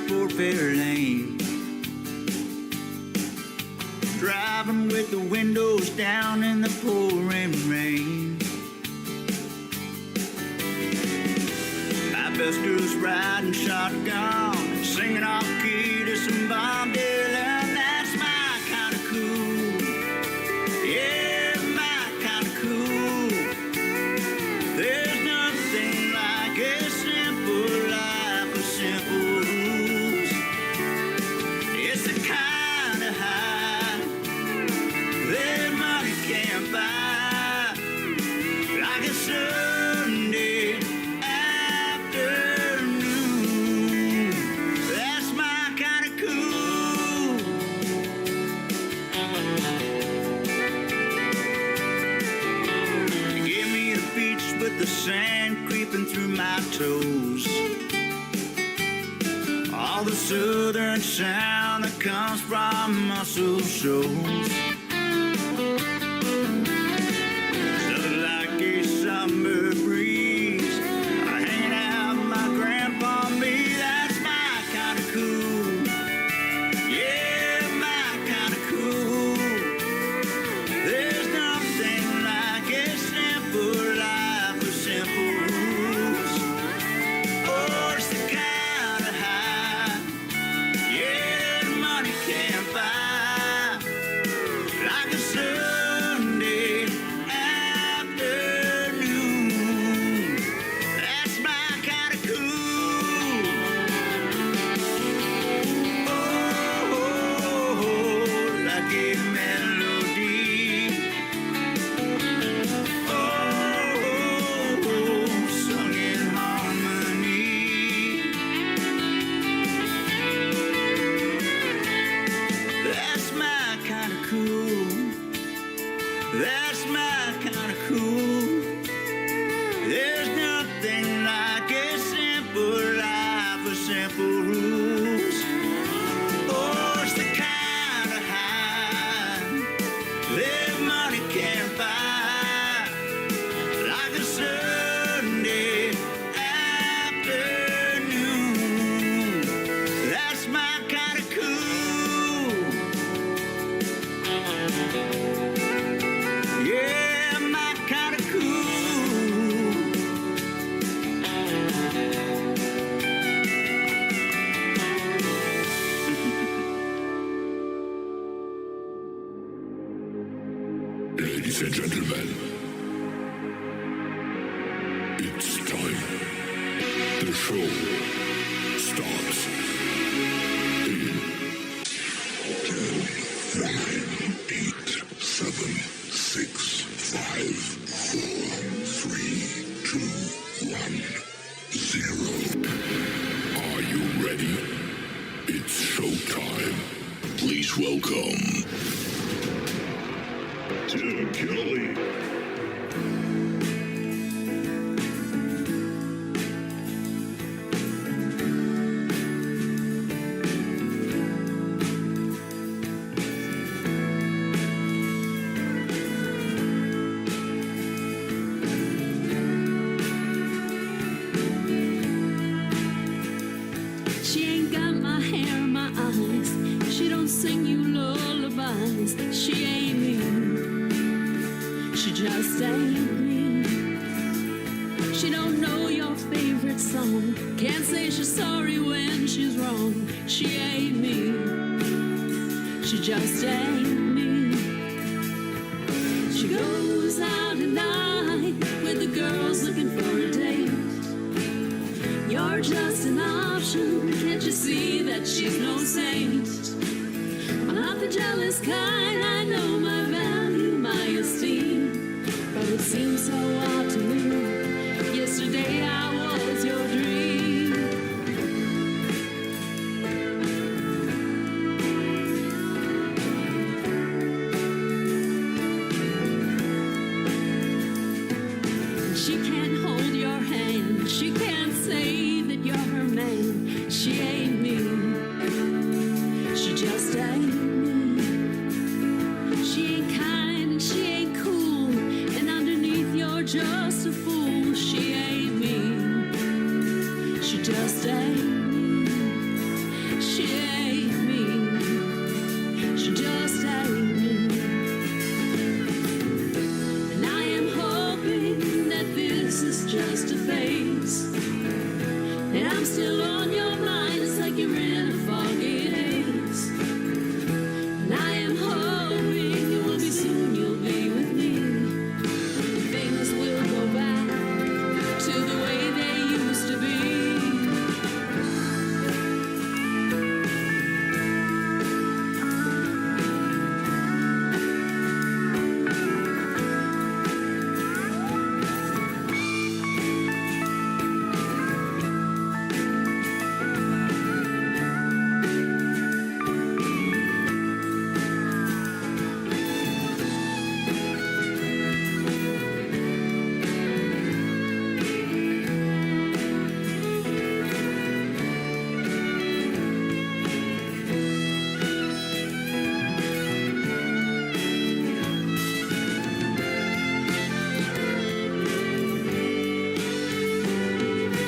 Fort Fairlane. Driving with the windows down in the pouring rain. My best girl's riding shotgun, singing off key to some Bob Dylan. That's my kind of cool. Yeah, my kind of cool. There's nothing like a simple life with simple rules. It's the kind of high that money can't buy, like a Sunday afternoon. That's my kind of cool. Give me the beach with the sand creeping through my toes. All the southern sound that comes from muscle shoals. Something like a summer breeze, hanging out with my grandpa and me. That's my kind of cool. Yeah, my kind of cool. There's nothing like a simple life with simple rules. Oh, it's the kind of high, yeah, money can't buy, like a Sunday afternoon. That's my kind of cool. Oh, like a melody. Oh, sung in harmony. That's my kind of cool. That's my kind of cool. There's nothing like a simple life with simple rules. Oh, it's the kind of high that money can't buy, like a Sunday afternoon. That's my kind of cool. Yeah, my kind of cool. Ladies and gentlemen, it's time. The show starts in 10, 9, 8, 7, 6, 5, 4, 3, 2, 1, 0. Are you ready? It's showtime. Please welcome Tim Kelly. She ain't got my hair in my eyes. She don't sing you lullabies. She ain't me. She just ain't me. She don't know your favorite song. Can't say she's sorry when she's wrong. She ain't me. She just ain't me. She goes out at night with the girls looking for a date. You're just an option. Can't you see that she's no saint? I'm not the jealous kind. I know my value, my esteem. But it seems so odd to me. Yesterday I was your dream. She can't hold your hand. She can't say that you're her man. She ain't me. She just ain't me. She ain't kind and she ain't cool. And underneath your jaw And I'm still on your mind, it's like you're in a foggy haze. And I am hoping you will be soon, you'll be with me. Things will go back to the way they used to be.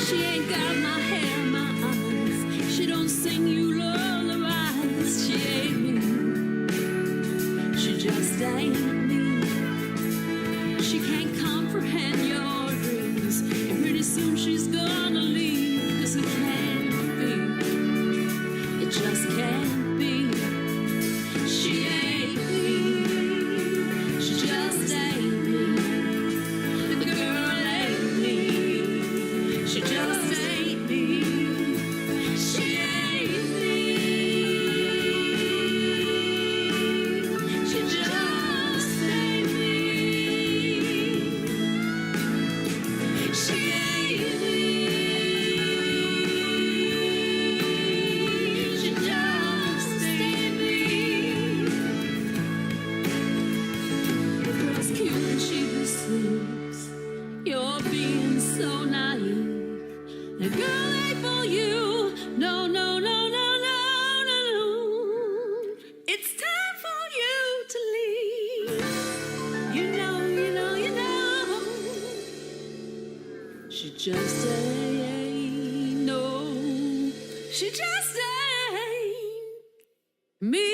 She ain't got my hair, my eyes. She don't sing you lullabies. She ain't me. She just ain't me. She can't comprehend your dreams. And pretty soon she's gonna leave. 'Cause it can't be. It just can't be. She ain't me. She just ain't me. The girl ain't me. She just ain't me. She ain't me. She just ain't me. She ain't me. She just ain't me. The girl's cute and she sleeps. You're being so naive. The girl ain't for you. No, no, no, no, no, no, no. It's time for you to leave. You know, you know, you know. She just ain't no. She just ain't me.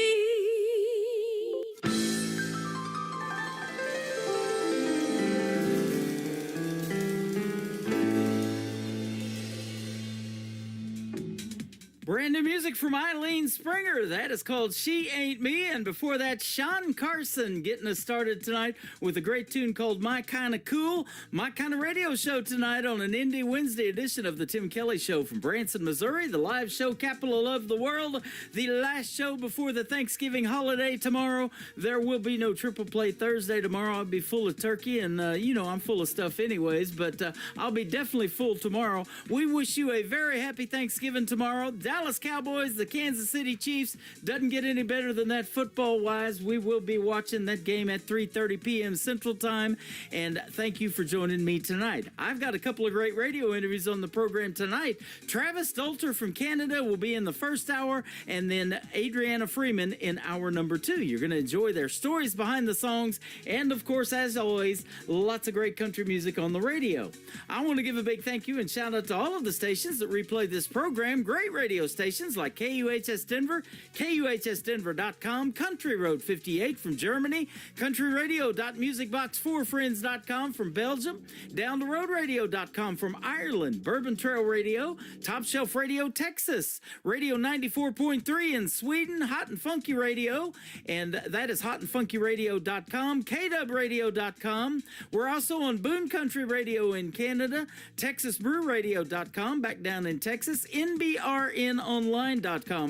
Brand new music from Eileen Springer. That is called She Ain't Me. And before that, Sean Carson getting us started tonight with a great tune called My Kinda Cool. My Kinda Radio Show tonight on an Indie Wednesday edition of the Tim Kelly Show from Branson, Missouri, the live show capital of the world. The last show before the Thanksgiving holiday tomorrow. There will be no Triple Play Thursday tomorrow. I'll be full of turkey and, I'm full of stuff anyways, but I'll be definitely full tomorrow. We wish you a very happy Thanksgiving tomorrow. Dallas Cowboys, the Kansas City Chiefs. Doesn't get any better than that football-wise. We will be watching that game at 3:30 p.m. Central Time, and thank you for joining me tonight. I've got a couple of great radio interviews on the program tonight. Travis Dolter from Canada will be in the first hour, and then Adriana Freeman in hour number 2. You're going to enjoy their stories behind the songs, and of course, as always, lots of great country music on the radio. I want to give a big thank you and shout out to all of the stations that replay this program. Great radio stations like KUHS Denver, KUHSdenver.com, Country Road 58 from Germany, countryradio.musicbox4friends.com from Belgium, downtheroadradio.com from Ireland, Bourbon Trail Radio, Top Shelf Radio Texas, Radio 94.3 in Sweden, Hot and Funky Radio, and that is hotandfunkyradio.com, KWradio.com. We're also on Boone Country Radio in Canada, TexasBrewRadio.com back down in Texas, NBRNonline.com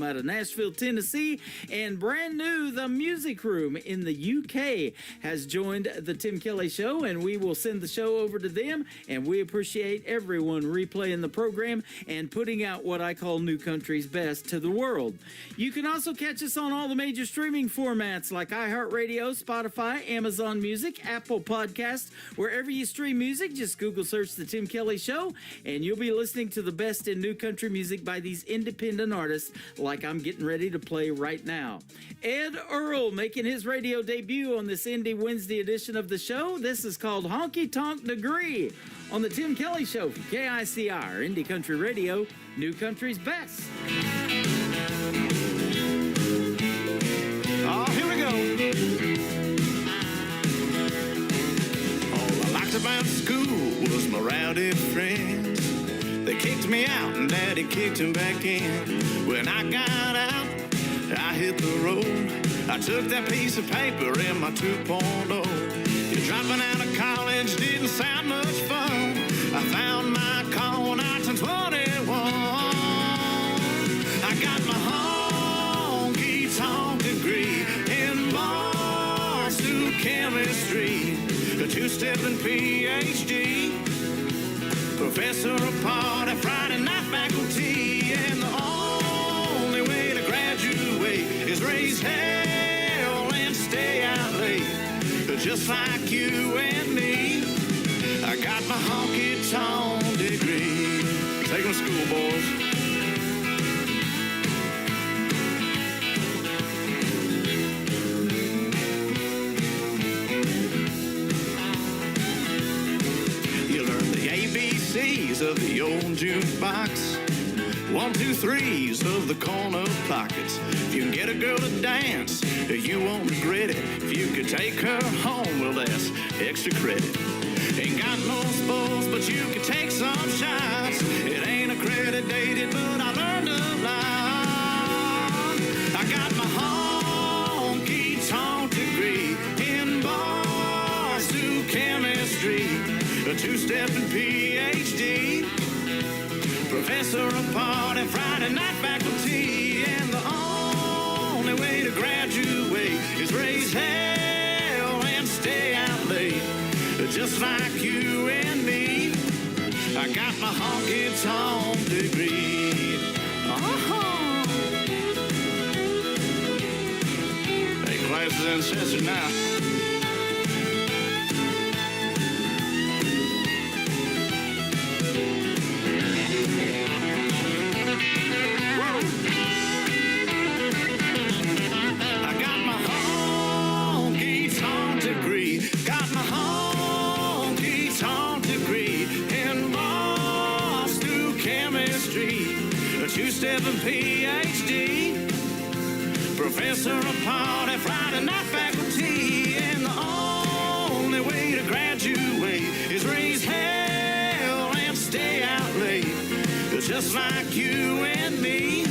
out of Nashville, Tennessee, and brand new, The Music Room in the UK has joined the Tim Kelly Show, and we will send the show over to them, and we appreciate everyone replaying the program and putting out what I call New Country's best to the world. You can also catch us on all the major streaming formats like iHeartRadio, Spotify, Amazon Music, Apple Podcasts, wherever you stream music. Just Google search The Tim Kelly Show, and you'll be listening to the best in new country music by these independent artists like I'm getting ready to play right now. Ed Earl making his radio debut on this Indie Wednesday edition of the show. This is called Honky Tonk Degree on the Tim Kelly Show from KICR, Indie Country Radio, New Country's best. Oh, here we go. All I liked about school was my rowdy friends. They kicked kicked me out and Daddy kicked him back in. When I got out, I hit the road. I took that piece of paper in my 2.0. Dropping out of college didn't sound much fun. I found my call when I turned 21. I got my honky-tonk degree in Mars through chemistry, a two-stepping PhD, professor of party, Friday night faculty, and the only way to graduate is raise hell and stay out late, just like you and me. I got my honky-tonk degree. Take them to school, boys. You learn the ABCs of the old jukebox, 1, 2, 3s of the corner pockets. If you can get a girl to dance, you won't regret it. If you could take her home, well, that's extra credit. Ain't got no sports, but you can take some shots. It ain't accredited, but I learned a lot. I got my honky-tonk degree in bars through chemistry, a two-stepping PhD, professor of party, Friday night faculty, and the only way to graduate is raise hell and stay out late, just like you and me. I got my honky-tonk degree. Hey, class is in session now. Two-stepping PhD, professor of party, Friday night faculty, and the only way to graduate is raise hell and stay out late, just like you and me.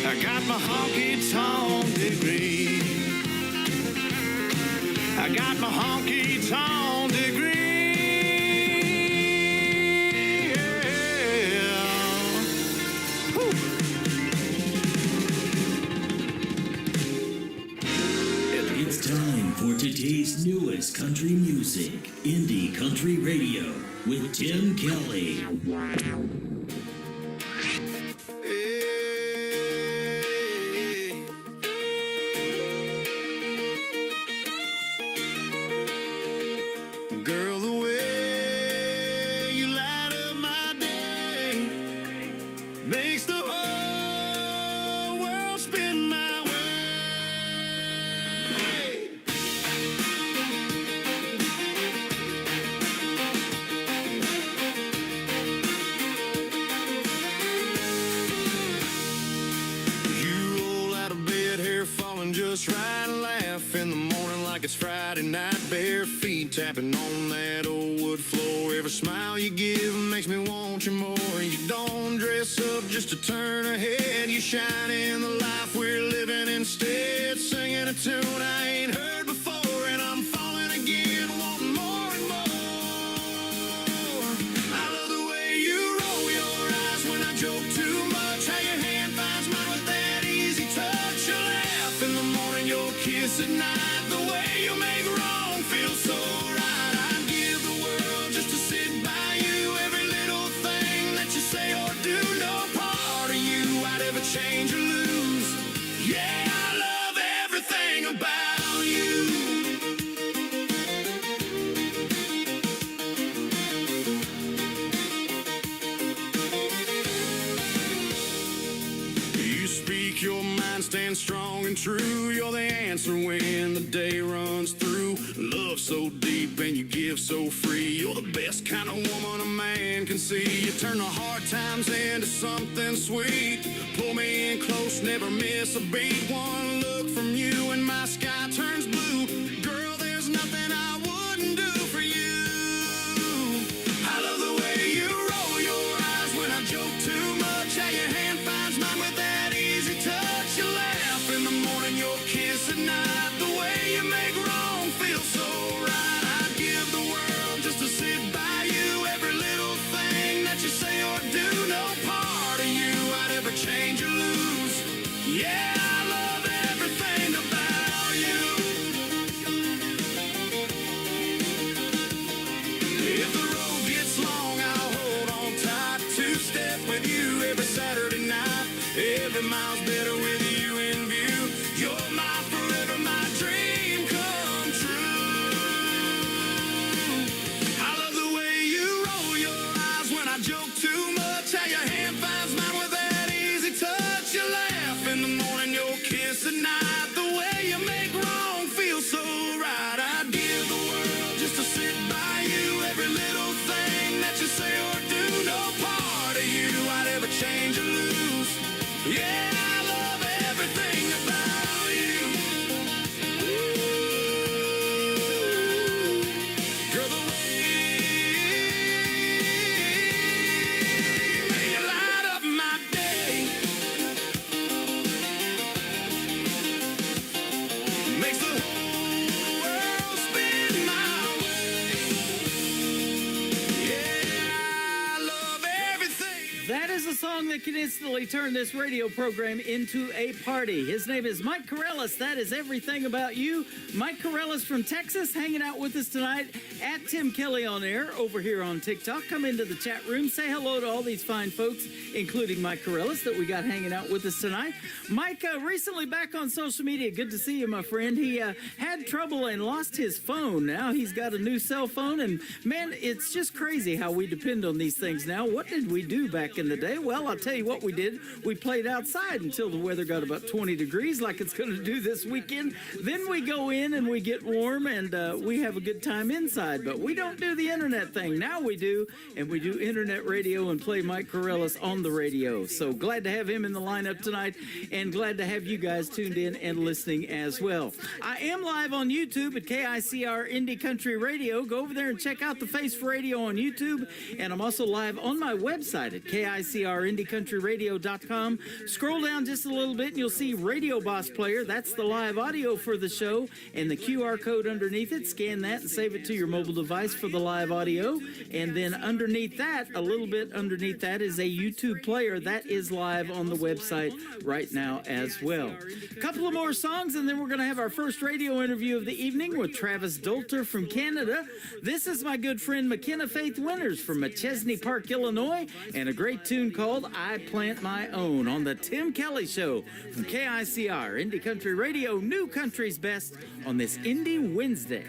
I got my honky-tonk degree. I got my honky-tonk degree. Time for today's newest country music, Indie Country Radio, with Tim Kelly. Girl, the way you light up my day makes the whole world spin my way. Just right, laugh in the morning like it's Friday night, bare feet tapping on that old wood floor. Every smile you give makes me want you more. You don't dress up just to turn a head, you shine in the life we're living instead, singing a tune I ain't heard before, and I'm falling again, wanting more and more. I love the way you roll your eyes when I joke too much, how your hand finds mine with that easy touch. You laugh in the morning, your kiss at night, the way you make wrong feel so right. I'd give the world just to sit by you. Every little thing that you say or do, no part of you I'd ever change or lose. Yeah, I love everything about you. You speak your mind, stand strong and true. You're the answer when the day runs through. Love so deep and you give so free. You're the best kind of woman a man can see. You turn the hard times into something sweet. Pull me in close, never miss a beat. One look from you and my sky turns blue. Girl, there's nothing I wouldn't do for you. I love the way you roll your eyes when I joke Saturday night. Every mile's better with you in view. You're my forever, my dream come true. I love the way you roll your eyes when I joke too much. How your hand finds mine with that easy touch. You laugh in the morning, you'll kiss at night. The way you make wrong feel so right. I'd give the world just to sit by you. Every little thing that you say or do, no part of you I'd ever change or lose. Yeah, I love everything about you. You're the way you make it light up my day. Makes the whole world spin my way. Yeah, I love everything. That is a song that can instantly turn this radio program into a party. His name is Mike Corellis. That is everything about you. Mike Corellis from Texas hanging out with us tonight at Tim Kelly on Air over here on TikTok. Come into the chat room. Say hello to all these fine folks, including Mike Corellis, that we got hanging out with us tonight. Mike, recently back on social media. Good to see you, my friend. He had trouble and lost his phone. Now he's got a new cell phone. And, man, it's just crazy how we depend on these things now. What did we do back in the day? Well, I'll tell you what we did. We played outside until the weather got about 20 degrees like it's going to do this weekend. Then we go in and we get warm and we have a good time inside. But we don't do the internet thing. Now we do, and we do internet radio and play Mike Corellis on the radio. So glad to have him in the lineup tonight and glad to have you guys tuned in and listening as well. I am live on YouTube at KICR Indie Country Radio. Go over there and check out the Face for Radio on YouTube. And I'm also live on my website at KICRIndieCountryRadio.com. Scroll down just a little bit and you'll see Radio Boss Player. That's the live audio for the show and the QR code underneath it. Scan that and save it to your mobile device for the live audio. And then underneath that, a little bit underneath that, is a YouTube player that is live on the website right now as well. A couple of more songs and then we're going to have our first radio interview of the evening with Travis Dolter from Canada. This is my good friend McKenna Faith Winters from Machesney Park, Illinois, and a great tune called I Plant My Own on the Tim Kelly Show from KICR Indie Country Radio, New Country's Best on this Indie Wednesday.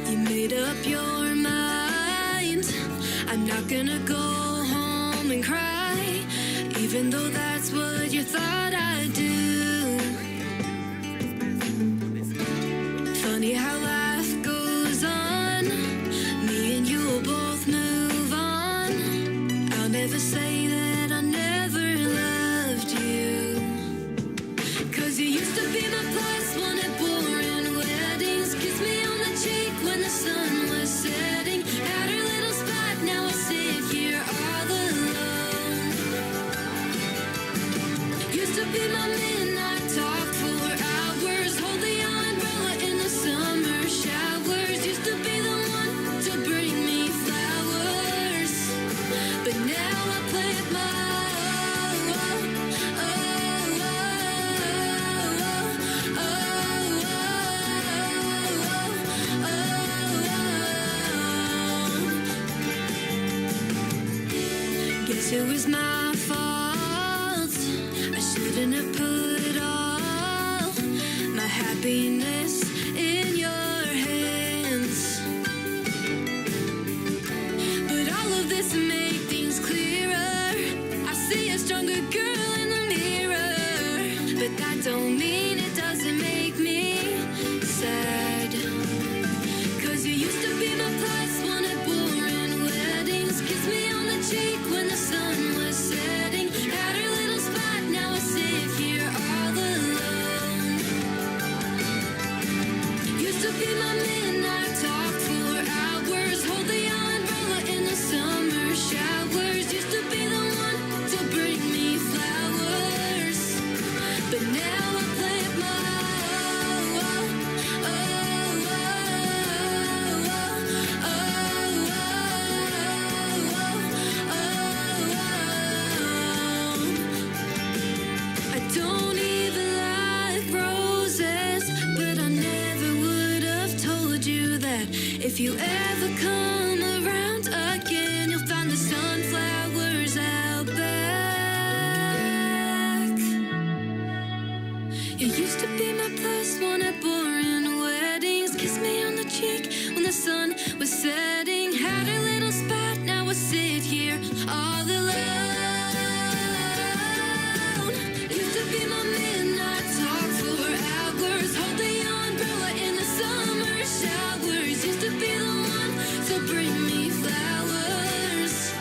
You made up your mind. I'm not gonna go home and cry, even though that's what you thought I'd do. Funny how life goes on. Me and you will both move on. I'll never say that I never loved you, 'cause you used to be my plus one at boring weddings. Kiss me on the cheek when the sun was setting. Had her little spot, now I sit here all alone. Used to be my midnight talk for hours. Hold the umbrella in the summer showers. Used to be the one to bring me flowers, but now I plant my own. Guess it was my fault. I shouldn't have put all my happiness in your hands. But all of this make things clearer. I see a stronger girl in the mirror, but that don't mean it doesn't make me sad. 'Cause you used to be my plus one at boring weddings. Kiss me on the cheek when the sun was setting. setting. Had a little spot, now I sit here all alone. Used to be my midnight talk for hours. Hold the umbrella in the summer showers. Used to be the one to bring me flowers.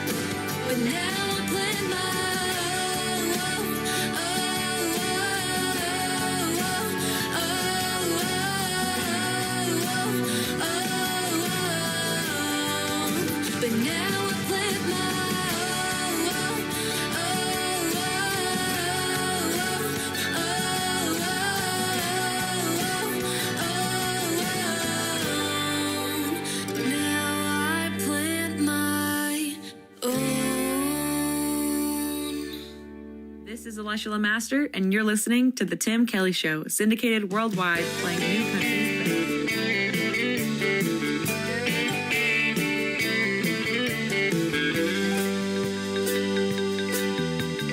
But now I plant my but now I plant my own. This is Elisha LeMaster, and you're listening to The Tim Kelly Show, syndicated worldwide, playing new country.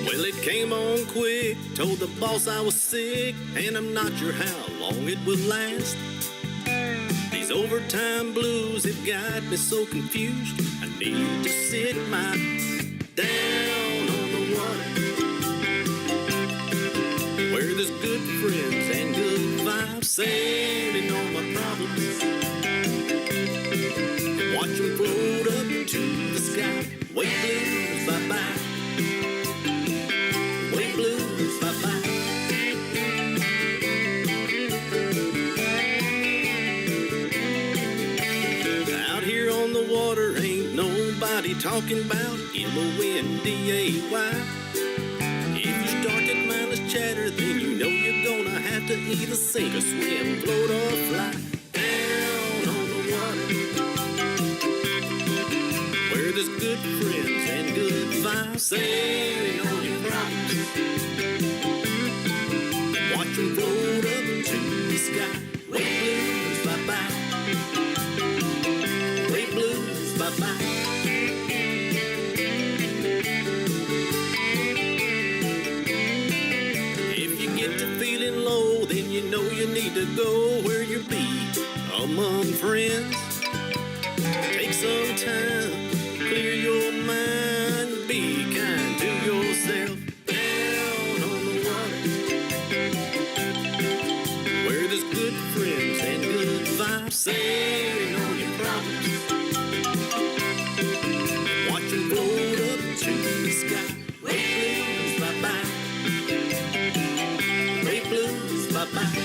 Well, it came on quick, told the boss I was sick, and I'm not sure how long it will last. These overtime blues have got me so confused. I need to sit my down on the water, where there's good friends and good vibes, sailing on my problems, and watch them float up to the sky. Wait, blues, bye-bye. Wait, blues, bye-bye. Out here on the water, ain't nobody talking about MONDAY. If you start that mindless chatter, then you know you're gonna have to either sink or swim, float or fly. Down on the water, where there's good friends and good vibes, sailing on your problems, watch them float up to the sky. Wait, blues, bye-bye. Wait, blues, bye-bye. If you get to feeling low, then you know you need to go where you be among friends. Take some time, clear your mind, be kind to yourself. Down on the water, where there's good friends and good vibes, sailing on your problems, watch them float up to the sky. Wait, blues, bye-bye. Wait, blues, bye-bye.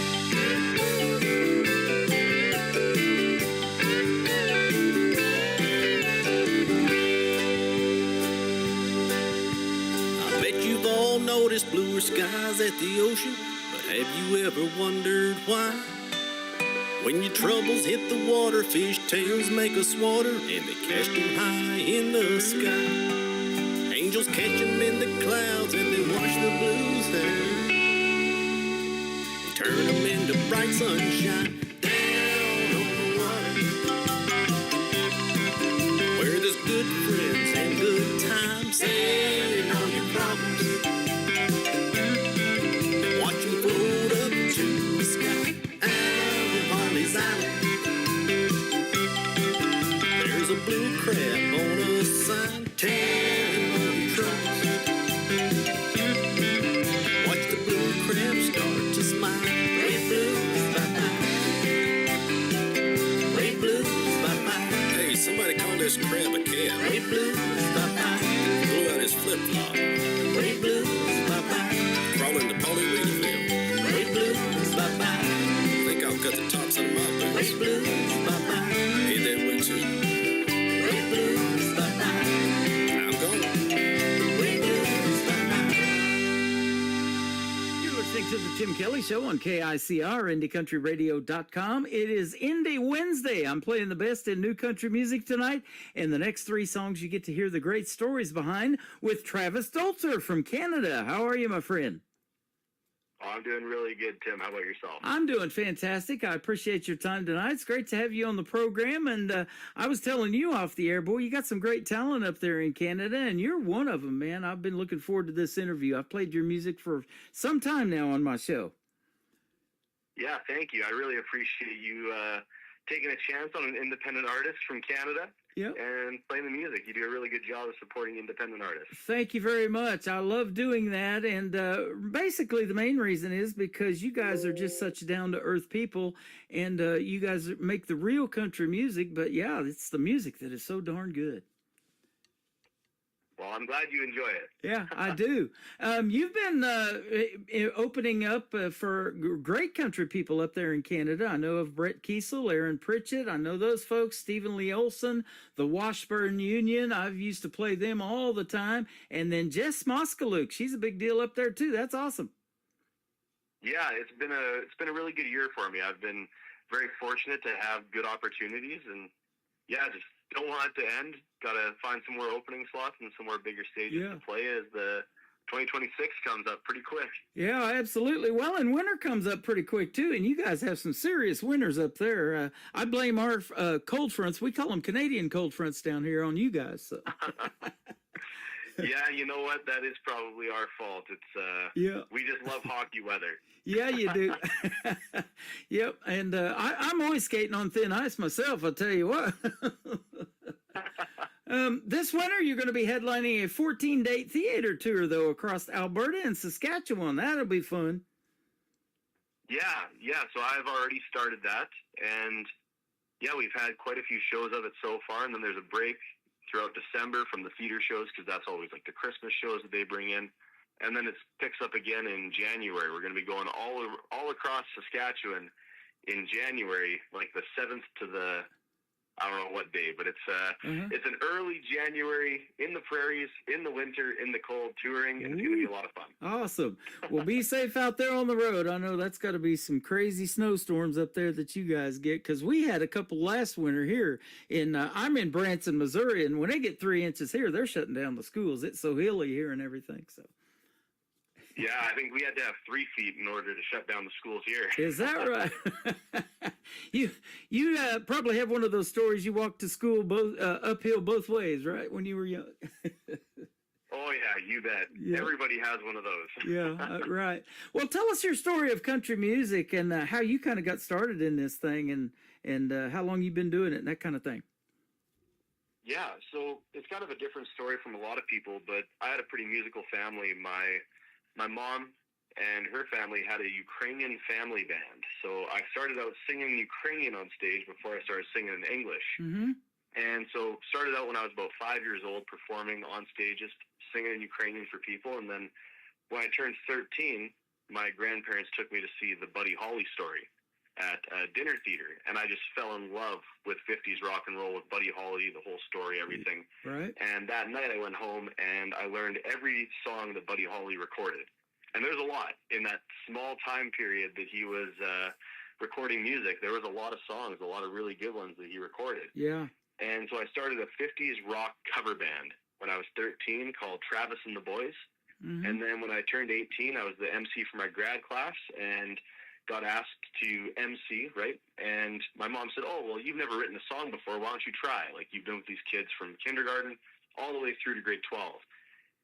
I bet you've all noticed bluer skies at the ocean, but have you ever wondered why? When your troubles hit the water, fish tails make us water, and they catch them high in the sky. Angels catch them in the clouds, and they wash the blues out and turn them into bright sunshine. Down on the water, where there's good friends and good times, sailing on your problems, watch them float up to the sky. Out in Harley's Island, there's a blue crab on a sign, telling all your troubles. Watch the blue crab start to smile. Wait, blues, bye-bye. Wait, blues, bye-bye. Hey, somebody call this crab a cat. Wait, blues, bye-bye. Blew out his flip-flop. Wait, blues, bye-bye. Crawling to Polly-Weedville. Wait, blues, bye-bye. Think I'll cut the tops out of my boots. Wait, blues, bye-bye. Hey, that way too. Wait, blues, bye-bye. I'm gone. Wait, blues, bye-bye. You're listening to the Tim Kelly Show on KICR, IndieCountryRadio.com. It is Indie Wednesday. I'm playing the best in new country music tonight. And the next three songs you get to hear the great stories behind with Travis Dolter from Canada. How are you, my friend? Oh, I'm doing really good, Tim. How about yourself? I'm doing fantastic. I appreciate your time tonight. It's great to have you on the program. And I was telling you off the air, boy, you got some great talent up there in Canada, and you're one of them, man. I've been looking forward to this interview. I've played your music for some time now on my show. Yeah, thank you. I really appreciate you taking a chance on an independent artist from Canada Yep. and playing the music. You do a really good job of supporting independent artists. Thank you very much. I love doing that. And basically, the main reason is because you guys are just such down to earth people and you guys make the real country music. But yeah, it's the music that is so darn good. Well, I'm glad you enjoy it. Yeah, I do. You've been opening up for great country people up there in Canada. I know of Brett Kiesel, Aaron Pritchett. I know those folks, Stephen Lee Olson, the Washburn Union. I've used to play them all the time. And then Jess Moskaluk, she's a big deal up there too. That's awesome. Yeah, it's been a really good year for me. I've been very fortunate to have good opportunities, and yeah, just don't want it to end. Got to find some more opening slots and some more bigger stages to play as the 2026 comes up pretty quick. Yeah, absolutely. Well, and winter comes up pretty quick too, and you guys have some serious winters up there. I blame our cold fronts. We call them Canadian cold fronts down here on you guys. So. Yeah, you know what? That is probably our fault. It's we just love hockey weather. Yeah, you do. Yep, and I'm always skating on thin ice myself, I'll tell you what. This winter, you're going to be headlining a 14-date theater tour, though, across Alberta and Saskatchewan. That'll be fun. Yeah, so I've already started that, and yeah, we've had quite a few shows of it so far, and then there's a break throughout December from the theater shows, because that's always like the Christmas shows that they bring in. And then it picks up again in January. We're going to be going all across Saskatchewan in January, like the 7th to the, I don't know what day, but it's an early January in the prairies, in the winter, in the cold, touring, and it's going to be a lot of fun. Awesome. Well, be safe out there on the road. I know that's got to be some crazy snowstorms up there that you guys get, because we had a couple last winter here in, I'm in Branson, Missouri, and when they get 3 inches here, they're shutting down the schools. It's so hilly here and everything, so. Yeah, I think we had to have 3 feet in order to shut down the schools here. Is that right? You probably have one of those stories. You walked to school both uphill both ways, right? When you were young. Oh yeah, you bet. Yeah. Everybody has one of those. Yeah, right. Well, tell us your story of country music and how you kind of got started in this thing, and how long you've been doing it and that kind of thing. Yeah, so it's kind of a different story from a lot of people, but I had a pretty musical family. My mom and her family had a Ukrainian family band. So I started out singing Ukrainian on stage before I started singing in English. Mm-hmm. And so started out when I was about 5 years old, performing on stages, singing in Ukrainian for people. And then when I turned 13, my grandparents took me to see the Buddy Holly Story at a dinner theater. And I just fell in love with 50s rock and roll, with Buddy Holly, the whole story, everything. Right. And that night I went home and I learned every song that Buddy Holly recorded. And there's a lot in that small time period that he was recording music. There was a lot of songs, a lot of really good ones that he recorded. Yeah. And so I started a 50s rock cover band when I was 13 called Travis and the Boys. Mm-hmm. And then when I turned 18, I was the MC for my grad class and got asked to MC, right? And my mom said, oh, well, you've never written a song before. Why don't you try? Like, you've been with these kids from kindergarten all the way through to grade 12.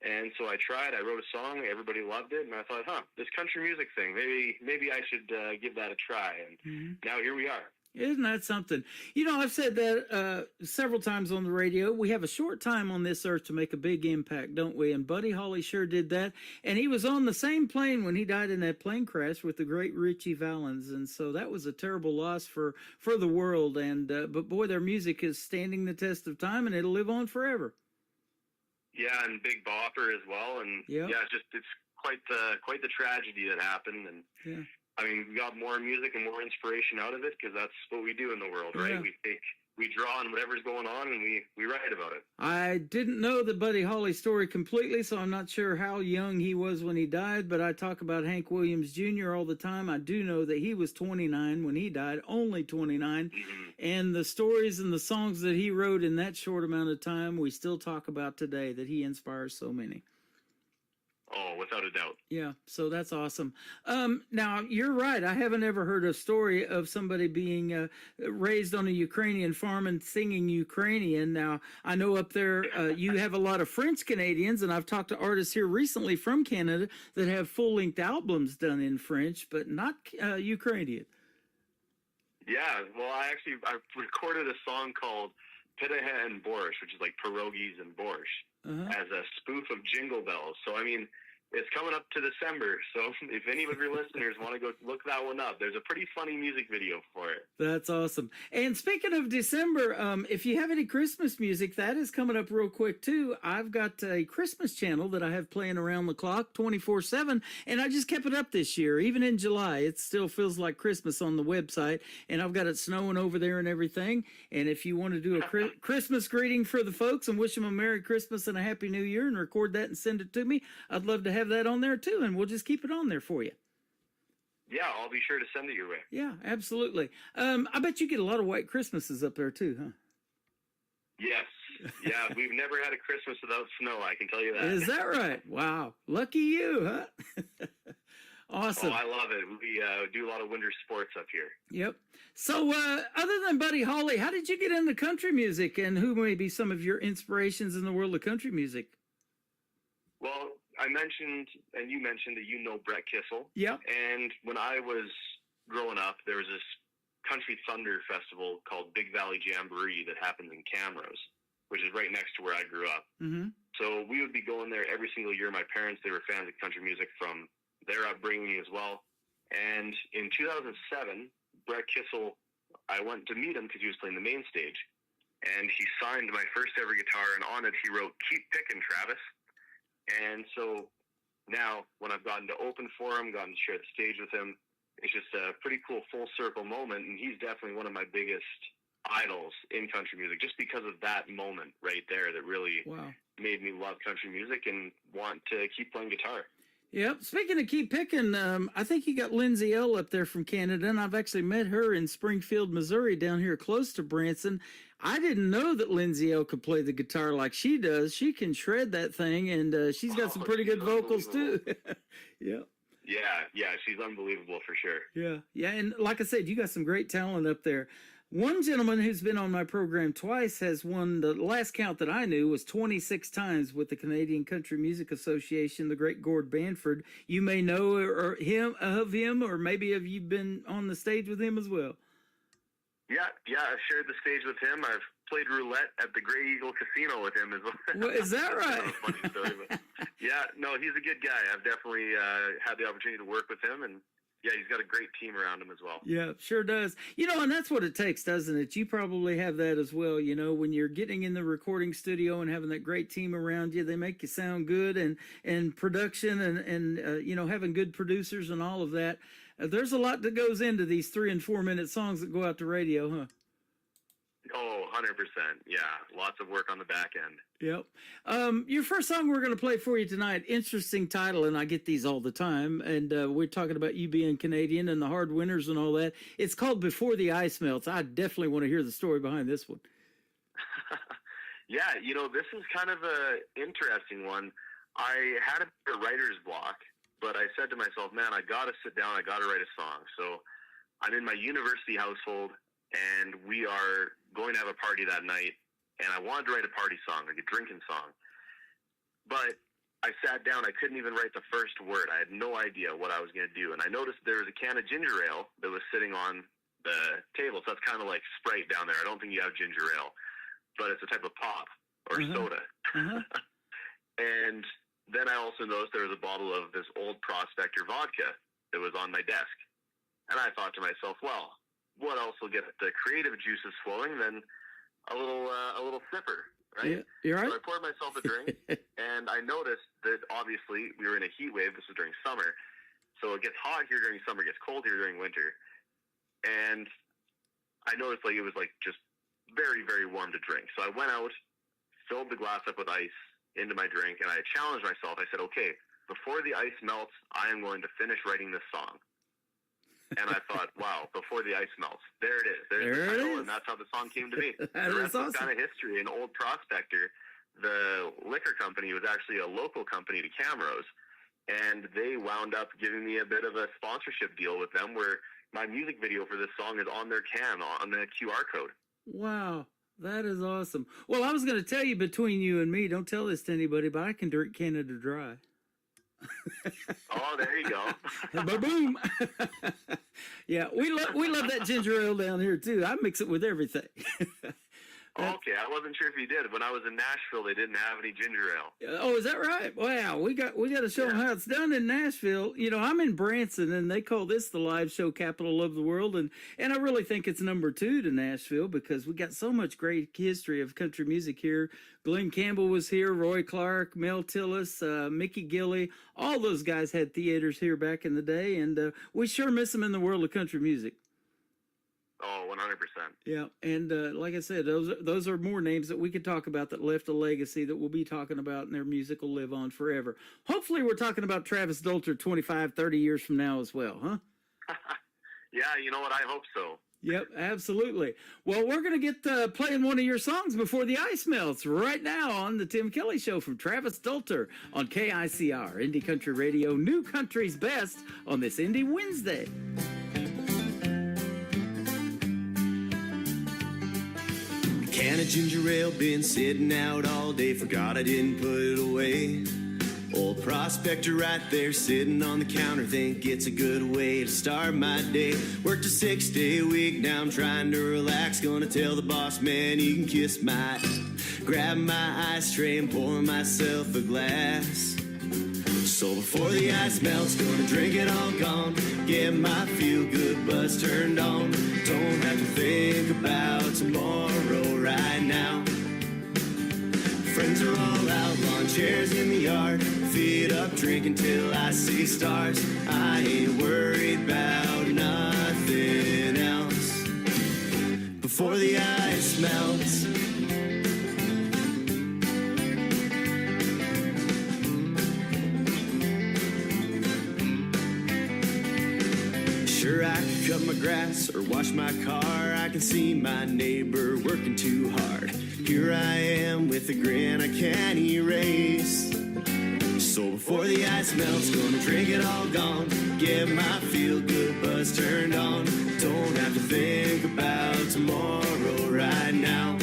And so I tried. I wrote a song. Everybody loved it. And I thought, this country music thing, maybe I should give that a try. And now here we are. Isn't that something? You know, I've said that several times on the radio. We have a short time on this earth to make a big impact, don't we? And Buddy Holly sure did that. And he was on the same plane when he died in that plane crash with the great Ritchie Valens. And so that was a terrible loss for the world. And but boy, their music is standing the test of time, and it'll live on forever. Yeah, and Big Bopper as well. And it's quite the tragedy that happened. And I mean, we got more music and more inspiration out of it because that's what we do in the world, right? Yeah. We draw on whatever's going on and we write about it. I didn't know the Buddy Holly story completely, so I'm not sure how young he was when he died, but I talk about Hank Williams Jr. all the time. I do know that he was 29 when he died, only 29. Mm-hmm. And the stories and the songs that he wrote in that short amount of time, we still talk about today, that he inspires so many. Oh, without a doubt. Yeah, so that's awesome. Now, you're right. I haven't ever heard a story of somebody being raised on a Ukrainian farm and singing Ukrainian. Now, I know up there you have a lot of French Canadians, and I've talked to artists here recently from Canada that have full-length albums done in French, but not Ukrainian. Yeah, well, I recorded a song called Pitaha and Borscht, which is like pierogies and borscht, as a spoof of Jingle Bells. So, I mean, it's coming up to December, so if any of your listeners want to go look that one up, there's a pretty funny music video for it. That's awesome. And speaking of December, if you have any Christmas music, that is coming up real quick too. I've got a Christmas channel that I have playing around the clock 24/7, and I just kept it up this year. Even in July, it still feels like Christmas on the website, and I've got it snowing over there and everything. And if you want to do a Christmas greeting for the folks and wish them a Merry Christmas and a Happy New Year and record that and send it to me, I'd love to have that on there too, and we'll just keep it on there for you. Yeah, I'll be sure to send it your way. Yeah, absolutely. I bet you get a lot of white Christmases up there too, huh? Yes. Yeah, we've never had a Christmas without snow, I can tell you that. Is that right? Wow. Lucky you, huh? Awesome. Oh, I love it. We do a lot of winter sports up here. Yep. So other than Buddy Holly, how did you get into country music, and who may be some of your inspirations in the world of country music? Well, I mentioned, and you mentioned that you know Brett Kissel. Yep. And when I was growing up, there was this Country Thunder festival called Big Valley Jamboree that happens in Camrose, which is right next to where I grew up. Mm-hmm. So we would be going there every single year. My parents, they were fans of country music from their upbringing as well. And in 2007, Brett Kissel, I went to meet him because he was playing the main stage. And he signed my first ever guitar, and on it he wrote, "Keep picking, Travis." And so now when I've gotten to open for him, gotten to share the stage with him, it's just a pretty cool full circle moment. And he's definitely one of my biggest idols in country music, just because of that moment right there that really made me love country music and want to keep playing guitar. Yep. Speaking of keep picking, I think you got Lindsay L up there from Canada, and I've actually met her in Springfield, Missouri, down here close to Branson. I didn't know that Lindsay L could play the guitar like she does. She can shred that thing, and she's got some pretty good vocals too. Yep. Yeah, she's unbelievable for sure. Yeah, and like I said, you got some great talent up there. One gentleman who's been on my program twice has won, the last count that I knew was 26 times with the Canadian Country Music Association, the great Gord Banford. You may know of him, or maybe have you been on the stage with him as well? Yeah, I've shared the stage with him. I've played roulette at the Grey Eagle Casino with him as well. Well, is that right? That's a funny story, but yeah, no, he's a good guy. I've definitely had the opportunity to work with him, and yeah, he's got a great team around him as well. Yeah, sure does. You know, and that's what it takes, doesn't it? You probably have that as well. You know, when you're getting in the recording studio and having that great team around you, they make you sound good, and production and you know, having good producers and all of that. There's a lot that goes into these 3 and 4 minute songs that go out to radio, huh? Oh, 100%. Yeah, lots of work on the back end. Yep. Your first song we're going to play for you tonight, interesting title, and I get these all the time, and we're talking about you being Canadian and the hard winters and all that. It's called Before the Ice Melts. I definitely want to hear the story behind this one. Yeah, you know, this is kind of a interesting one. I had a writer's block, but I said to myself, man, I got to sit down, I got to write a song. So I'm in my university household, and we are going to have a party that night, and I wanted to write a party song, like a drinking song. But I sat down, I couldn't even write the first word. I had no idea what I was going to do. And I noticed there was a can of ginger ale that was sitting on the table. So that's kind of like Sprite down there. I don't think you have ginger ale, but it's a type of pop or soda. And then I also noticed there was a bottle of this old Prospector vodka that was on my desk. And I thought to myself, well, what else will get the creative juices flowing than a little sipper, right? Yeah, you're right. So I poured myself a drink, and I noticed that obviously we were in a heat wave. This was during summer. So it gets hot here during summer, it gets cold here during winter. And I noticed like it was like just very, very warm to drink. So I went out, filled the glass up with ice into my drink, and I challenged myself. I said, okay, before the ice melts, I am going to finish writing this song. And I thought, wow, Before the Ice Melts. There it is. There's the title, and that's how the song came to be. The rest is kind of history. An old Prospector, the liquor company, was actually a local company to Camrose, and they wound up giving me a bit of a sponsorship deal with them where my music video for this song is on their can, on the QR code. Wow. That is awesome. Well, I was going to tell you, between you and me, don't tell this to anybody, but I can drink Canada Dry. Oh, there you go. Ba-boom. Yeah, we love that ginger ale down here too. I mix it with everything. Okay, I wasn't sure if you did. When I was in Nashville, they didn't have any ginger ale. Oh, is that right? Wow, we got to show them how it's done in Nashville. You know, I'm in Branson, and they call this the live show capital of the world, and I really think it's number 2 to Nashville because we got so much great history of country music here. Glenn Campbell was here, Roy Clark, Mel Tillis, Mickey Gilley. All those guys had theaters here back in the day, and we sure miss them in the world of country music. Oh, 100%. Yeah, and like I said, those are more names that we could talk about that left a legacy that we'll be talking about, and their music will live on forever. Hopefully, we're talking about Travis Dolter 25, 30 years from now as well, huh? Yeah, you know what? I hope so. Yep, absolutely. Well, we're going to get playing one of your songs before the ice melts right now on the Tim Kelly Show from Travis Dolter on KICR, Indie Country Radio, New Country's Best on this Indie Wednesday. Can of ginger ale been sitting out all day, forgot I didn't put it away. Old prospector right there sitting on the counter, think it's a good way to start my day. Worked a 6-day week, now I'm trying to relax, gonna tell the boss man he can kiss my grab my ice tray and pour myself a glass. So before the ice melts, gonna drink it all gone, get my feel-good buzz turned on. Don't have to think about tomorrow right now. Friends are all out, lawn chairs in the yard, feet up, drinking till I see stars. I ain't worried about nothing else. Before the ice melts, sure, I could cut my grass or wash my car. I can see my neighbor working too hard. Here I am with a grin I can't erase. So before the ice melts, gonna drink it all gone, get my feel-good buzz turned on. Don't have to think about tomorrow right now.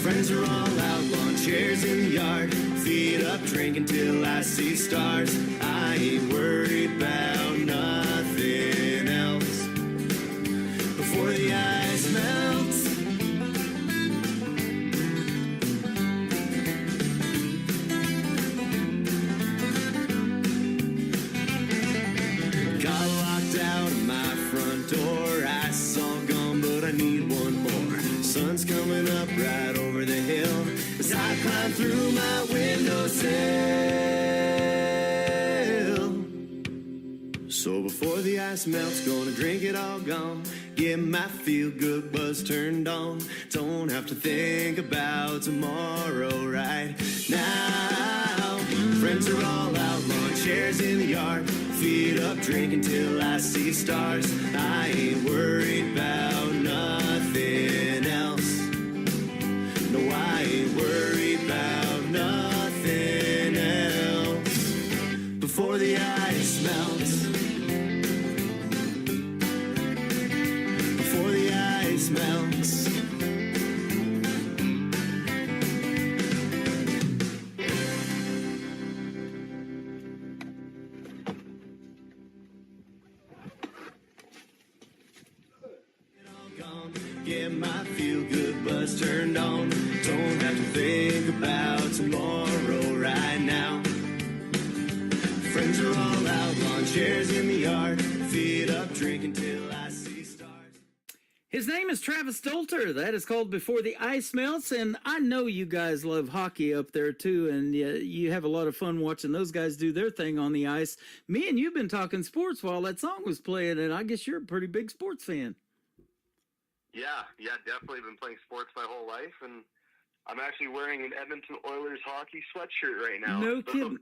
Friends are all out, lawn chairs in the yard, feet up, drinking till I see stars. I ain't worried about nothing else. Before the ice melts, got locked out of my front door, ice all gone, but I need one more. Sun's coming up right over the hill as I climb through my windowsill. So before the ice melts, gonna drink it all gone, get my feel-good buzz turned on. Don't have to think about tomorrow right now. Friends are all out, lawn chairs in the yard, feet up, drinking till I see stars. I ain't worried about nothing else. No, I ain't worried about nothing else. Before the ice melts, before the ice melts. Get my feel-good buzz turned on. Don't have to think about tomorrow right now. Friends are all out, lawn chairs in the yard, feet up, drinking till I see stars. His name is Travis Dolter. That is called Before the Ice Melts, and I know you guys love hockey up there too, and you have a lot of fun watching those guys do their thing on the ice. Me and you've been talking sports while that song was playing, and I guess you're a pretty big sports fan. Yeah, definitely been playing sports my whole life, and I'm actually wearing an Edmonton Oilers hockey sweatshirt right now. No kidding.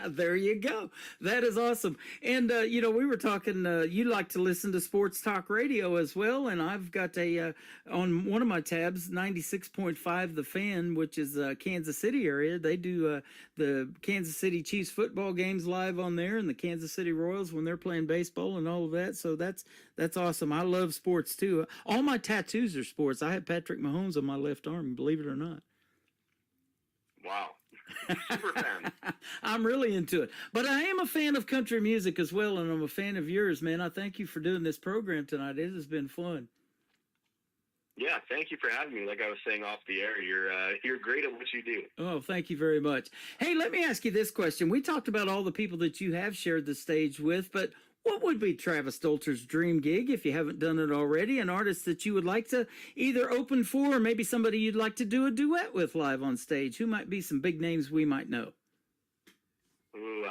There you go. That is awesome. And, we were talking, you like to listen to sports talk radio as well, and I've got on one of my tabs, 96.5 The Fan, which is Kansas City area. They do the Kansas City Chiefs football games live on there, and the Kansas City Royals when they're playing baseball and all of that. So that's awesome. I love sports too. All my tattoos are sports. I have Patrick Mahomes on my left arm, believe it or not. Wow. Super fan. I'm really into it. But I am a fan of country music as well, and I'm a fan of yours, man. I thank you for doing this program tonight. It has been fun. Yeah, thank you for having me. Like I was saying off the air, you're great at what you do. Oh, thank you very much. Hey, let me ask you this question. We talked about all the people that you have shared the stage with, but what would be Travis Stolter's dream gig if you haven't done it already? An artist that you would like to either open for, or maybe somebody you'd like to do a duet with live on stage? Who might be some big names we might know? Ooh,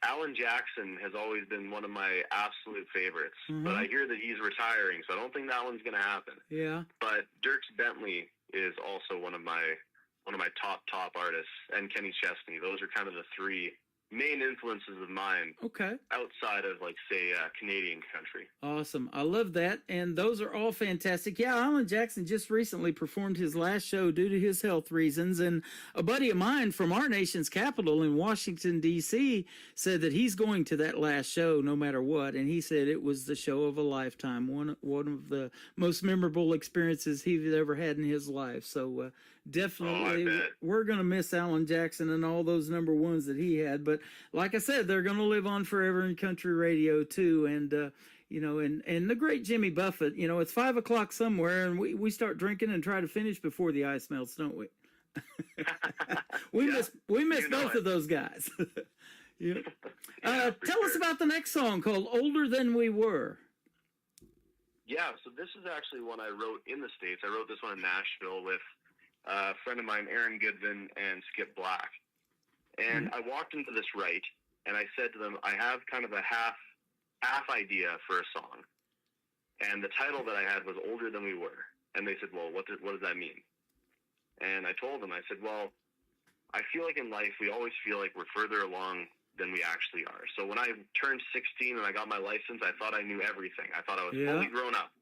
Alan Jackson has always been one of my absolute favorites, but I hear that he's retiring, so I don't think that one's going to happen. Yeah. But Dierks Bentley is also one of my top artists, and Kenny Chesney. Those are kind of the three main influences of mine. Okay. Outside of, like, say, Canadian country. Awesome. I love that. And those are all fantastic. Yeah, Alan Jackson just recently performed his last show due to his health reasons. And a buddy of mine from our nation's capital in Washington, D.C., said that he's going to that last show no matter what. And he said it was the show of a lifetime, one of the most memorable experiences he's ever had in his life. So definitely we're going to miss Alan Jackson and all those number ones that he had. But like I said, they're going to live on forever in country radio too. And, you know, and the great Jimmy Buffett, you know, it's 5 o'clock somewhere and we start drinking and try to finish before the ice melts, don't we? we miss both of those guys. Yeah. Tell us about the next song called Older Than We Were. Yeah, so this is actually one I wrote in the States. I wrote this one in Nashville with a friend of mine, Aaron Goodvin, and Skip Black. And I walked into this right, and I said to them, I have kind of a half idea for a song. And the title that I had was Older Than We Were. And they said, well, what does that mean? And I told them, I said, well, I feel like in life we always feel like we're further along than we actually are. So when I turned 16 and I got my license, I thought I knew everything. I thought I was fully grown up.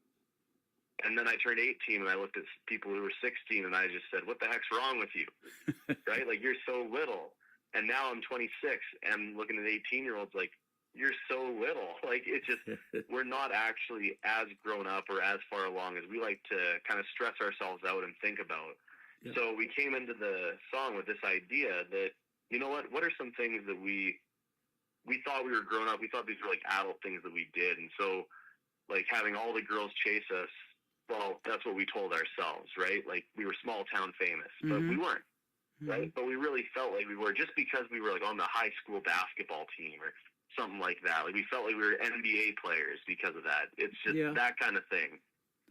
And then I turned 18 and I looked at people who were 16 and I just said, what the heck's wrong with you? Right? Like, you're so little. And now I'm 26 and looking at 18-year-olds like, you're so little. Like, it's just, we're not actually as grown up or as far along as we like to kind of stress ourselves out and think about. Yeah. So we came into the song with this idea that, you know what are some things that we thought we were grown up. We thought these were like adult things that we did. And so, like, having all the girls chase us, well, that's what we told ourselves, right? Like, we were small town famous, but we weren't, right? But we really felt like we were, just because we were like on the high school basketball team or something like that. Like, we felt like we were NBA players because of that. It's just that kind of thing.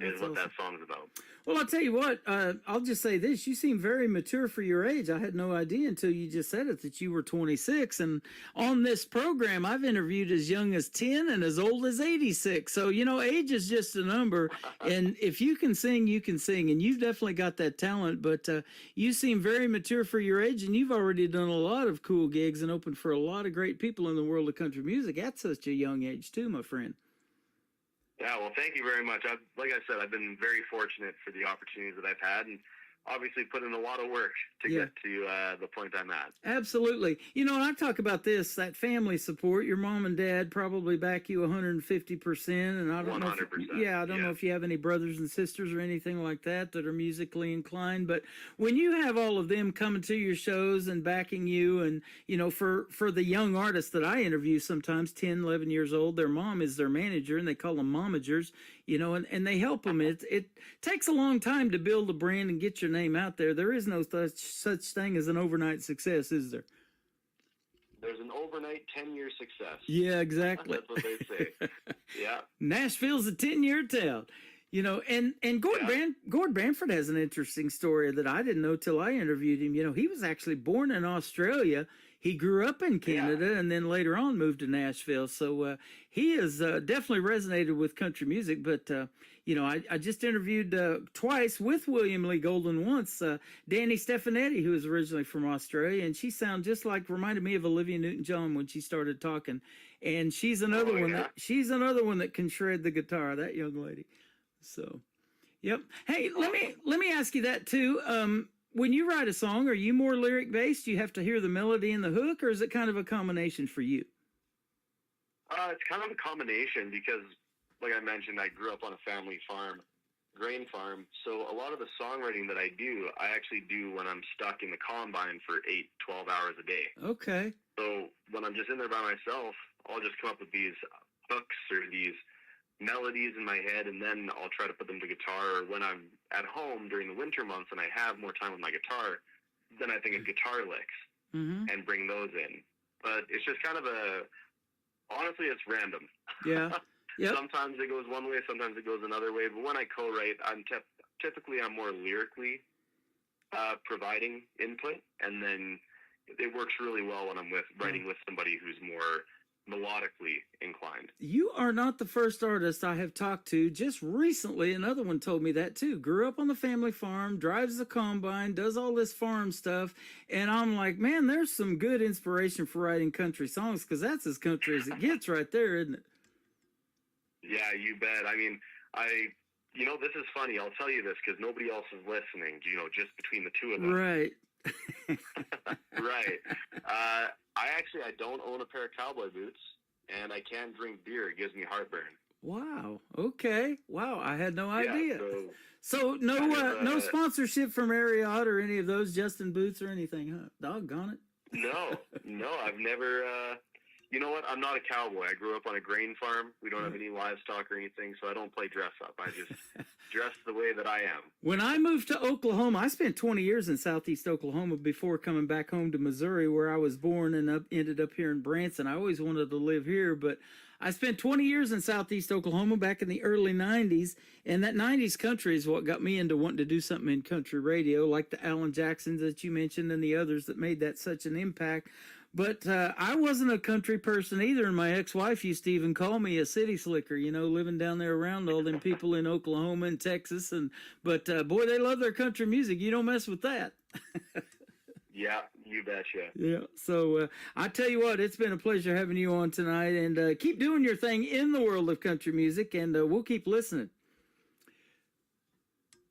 Is what that song's about. Well, I'll tell you what, I'll just say this. You seem very mature for your age. I had no idea until you just said it that you were 26. And on this program, I've interviewed as young as 10 and as old as 86. So, you know, age is just a number. And if you can sing, you can sing. And you've definitely got that talent. But you seem very mature for your age. And you've already done a lot of cool gigs and opened for a lot of great people in the world of country music at such a young age, too, my friend. Yeah, well, thank you very much. Like I said, I've been very fortunate for the opportunities that I've had, and obviously put in a lot of work to get to the point I'm at. Absolutely. You know, and I talk about this, that family support. Your mom and dad probably back you 150%. And I don't 100%. know. I don't know if you have any brothers and sisters or anything like that are musically inclined. But when you have all of them coming to your shows and backing you, and, you know, for the young artists that I interview sometimes, 10, 11 years old, their mom is their manager, and they call them momagers, you know, and they help them. It takes a long time to build a brand and get your name out there. There is no such thing as an overnight success, is there? There's an overnight 10-year success. Yeah, exactly. That's what they say. Yeah. Nashville's a 10-year town. You know, and Gord Bamford has an interesting story that I didn't know till I interviewed him. You know, he was actually born in Australia. He grew up in Canada and then later on moved to Nashville. So he has definitely resonated with country music. But, you know, I just interviewed twice with William Lee Golden once, Danny Stefanetti, who is originally from Australia. And she sounded just like, reminded me of Olivia Newton-John when she started talking. And she's another one that can shred the guitar, that young lady. So, yep. Hey, let me ask you that too. When you write a song, are you more lyric based? You have to hear the melody and the hook, or is it kind of a combination for you? It's kind of a combination because, like I mentioned, I grew up on a family farm, grain farm. So a lot of the songwriting that I do, I actually do when I'm stuck in the combine for 8-12 hours a day. Okay. So when I'm just in there by myself, I'll just come up with these hooks or these melodies in my head, and then I'll try to put them to guitar. Or when I'm at home during the winter months and I have more time with my guitar, then I think of guitar licks and bring those in. But it's just kind of honestly, it's random. Yeah. Yep. Sometimes it goes one way, sometimes it goes another way. But when I co-write, I'm typically more lyrically providing input, and then it works really well when I'm writing with somebody who's more melodically inclined. You are not the first artist I have talked to. Just recently, another one told me that too. Grew up on the family farm, drives the combine, does all this farm stuff. And I'm like, man, there's some good inspiration for writing country songs, because that's as country as it gets right there, isn't it? Yeah, you bet. I mean, this is funny. I'll tell you this because nobody else is listening, just between the two of us. Right. Right. I don't own a pair of cowboy boots, and I can't drink beer. It gives me heartburn. Wow. Okay. Wow. I had no idea. Yeah, so no sponsorship from Marriott or any of those, Justin Boots or anything, huh? Doggone it. No, I've never. You know what? I'm not a cowboy. I grew up on a grain farm. We don't have any livestock or anything, so I don't play dress up. I just dress the way that I am. When I moved to Oklahoma, I spent 20 years in southeast Oklahoma before coming back home to Missouri, where I was born and ended up here in Branson. I always wanted to live here, but I spent 20 years in southeast Oklahoma back in the early 90s, and that 90s country is what got me into wanting to do something in country radio, like the Alan Jacksons that you mentioned and the others that made that such an impact. But I wasn't a country person either, and my ex-wife used to even call me a city slicker, living down there around all them people in Oklahoma and Texas. But boy, they love their country music. You don't mess with that. Yeah, you betcha. Yeah, so I tell you what, it's been a pleasure having you on tonight, and keep doing your thing in the world of country music, and we'll keep listening.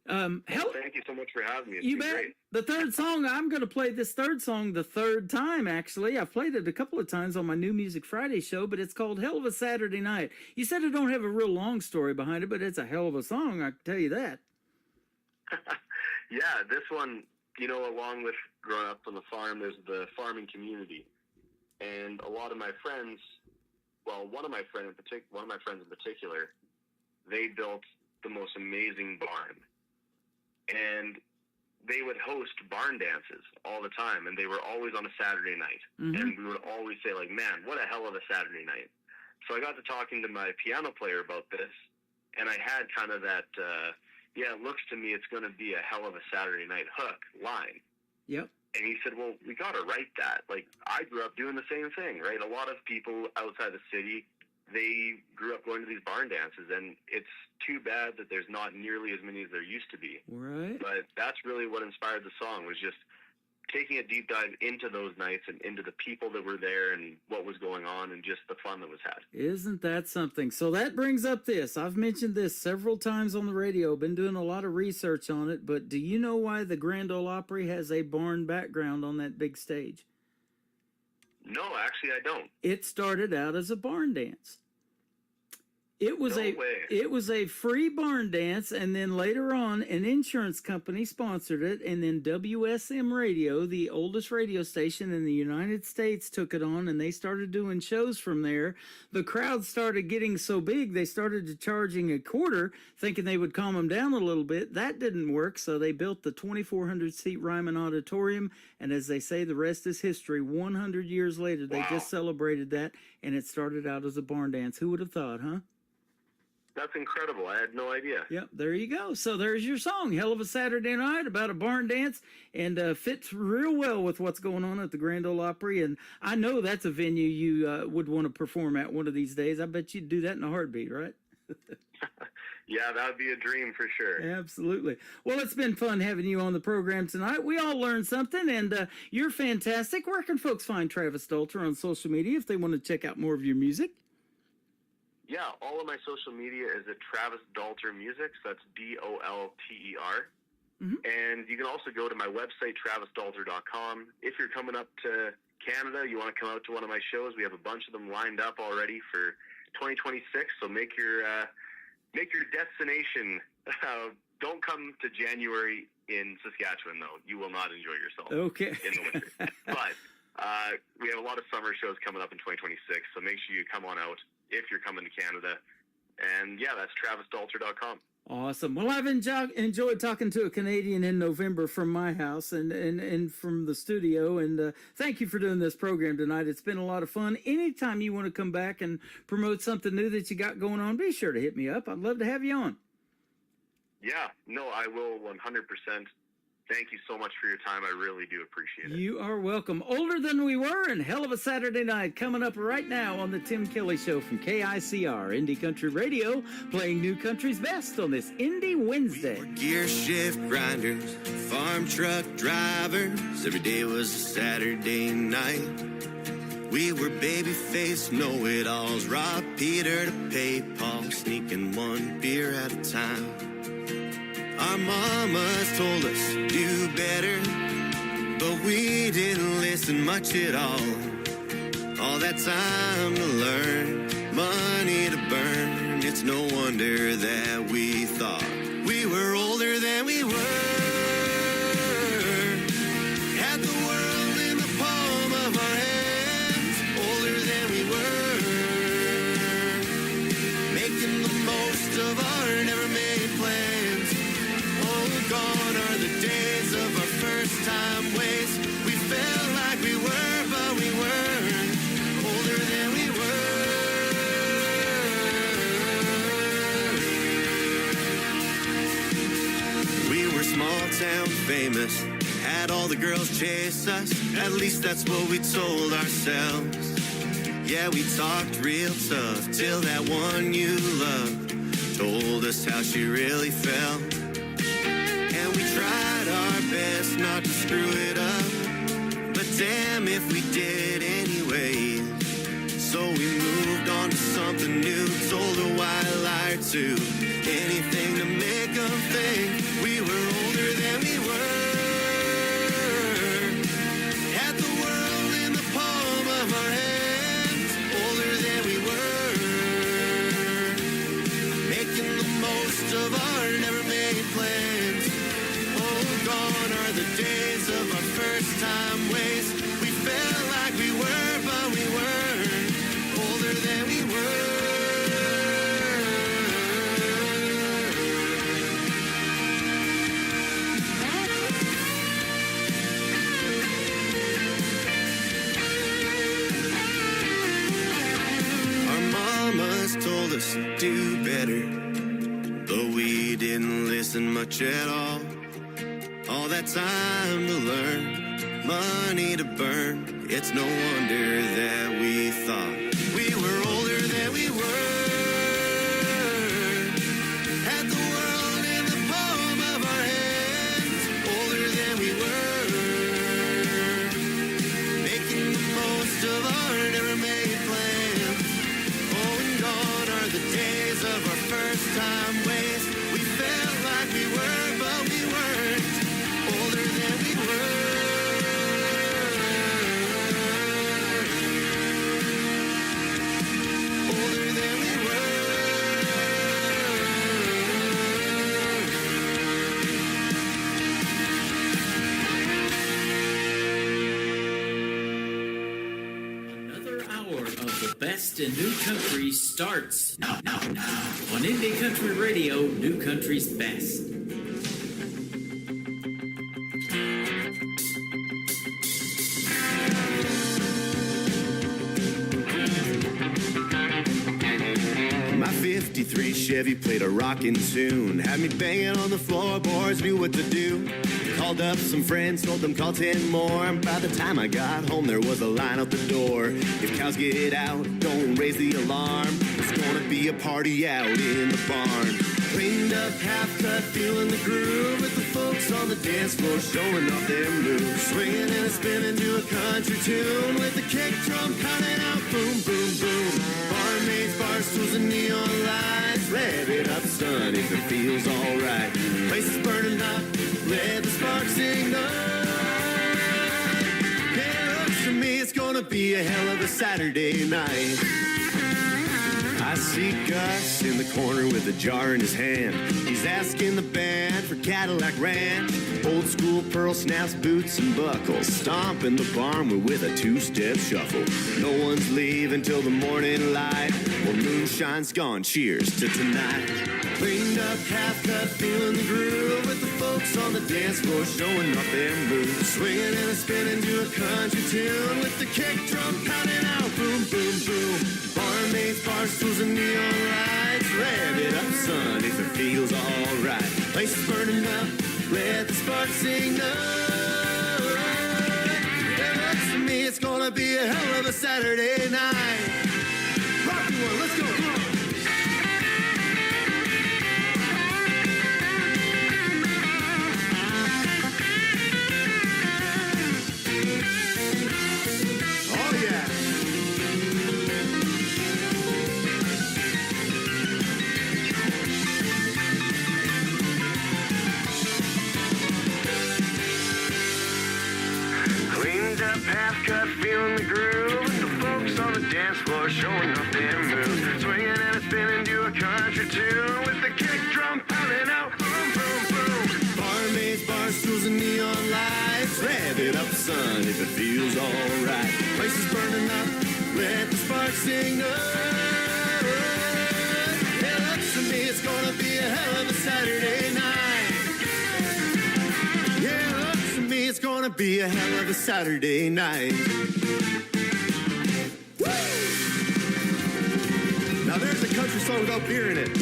Thank you so much for having me. It's you been bet. Great. The third song, I'm going to play this third song the third time, actually. I've played it a couple of times on my New Music Friday show, but it's called Hell of a Saturday Night. You said it don't have a real long story behind it, but it's a hell of a song, I can tell you that. Yeah, this one, along with growing up on the farm, there's the farming community. And a lot of my friends, one of my friends in particular, they built the most amazing barn. And they would host barn dances all the time, and they were always on a Saturday night. Mm-hmm. And we would always say, man, what a hell of a Saturday night. So I got to talking to my piano player about this, and I had kind of that, it looks to me it's going to be a hell of a Saturday night hook line. Yep. And he said, well, we got to write that. I grew up doing the same thing, right? A lot of people outside the city, they grew up going to these barn dances, and it's too bad that there's not nearly as many as there used to be. Right. But that's really what inspired the song, was just taking a deep dive into those nights and into the people that were there and what was going on and just the fun that was had. Isn't that something? So that brings up this. I've mentioned this several times on the radio, been doing a lot of research on it, but do you know why the Grand Ole Opry has a barn background on that big stage? No, actually I don't. It started out as a barn dance. It was a free barn dance, and then later on, an insurance company sponsored it, and then WSM Radio, the oldest radio station in the United States, took it on, and they started doing shows from there. The crowd started getting so big, they started charging a quarter, thinking they would calm them down a little bit. That didn't work, so they built the 2,400-seat Ryman Auditorium, and as they say, the rest is history. 100 years later, they just celebrated that, and it started out as a barn dance. Who would have thought, huh? That's incredible. I had no idea. Yep, there you go. So there's your song, Hell of a Saturday Night, about a barn dance, and fits real well with what's going on at the Grand Ole Opry. And I know that's a venue you would want to perform at one of these days. I bet you'd do that in a heartbeat, right? Yeah, that would be a dream for sure. Absolutely. Well, it's been fun having you on the program tonight. We all learned something, and you're fantastic. Where can folks find Travis Dalter on social media if they want to check out more of your music? Yeah, all of my social media is at Travis Dalter Music, so that's DOLTER. Mm-hmm. And you can also go to my website, travisdalter.com. If you're coming up to Canada, you want to come out to one of my shows, we have a bunch of them lined up already for 2026, so make your destination Don't come to January in Saskatchewan, though. You will not enjoy yourself Okay. in the winter. But we have a lot of summer shows coming up in 2026, so make sure you come on out if you're coming to Canada. And yeah, that's travisdalter.com. Awesome. Well, I've enjoyed talking to a Canadian in November from my house and from the studio. And thank you for doing this program tonight. It's been a lot of fun. Anytime you want to come back and promote something new that you got going on, be sure to hit me up. I'd love to have you on. Yeah, no, I will 100%. Thank you so much for your time. I really do appreciate it. You are welcome. Older Than We Were and Hell of a Saturday Night coming up right now on the Tim Kelly Show from KICR, Indie Country Radio, playing new country's best on this Indie Wednesday. We were gear shift grinders, farm truck drivers. Every day was a Saturday night. We were baby-faced know-it-alls, rob Peter to pay Paul, sneaking one beer at a time. Our mamas told us do better, but we didn't listen much at all. All that time to learn, money to burn. It's no wonder that we thought we were older than we were. Had the world in the palm of our hands, older than we were. Making the most of our never-made plans. Gone are the days of our first time waste. We felt like we were, but we weren't. Older than we were. We were small town famous, had all the girls chase us. At least that's what we told ourselves. Yeah, we talked real tough till that one you loved told us how she really felt. We tried our best not to screw it up, but damn if we did anyway. So we moved on to something new, told a white lie to anything to make them think we were older than we were. Had the world in the palm of our hands, older than we were. Making the most of our never-made plans. Gone are the days of our first time waste. We felt like we were, but we weren't. Older than we were. Our mamas told us to do better, but we didn't listen much at all. All that time to learn, money to burn. It's no wonder that we thought we were older than we were. Had the world in the palm of our hands, older than we were. Making the most of our never-made plans. Oh, and gone are the days of our first time waste. We felt like we were, but we weren't. Older than we were. Older than we Another hour of the best in new country starts now on Indie Country Radio, New Country's Best. My 53 Chevy played a rockin' tune, had me banging on the floorboards, knew what to do. Called up some friends, told them call 10 more. And by the time I got home, there was a line out the door. If cows get out, don't raise the alarm. It's gonna be a party out in the barn. Cleaned up, half cut, feeling the groove, with the folks on the dance floor showing off their moves. Swinging and spinning to a country tune, with the kick drum pounding out, boom, boom, boom. Barmaids, bar stools, and neon lights. Rev it up, son, if it feels alright. Place is burning up, let the sparks ignite. Yeah, looks for me, it's gonna be a hell of a Saturday night. I I see Gus in the corner with a jar in his hand. He's asking the band for Cadillac Ranch. Old school pearl snaps, boots and buckles. Stomping the barn with a two-step shuffle. No one's leaving till the morning light. Well, moonshine's gone, cheers to tonight. Cleaned up, half cut, feeling the groove. With the folks on the dance floor showing off their moves. Swinging and a spinning to a country tune. With the kick drum pounding out, boom, boom, boom. Barmaids, bar stools and neon lights. Rev it up, son, if it feels alright. Place is burning up, let the sparks ignite. And looks to me, it's gonna be a hell of a Saturday night. Rocky one, let's go, come on. Half-cut, feeling the groove. With the folks on the dance floor showing off their moves. Swinging and a spinning to a country tune. With the kick drum pounding out, boom, boom, boom. Barmaids, bar stools and neon lights. Rev it up, son, if it feels alright. Place is burning up, let the sparks ignite. It looks to me it's gonna be a hell of a Saturday night. It's gonna be a hell of a Saturday night. Woo! Now there's a country song without beer in it.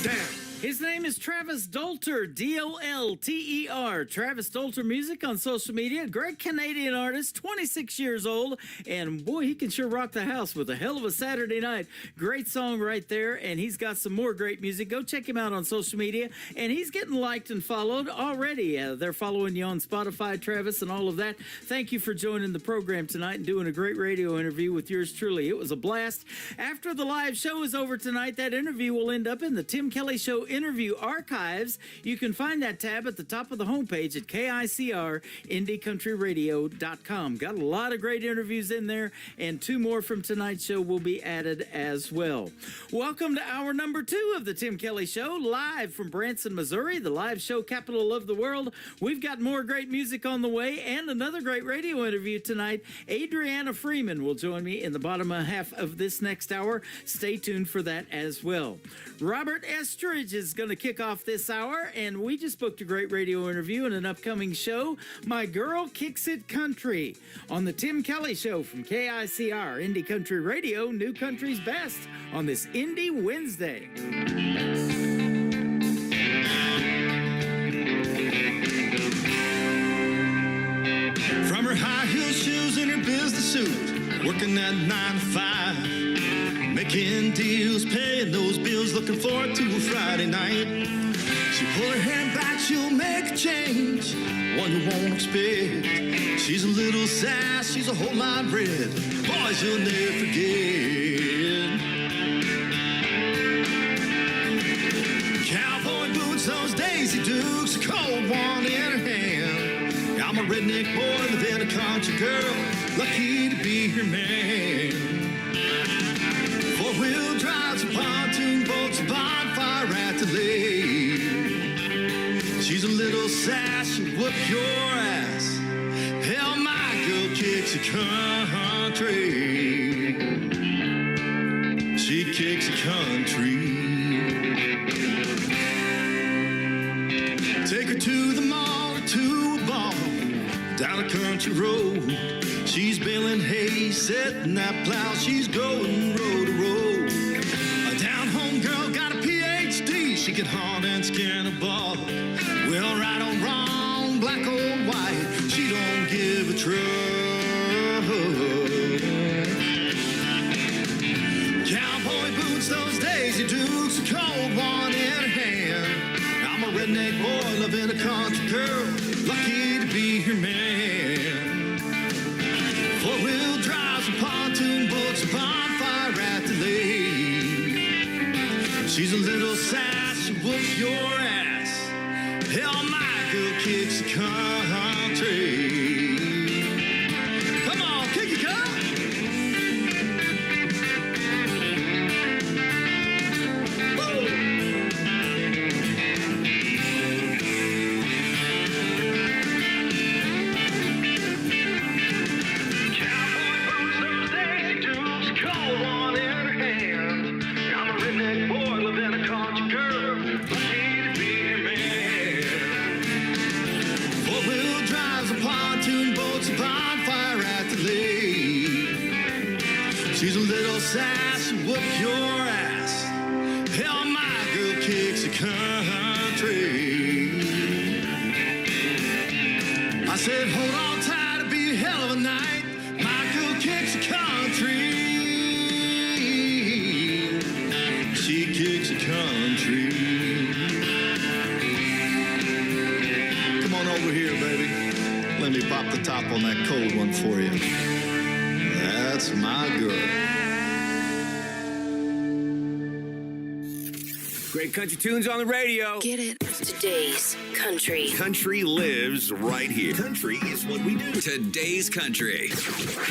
Damn. His name is Travis Dolter, D-O-L-T-E-R. Travis Dolter Music on social media. Great Canadian artist, 26 years old. And boy, he can sure rock the house with a hell of a Saturday night. Great song right there. And he's got some more great music. Go check him out on social media. And he's getting liked and followed already. They're following you on Spotify, Travis, and all of that. Thank you for joining the program tonight and doing a great radio interview with yours truly. It was a blast. After the live show is over tonight, that interview will end up in the Tim Kelly Show interview archives. You can find that tab at the top of the homepage at KICR-IndieCountryRadio.com. Got a lot of great interviews in there, and 2 more from tonight's show will be added as well. Welcome to hour number 2 of the Tim Kelly Show, live from Branson, Missouri, the live show capital of the world. We've got more great music on the way and another great radio interview tonight. Adriana Freeman will join me in the bottom half of this next hour. Stay tuned for that as well. Robert Estridge is going to kick off this hour, and we just booked a great radio interview in an upcoming show, My Girl Kicks It Country, on the Tim Kelly Show from KICR, Indie Country Radio, New Country's Best, on this Indie Wednesday. From her high heel shoes and her business suit, working that 9 to 5, making deals, paying those bills, looking forward to a Friday night. She pull her hair back, she'll make a change, one you won't expect. She's a little sass, she's a whole lot red, boys you'll never forget. Cowboy boots, those Daisy Dukes, a cold one in her hand. I'm a redneck boy, living a country girl, lucky to be her man. 4-wheel drives, a pontoon boats, a bonfire at the lake. She's a little sass, she'll whoop your ass. Hell, my girl kicks a country. She kicks a country. Take her to the mall or to a bar, down a country road. She's baling hay, setting that plow. She's going road to road. A down-home girl got a PhD. She can hunt and skin a ball. Well, right or wrong, black or white, she don't give a truck. Cowboy boots, those Daisy Dukes, a cold one in her hand. I'm a redneck boy, loving a country girl, lucky to be her man. 4-wheel drives and pontoon boats, a bonfire at the lake. She's a little sass, she'll whoop your ass. Hell, my girl kicks a country. Come on, kick it, girl. some pontoon boats and bonfire at the lake. She's a little sass and whoop your ass. Hell, my girl kicks the country. I said, hold on tight, it'll be a hell of a night. My girl kicks the country. She kicks the country. Come on over here, baby. Let me pop the top on that cold one for you. That's my girl. Great country tunes on the radio. Get it? Today's country. Country lives right here. Country is what we do. Today's country.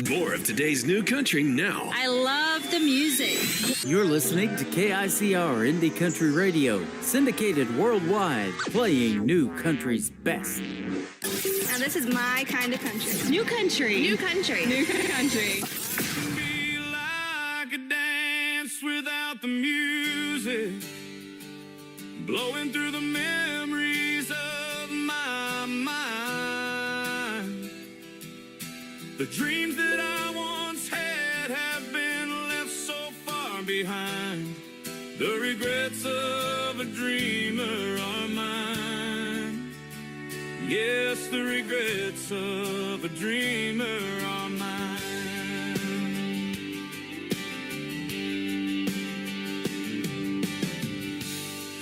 More of today's new country now. I love the music. You're listening to KICR Indie Country Radio, syndicated worldwide, playing new country's best. Now this is my kind of country. New country. New country. New country. Feel like a dance without the music, blowing through the memories of my mind. The dreams that I once had have been left so far behind. The regrets of a dreamer are mine. Yes, the regrets of a dreamer are mine.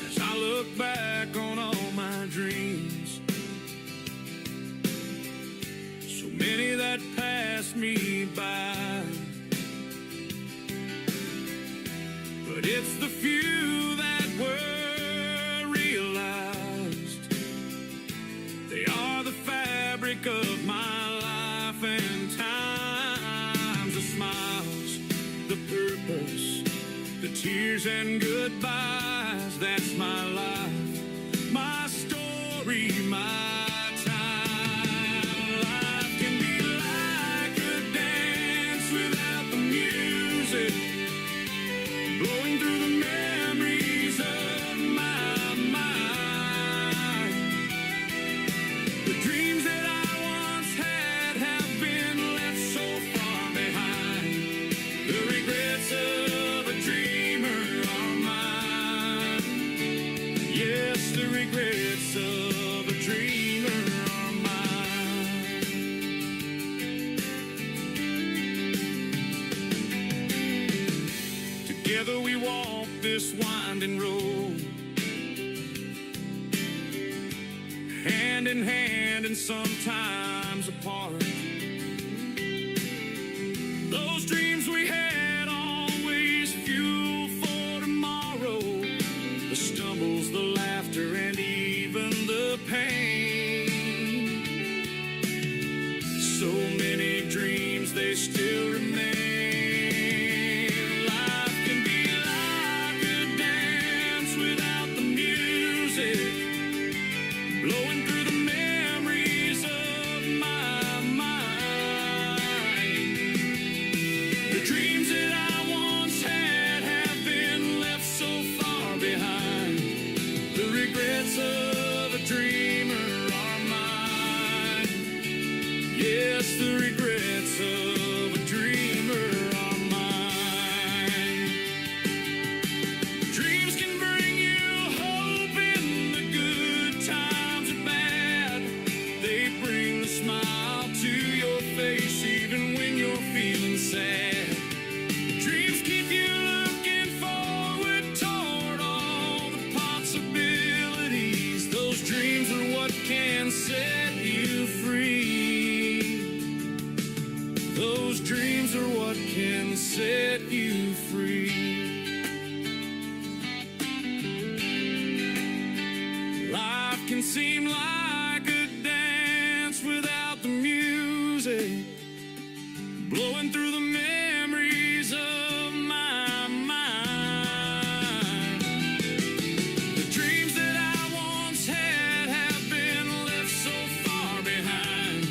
As I look back on all my dreams, so many that passed me by, but it's the few that were realized. They are the fabric of my life and times, the smiles, the purpose, the tears and goodbyes. That's my life, my story, my time. Life can be like a dance without the music, blowing through the memories of my mind. The dreams that I once had have been left so far behind. The regrets of a dreamer are mine. Yes, the regrets of a dreamer are mine. Together we walk this winding road, hand in hand and sometimes apart. Those dreams we had always fuel for tomorrow. The stumbles, the laughter, and even the pain. So many dreams, they still remain. Life can be like a dance without the music, blowing through the memories of my mind. The dreams that I once had have been left so far behind. The regrets of a dreamer are mine. Yes, the regrets of a dreamer are mine. Dreams can bring you hope in the good times and bad. They bring the smile to your face even when you're feeling sad. Dreams keep you looking forward toward all the possibilities. Those dreams are what can set you free. Those dreams are what can set you free. Life can seem like a dance without the music, blowing through the memories of my mind. The dreams that I once had have been left so far behind.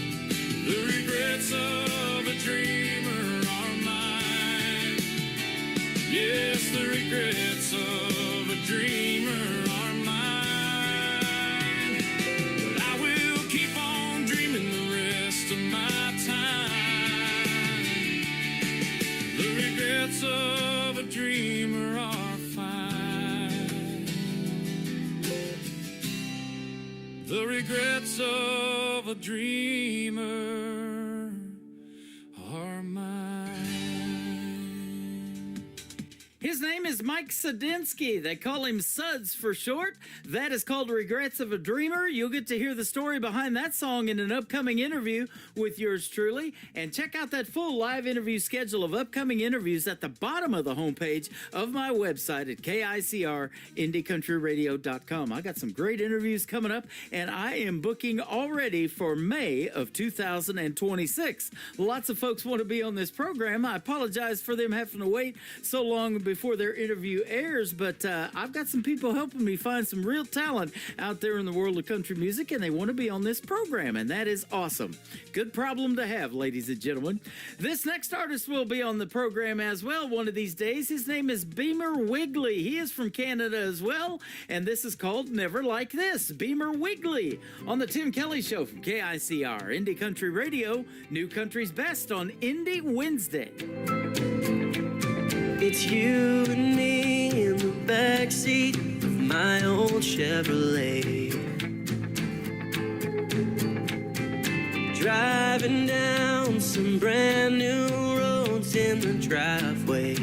The regrets of a dreamer are mine. Yes, the regrets of a dreamer are mine. But I will keep on dreaming the dreamer are mine. His name is Mike Sudinsky. They call him Suds for short. That is called Regrets of a Dreamer. You'll get to hear the story behind that song in an upcoming interview with yours truly. And check out that full live interview schedule of upcoming interviews at the bottom of the homepage of my website at KICRIndieCountryRadio.com. I got some great interviews coming up, and I am booking already for May of 2026. Lots of folks want to be on this program. I apologize for them having to wait so long before their interview airs, but I've got some people helping me find some real talent out there in the world of country music, and they want to be on this program, and that is awesome. Good problem to have, ladies and gentlemen. This next artist will be on the program as well one of these days. His name is Beamer Wigley. He is from Canada as well, and this is called Never Like This. Beamer Wigley on the Tim Kelly Show from KICR, Indie Country Radio, New Country's Best on Indie Wednesday. It's you and me in the backseat of my old Chevrolet, driving down some brand new roads in the driveway.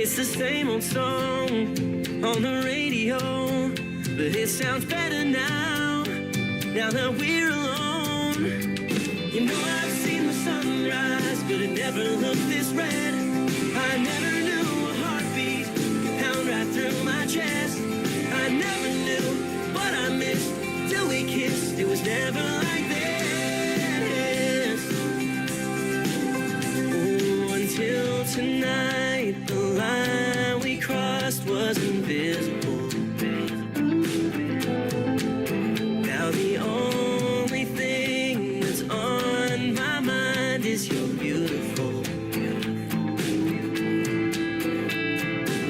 It's the same old song on the radio, but it sounds better now that we're alone. You know I've seen the sunrise, but it never looked this red. I never knew a heartbeat could pound right through my chest. I never knew what I missed till we kissed. It was never like this. Oh, until tonight, the line we crossed was invisible. Now the only thing that's on my mind is you're beautiful.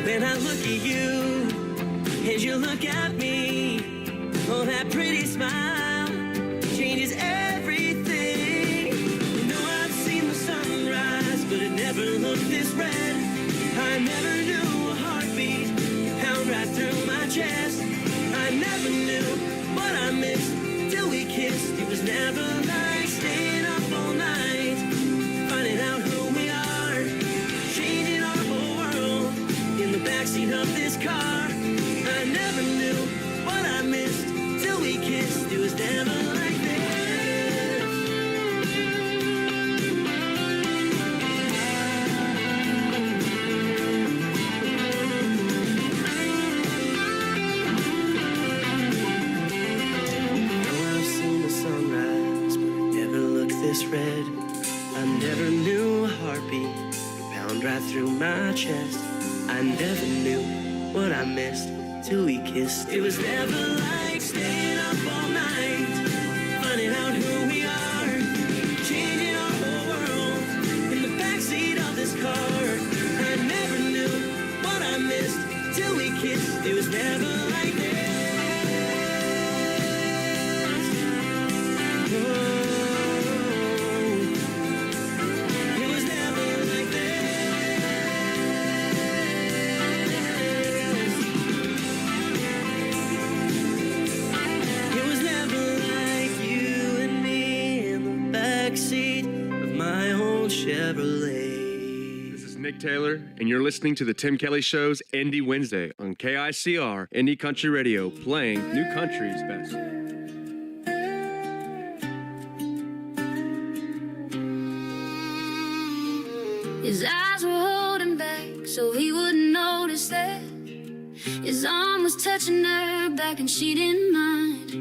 When I look at you and you look at me, oh, that pretty smile changes everything. You know I've seen the sunrise, but it never looked this red. I never knew a heartbeat pound right through my chest. I never knew what I missed till we kissed. It was never like staying up all night, finding out who we are, changing our whole world in the backseat of this car. I never knew what I missed till we kissed. It was never like this. I've seen the sunrise, but it never looked this red. I never knew a heartbeat pound right through my chest. I never knew what I missed till we kissed. It was never like staying up all night, finding out who we are, changing our whole world in the backseat of this car. I never knew what I missed till we kissed. It was never like this. Oh, it was never like this. It was never like you and me in the backseat of my old Chevrolet. This is Nick Taylor, and you're listening to the Tim Kelly Show's Indie Wednesday on KICR, Indie Country Radio, playing New Country's Best. His eyes were holding back so he wouldn't notice that his arm was touching her back and she didn't mind.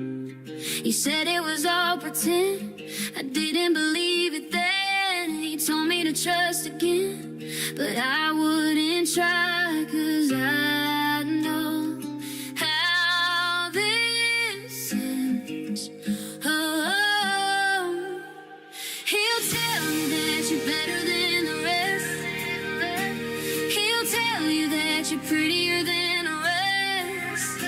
He said it was all pretend. I didn't believe it then. He told me to trust again, but I wouldn't try, 'cause I know how this ends. Oh, he'll tell you that you're better than the rest. He'll tell you that you're prettier than the rest.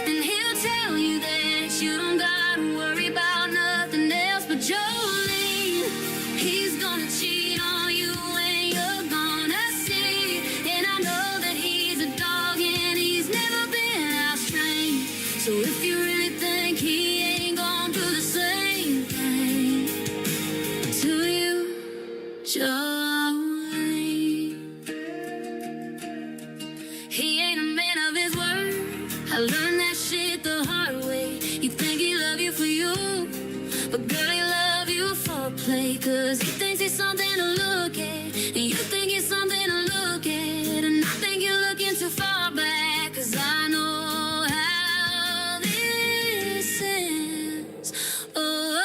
And he'll tell you that you don't gotta worry about nothing else but Jolene. He's gonna cheat on you and you're gonna see. And I know that he's a dog and he's never been house trained. So if you really think love you for you, but girl, he love you for play. Cause he thinks he's something to look at, and you think he's something to look at. And I think you're looking too far back, cause I know how this ends. Oh,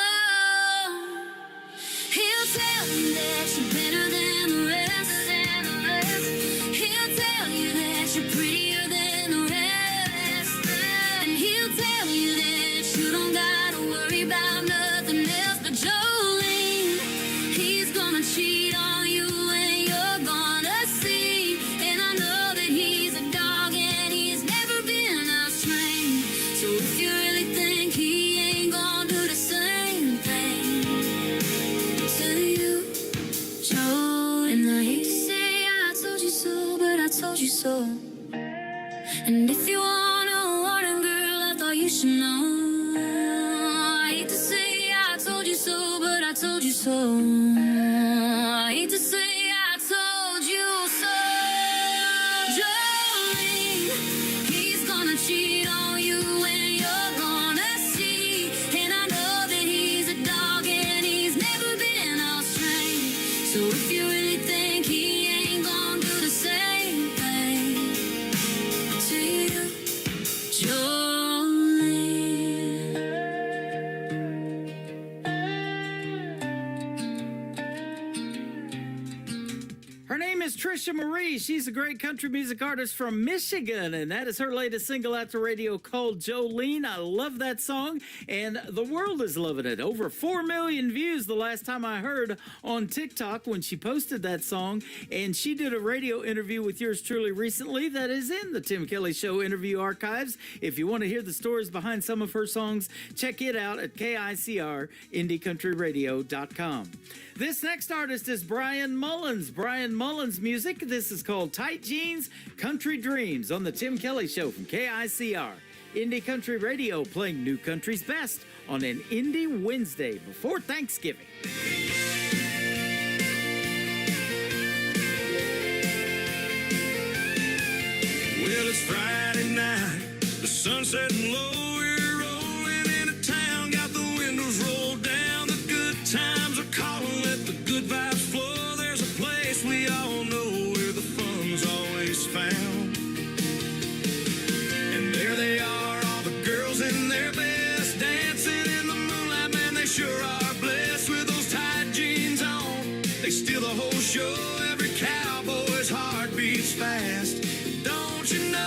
he'll tell you that you're better than the rest. He'll tell you that you're prettier than the rest. And he'll tell you that you don't gotta worry about nothing else. But Jolene, he's gonna cheat on you and you're gonna see. And I know that he's a dog and he's never been out-trained. So if you really think he ain't gonna do the same thing to you, Joe, and I hate to say I told you so, but I told you so. And if you want a warning, girl, I thought you should know. I hate to say I told you so, but I told you so. I hate to say I told you so. Jolene, he's gonna cheat on you and you're gonna see. And I know that he's a dog and he's never been out-trained. So if you really think he ain't gonna do the same thing to you, Jolene. Her name is Trisha Marie. She's a great country music artist from Michigan, and that is her latest single out to radio called Jolene. I love that song, and the world is loving it. Over 4 million views the last time I heard on TikTok when she posted that song, and she did a radio interview with yours truly recently that is in the Tim Kelly Show interview archives. If you want to hear the stories behind some of her songs, check it out at KICR, IndieCountryRadio.com. This next artist is Brian Mullins. Brian Mullins' music. This is called Tight Jeans, Country Dreams on the Tim Kelly Show from KICR. Indie Country Radio, playing new country's best on an Indie Wednesday before Thanksgiving. Well, it's Friday night, the sun's setting low, we're rolling into town, got the windows rolled down, the good times are calling, let the good vibes flow. There's a place we all know where the fun's always found, and there they are, all the girls in their best, dancing in the moonlight, man, they sure are blessed with those tight jeans on. They steal the whole show, every cowboy's heart beats fast. Don't you know?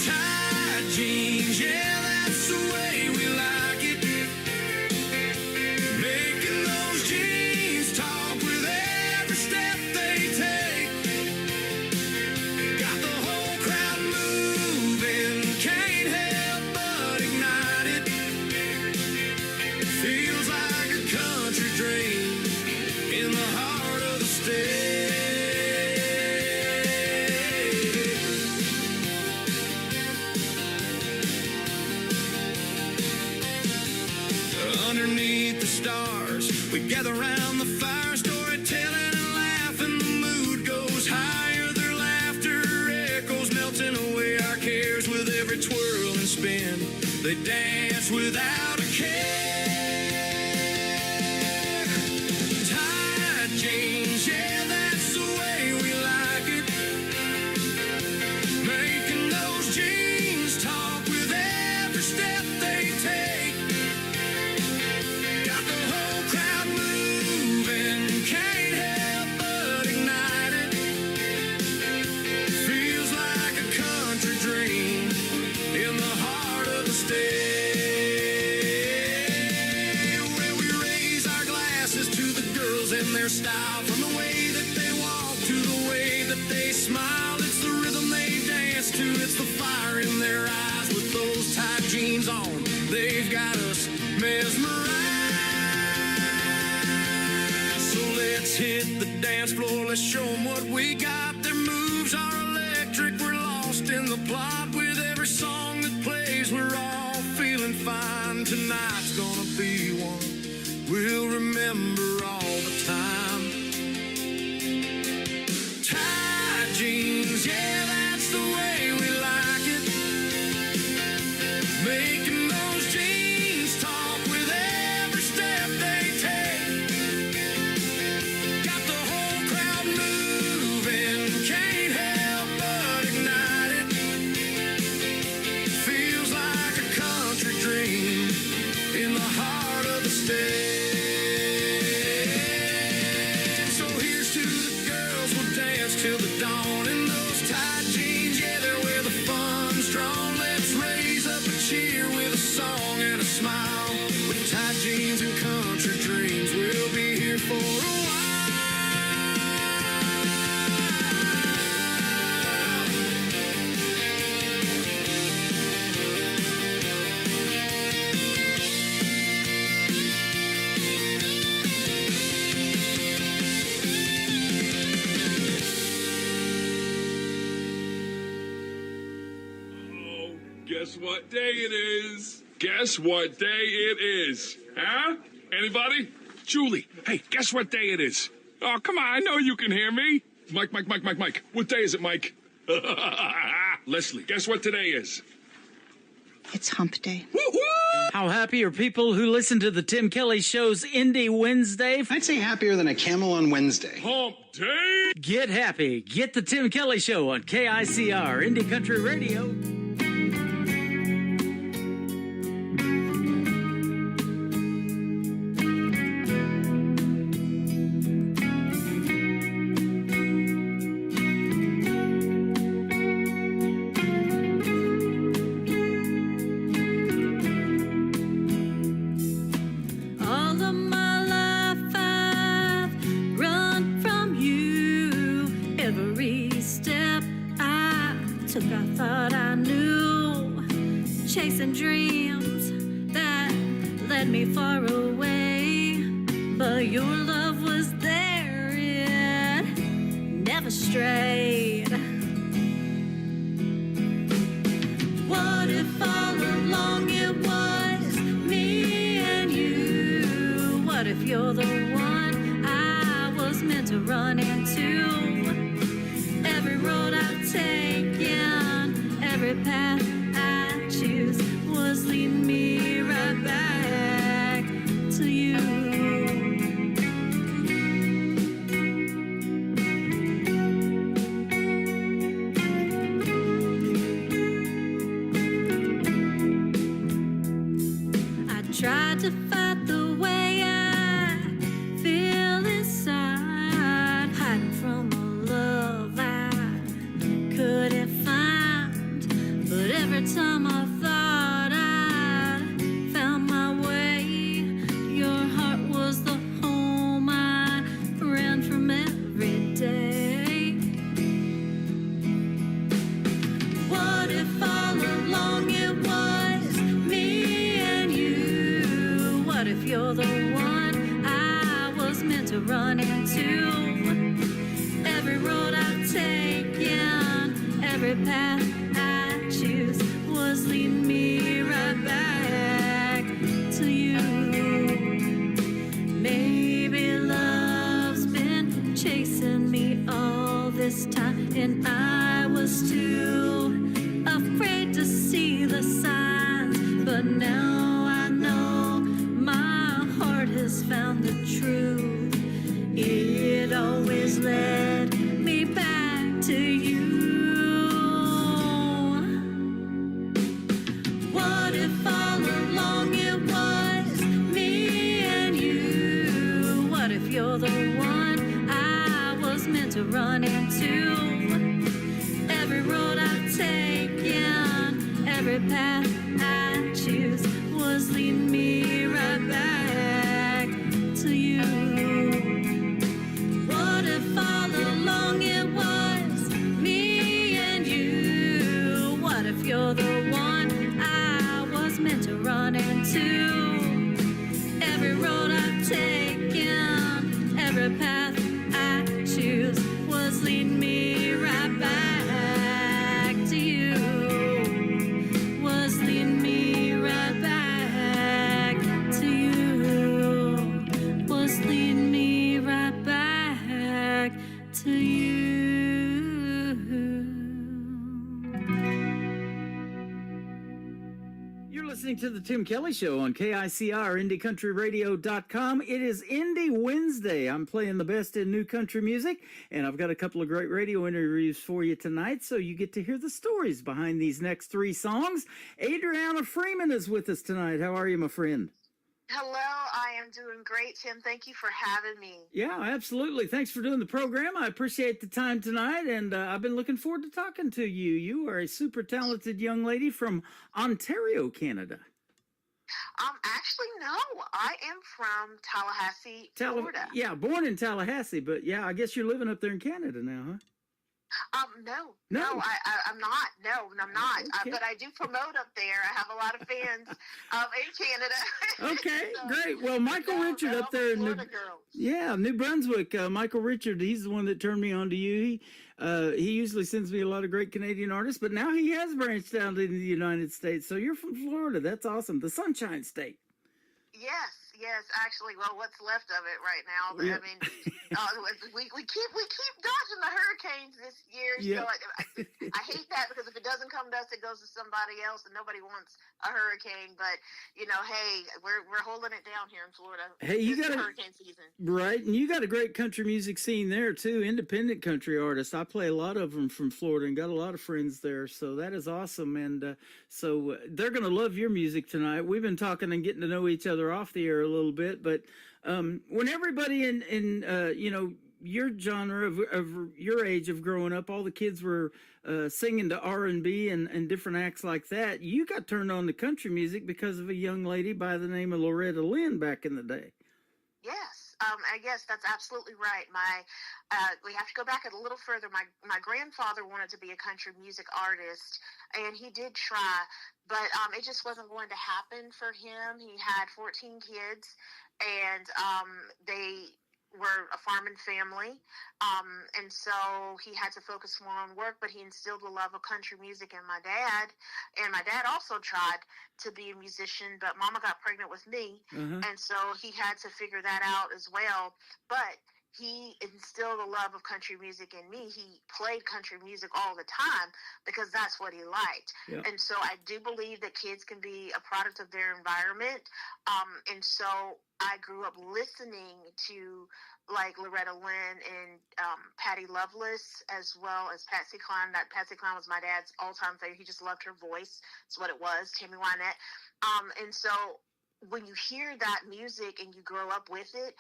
Tight jeans, yeah, that's the way we like it. Making those jeans talk with every step they take. Got the whole crowd moving, can't help but ignite it. Feels like a country dream in the heart of the state. Underneath the stars, we gather around the fire, storytelling and laughing. The mood goes higher, their laughter echoes, melting away our cares with every twirl and spin. They dance without a care. Tight jeans, yeah, that's the way we like it. Making those jeans talk with every step they take. Got the whole crowd moving, can't help but ignite it. Feels like a country dream in the heart of the state. Where we raise our glasses to the girls in their style, from the way that they walk to the way that they smile. It's the rhythm they dance to, it's the fire in their eyes with those tight jeans on. They've got us mesmerized. So let's hit the dance floor, let's show them what we got. Their moves are electric, we're lost in the plot. With every song that plays, we're all feeling fine. Tonight's gonna be one we'll remember all the time. Tight jeans, yeah, that's the way we like it. cheer with a song and a smile. With tight jeans and country dreams, we'll be here for a while. Guess what day it is? Guess what day it is? Huh? Anybody? Julie, hey, guess what day it is? Oh, come on, I know you can hear me. Mike. What day is it, Mike? Leslie, guess what today is? It's hump day. How happy are people who listen to the Tim Kelly Show's Indie Wednesday? I'd say happier than a camel on Wednesday. Hump day? Get happy. Get the Tim Kelly Show on KICR, Indie Country Radio. All of my life I've run from you. Every step I took, I thought I knew. Chasing dreams that led me far away. But your love was there, it never strayed. What if all along it was me and you? What if you're the one I was meant to run into? Every road I've taken, every path I choose was leading me right back to you. I tried to fight the way I feel inside, hiding from a love I couldn't find. But every time I thought I'd found my way, your heart was the home I ran from every day. What if all along it was me and you? What if you're the one I was meant to run into? Every road I've taken, every path I choose was leading me right back to you. Maybe love's been chasing me all this time, and I was too afraid to see the signs. But now I know my heart has found the truth. It always led me back to you. What if all along it was me and you? What if you're the one I was meant to run into? Every road I've taken, every path I choose was leading me right back to you. What if all along it was me and you? What if you're the one I was meant to run into? Every road I've taken, every path I choose was leading me right back to you. Was leading me right back to you. Was leading me right back to you. You're listening to the Tim Kelly Show on KICR, IndieCountryRadio.com. It is Indie Wednesday. I'm playing the best in new country music, and I've got a couple of great radio interviews for you tonight, so you get to hear the stories behind these next three songs. Adriana Freeman is with us tonight. How are you, my friend? Hello, I am doing great, Tim. Thank you for having me. Yeah, absolutely. Thanks for doing the program. I appreciate the time tonight, and I've been looking forward to talking to you. You are a super talented young lady from Ontario, Canada. Actually, no. I am from Tallahassee, Florida. Yeah, born in Tallahassee, but yeah, I guess you're living up there in Canada now, huh? No, I'm not. No, I'm not. Okay. But I do promote up there. I have a lot of fans in Canada. Okay, great. Well, Michael Richard up there in New Brunswick. Michael Richard, he's the one that turned me on to you. He usually sends me a lot of great Canadian artists, but now he has branched out into the United States. So you're from Florida. That's awesome. The Sunshine State. Yes, actually, well, what's left of it right now. But, Yeah. I mean, we keep dodging the hurricanes this year. Yeah. So I hate that because if it doesn't come to us, it goes to somebody else, and nobody wants a hurricane. But hey, we're holding it down here in Florida. Hey, you This is got hurricane season. Right, and you got a great country music scene there too. Independent country artists. I play a lot of them from Florida and got a lot of friends there. So that is awesome, and so they're gonna love your music tonight. We've been talking and getting to know each other off the air a little bit, but when everybody in your genre of your age of growing up, all the kids were singing to R&B and different acts like that. You got turned on to country music because of a young lady by the name of Loretta Lynn back in the day. Yes, I guess that's absolutely right. We have to go back a little further. My grandfather wanted to be a country music artist, and he did try, but it just wasn't going to happen for him. He had 14 kids, and they were a farming family, and so he had to focus more on work, but he instilled the love of country music in my dad, and my dad also tried to be a musician, but Mama got pregnant with me, and so he had to figure that out as well, but he instilled the love of country music in me. He played country music all the time because that's what he liked. Yeah. And so I do believe that kids can be a product of their environment. And so I grew up listening to like Loretta Lynn and Patty Loveless, as well as Patsy Cline. That Patsy Cline was my dad's all-time favorite. He just loved her voice. That's what it was, Tammy Wynette. And so when you hear that music and you grow up with it,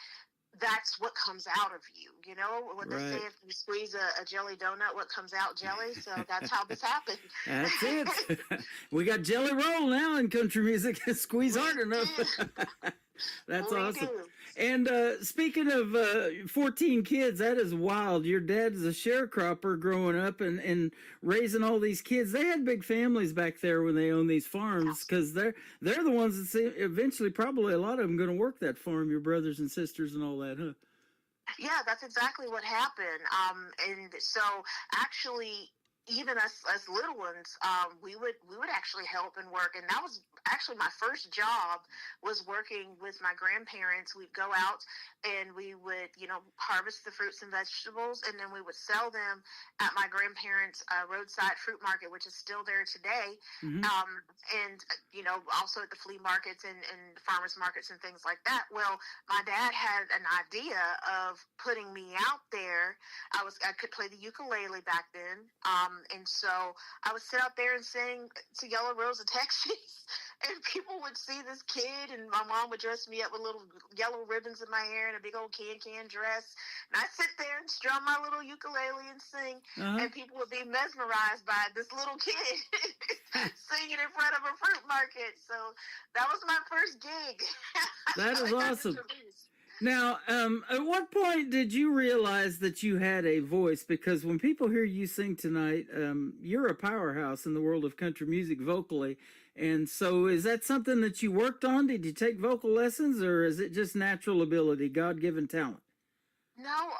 that's what comes out of you. You know what they say, if you squeeze a jelly donut, what comes out jelly. So that's how this happened. That's it. We got Jelly Roll now in country music. Squeeze hard enough. That's awesome. And speaking of 14 kids, that is wild. Your dad is a sharecropper growing up and raising all these kids. They had big families back there when they owned these farms, because they're the ones that eventually, probably a lot of them, going to work that farm. Your brothers and sisters and all that, huh? Yeah, that's exactly what happened. And so actually, even us as little ones, we would actually help and work, and that was actually my first job, was working with my grandparents. We'd go out and we would, harvest the fruits and vegetables, and then we would sell them at my grandparents' roadside fruit market, which is still there today. Mm-hmm. And also at the flea markets and farmers markets and things like that. Well, my dad had an idea of putting me out there. I could play the ukulele back then. And so I would sit out there and sing to Yellow Rose of Texas, and people would see this kid, and my mom would dress me up with little yellow ribbons in my hair and a big old can dress. And I'd sit there and strum my little ukulele and sing, and people would be mesmerized by this little kid singing in front of a fruit market. So that was my first gig. That is awesome. Now, at what point did you realize that you had a voice? Because when people hear you sing tonight, you're a powerhouse in the world of country music vocally. And so is that something that you worked on? Did you take vocal lessons, or is it just natural ability, God-given talent? No,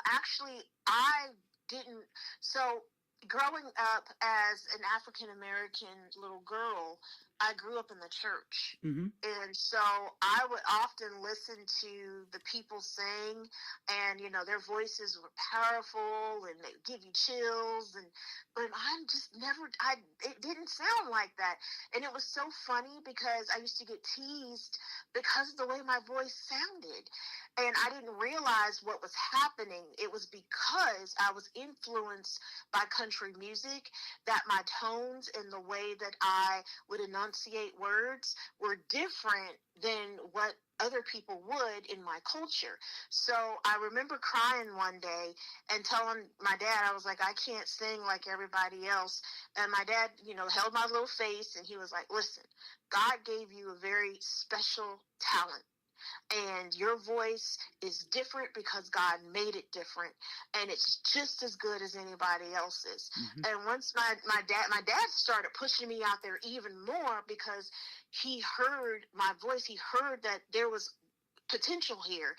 actually, I didn't. So growing up as an African-American little girl, I grew up in the church. Mm-hmm. And so I would often listen to the people sing, and, their voices were powerful and they give you chills. But I'm just it didn't sound like that. And it was so funny because I used to get teased because of the way my voice sounded. And I didn't realize what was happening. It was because I was influenced by country music, that my tones and the way that I would enunciate enunciate words were different than what other people would in my culture. So I remember crying one day and telling my dad, I was like, I can't sing like everybody else. And my dad, held my little face and he was like, listen, God gave you a very special talent. And your voice is different because God made it different, and it's just as good as anybody else's. And once my dad started pushing me out there even more because he heard my voice. He heard that there was potential here.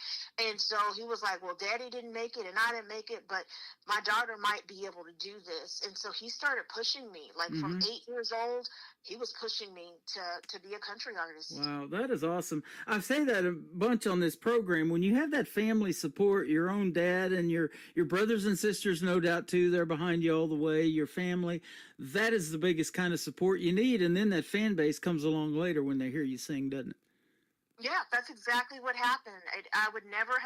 And so he was like, well, Daddy didn't make it and I didn't make it, but my daughter might be able to do this. And so he started pushing me, like from 8 years old, he was pushing me to be a country artist. Wow, that is awesome. I say that a bunch on this program. When you have that family support, your own dad and your brothers and sisters, no doubt too, they're behind you all the way, your family, that is the biggest kind of support you need. And then that fan base comes along later when they hear you sing, doesn't it? Yeah, that's exactly what happened. I would never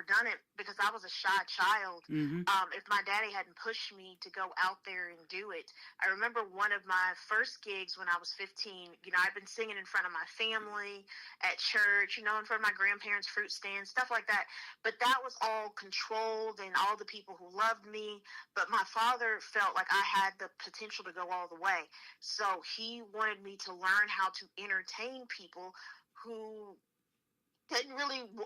done it because I was a shy child. If my daddy hadn't pushed me to go out there and do it. I remember one of my first gigs when I was 15, I'd been singing in front of my family at church, in front of my grandparents' fruit stand, stuff like that. But that was all controlled and all the people who loved me. But my father felt like I had the potential to go all the way. So he wanted me to learn how to entertain people who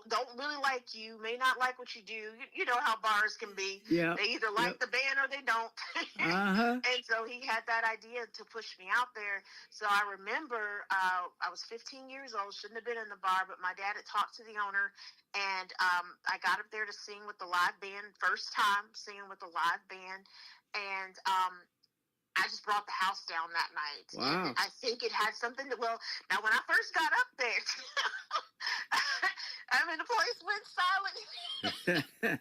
don't really like you, may not like what you do. You know how bars can be. Yeah. They either like the band or they don't. And so he had that idea to push me out there. So I remember I was 15 years old, shouldn't have been in the bar, but my dad had talked to the owner, and I got up there to sing with the live band, first time singing with the live band, and I just brought the house down that night. Wow. And I think it had something to, now when I first got up there, the place went silent.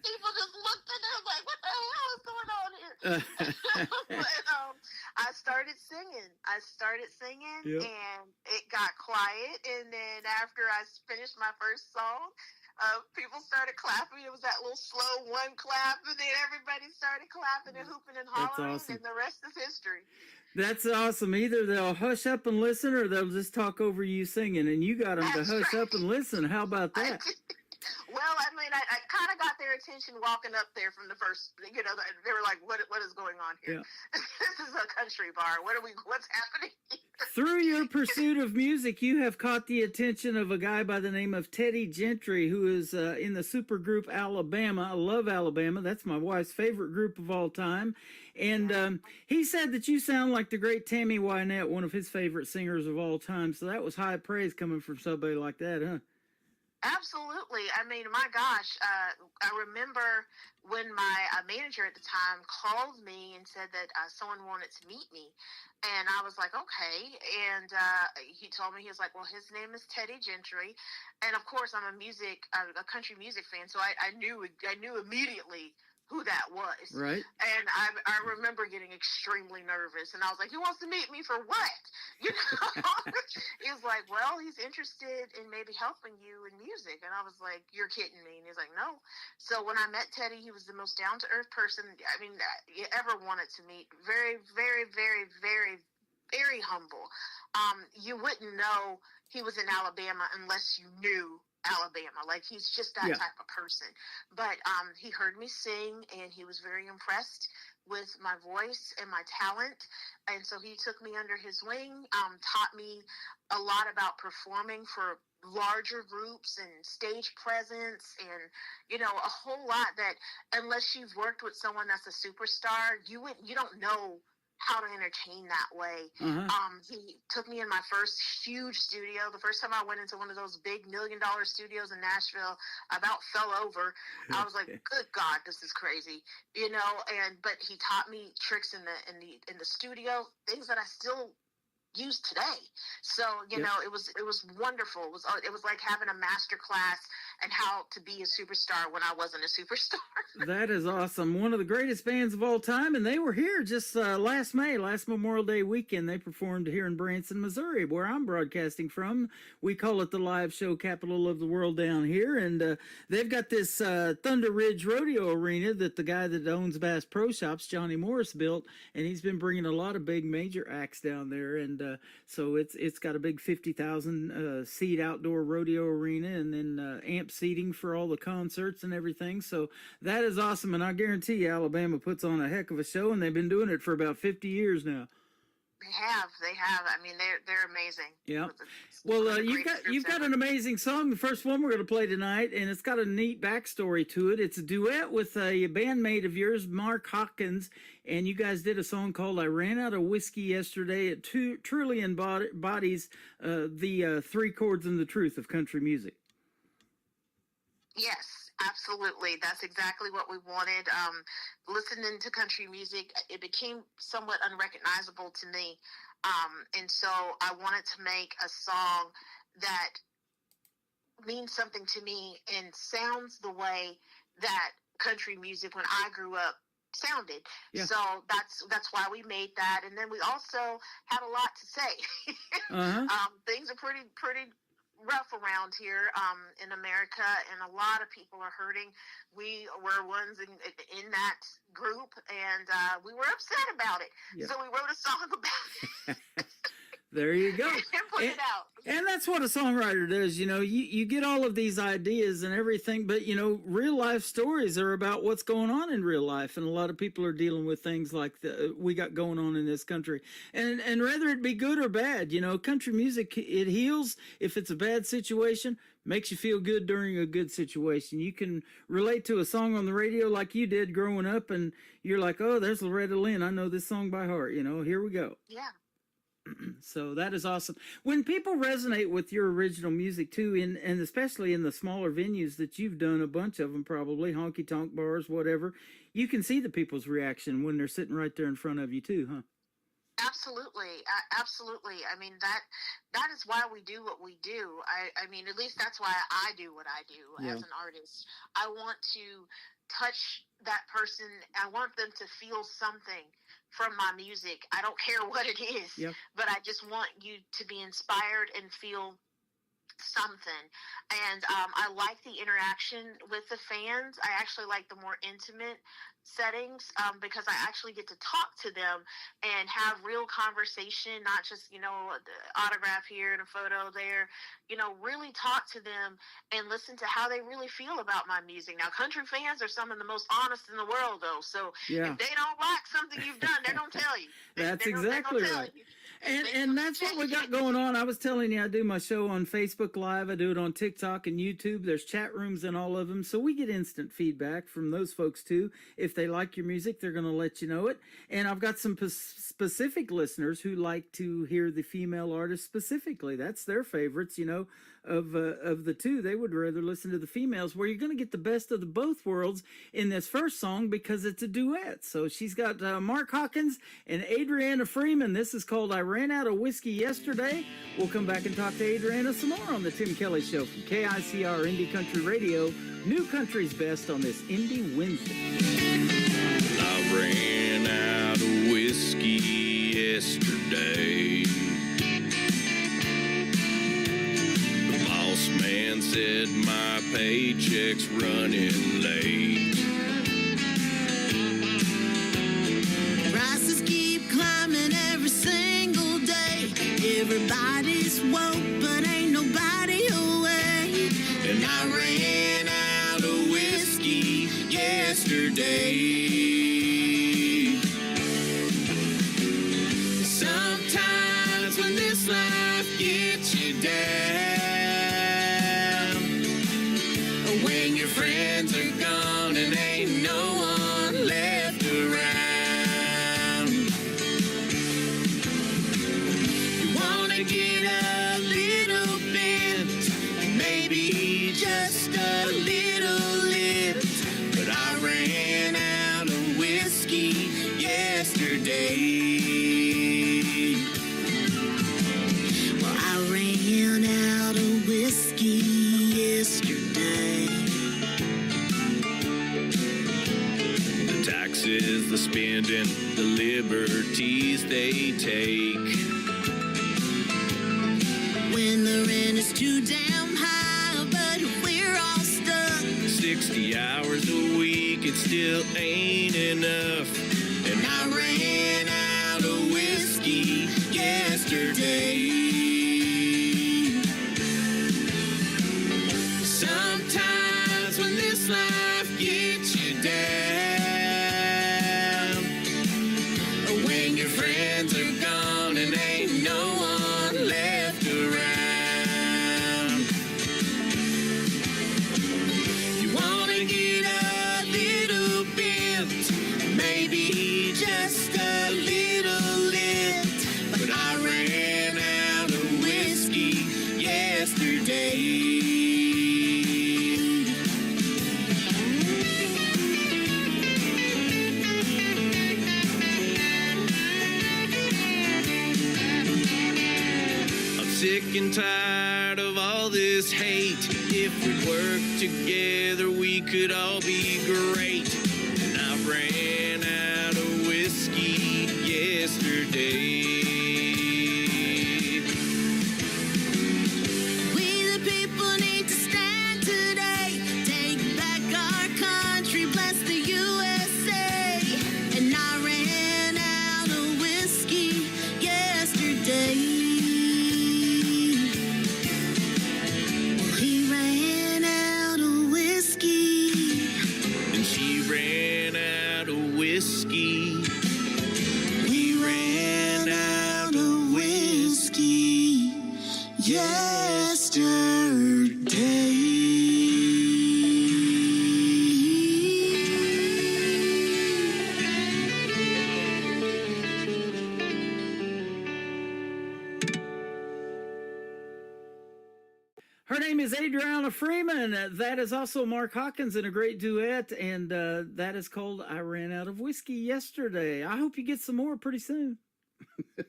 People just looked at them like, what the hell is going on here? But I started singing. And it got quiet. And then after I finished my first song, people started clapping. It was that little slow one clap, and then everybody started clapping and hooping and hollering, and the rest is history. That's awesome. Either they'll hush up and listen, or they'll just talk over you singing, and you got them to hush up and listen. How about that? I kind of got their attention walking up there from the first, they were like, what is going on here? Yeah. This is a country bar. What's happening here? Through your pursuit of music, you have caught the attention of a guy by the name of Teddy Gentry, who is in the supergroup Alabama. I love Alabama. That's my wife's favorite group of all time. And he said that you sound like the great Tammy Wynette, one of his favorite singers of all time. So that was high praise coming from somebody like that, huh? Absolutely. My gosh, I remember when my manager at the time called me and said that someone wanted to meet me. And I was like, okay. And he told me, he was like, well, his name is Teddy Gentry. And of course, I'm a country music fan. So I knew immediately who that was. Right. And I remember getting extremely nervous. And I was like, he wants to meet me for what? He was like, well, he's interested in maybe helping you in music. And I was like, you're kidding me. And he's like, no. So when I met Teddy, he was the most down-to-earth person you ever wanted to meet. Very, very, very, very, very humble. You wouldn't know he was in Alabama unless you knew Alabama. Like, he's just that type of person. But he heard me sing, and he was very impressed with my voice and my talent. And so he took me under his wing, taught me a lot about performing for larger groups and stage presence, and a whole lot that unless you've worked with someone that's a superstar, you don't know how to entertain that way. He took me in my first huge studio. The first time I went into one of those big $1 million studios in Nashville, I about fell over. I was like, good God, this is crazy, but he taught me tricks in the studio, things that I still use today. So, it was wonderful. It was like having a master class and how to be a superstar when I wasn't a superstar. That is awesome. One of the greatest bands of all time, and they were here just last Memorial Day weekend. They performed here in Branson, Missouri, where I'm broadcasting from. We call it the live show capital of the world down here, and they've got this Thunder Ridge Rodeo Arena that the guy that owns Bass Pro Shops, Johnny Morris, built, and he's been bringing a lot of big major acts down there, and so it's got a big 50,000 seat outdoor rodeo arena, and then amp seating for all the concerts and everything. So that is awesome, and I guarantee you Alabama puts on a heck of a show, and they've been doing it for about 50 years now. They have. I mean, they're amazing. Yeah. Well, you've got an amazing song. The first one we're going to play tonight, and it's got a neat backstory to it. It's a duet with a bandmate of yours, Mark Hawkins, and you guys did a song called "I Ran Out of Whiskey Yesterday." It truly embodies the three chords and the truth of country music. Yes. Absolutely. That's exactly what we wanted. Listening to country music, it became somewhat unrecognizable to me. And so I wanted to make a song that means something to me and sounds the way that country music when I grew up sounded. Yeah. So that's why we made that. And then we also had a lot to say. Things are pretty rough around here in America, and a lot of people are hurting. We were ones in that group, and we were upset about it. Yep. So we wrote a song about it. There you go. And put it out. And that's what a songwriter does. You get all of these ideas and everything, but real life stories are about what's going on in real life, and a lot of people are dealing with things like we got going on in this country. And whether it be good or bad, country music, it heals if it's a bad situation, makes you feel good during a good situation. You can relate to a song on the radio like you did growing up, and you're like, oh, there's Loretta Lynn. I know this song by heart. Here we go. Yeah. So that is awesome. When people resonate with your original music too, and especially in the smaller venues that you've done, a bunch of them probably, honky tonk bars, whatever, you can see the people's reaction when they're sitting right there in front of you too, huh? Absolutely. Absolutely. I mean, that is why we do what we do. I mean, at least that's why I do what I do as an artist. I want to touch that person. I want them to feel something from my music. I don't care what it is, but I just want you to be inspired and feel something. And I like the interaction with the fans. I actually like the more intimate settings because I actually get to talk to them and have real conversation, not just, the autograph here and a photo there, really talk to them and listen to how they really feel about my music. Now, country fans are some of the most honest in the world, though. So if they don't like something you've done, they're going to tell you. That's exactly right. And that's what we got going on. I was telling you, I do my show on Facebook Live. I do it on TikTok and YouTube. There's chat rooms in all of them. So we get instant feedback from those folks too. If they like your music, they're going to let you know it. And I've got some specific listeners who like to hear the female artists specifically. That's their favorites, of the two. They would rather listen to the females, where you're going to get the best of the both worlds in this first song because it's a duet. So she's got Mark Hawkins and Adriana Freeman. This is called I Ran Out of Whiskey Yesterday. We'll come back and talk to Adriana some more on the Tim Kelly Show from KICR Indie Country Radio, New Country's Best on this Indie Wednesday. I ran out of whiskey yesterday. The boss man said my paycheck's running late. Prices keep climbing every single day. Everybody's woke, but ain't nobody awake. And I ran out of whiskey yesterday. Sometimes when this life gets you down, when your friends are gone and ain't no one left around, you wanna get a little bit, maybe just a little lit. But I ran out of whiskey yesterday. Well, I ran out of whiskey yesterday. The taxes, the spending, the liberties they take. When the rent is too damn high, but we're all stuck. 60 hours a week, it still ain't enough. And I ran out of whiskey yesterday. yesterday. Sick and tired of all this hate. If we worked together, we could all be great. And I ran out of whiskey yesterday. We the people need to stand today. Take back our country, bless the USA. And I ran out of whiskey yesterday. Whiskey. We ran out of whiskey yesterday. Her name is Adriana Freeman. That is also Mark Hawkins in a great duet, and that is called I Ran Out of Whiskey Yesterday. I hope you get some more pretty soon. Well,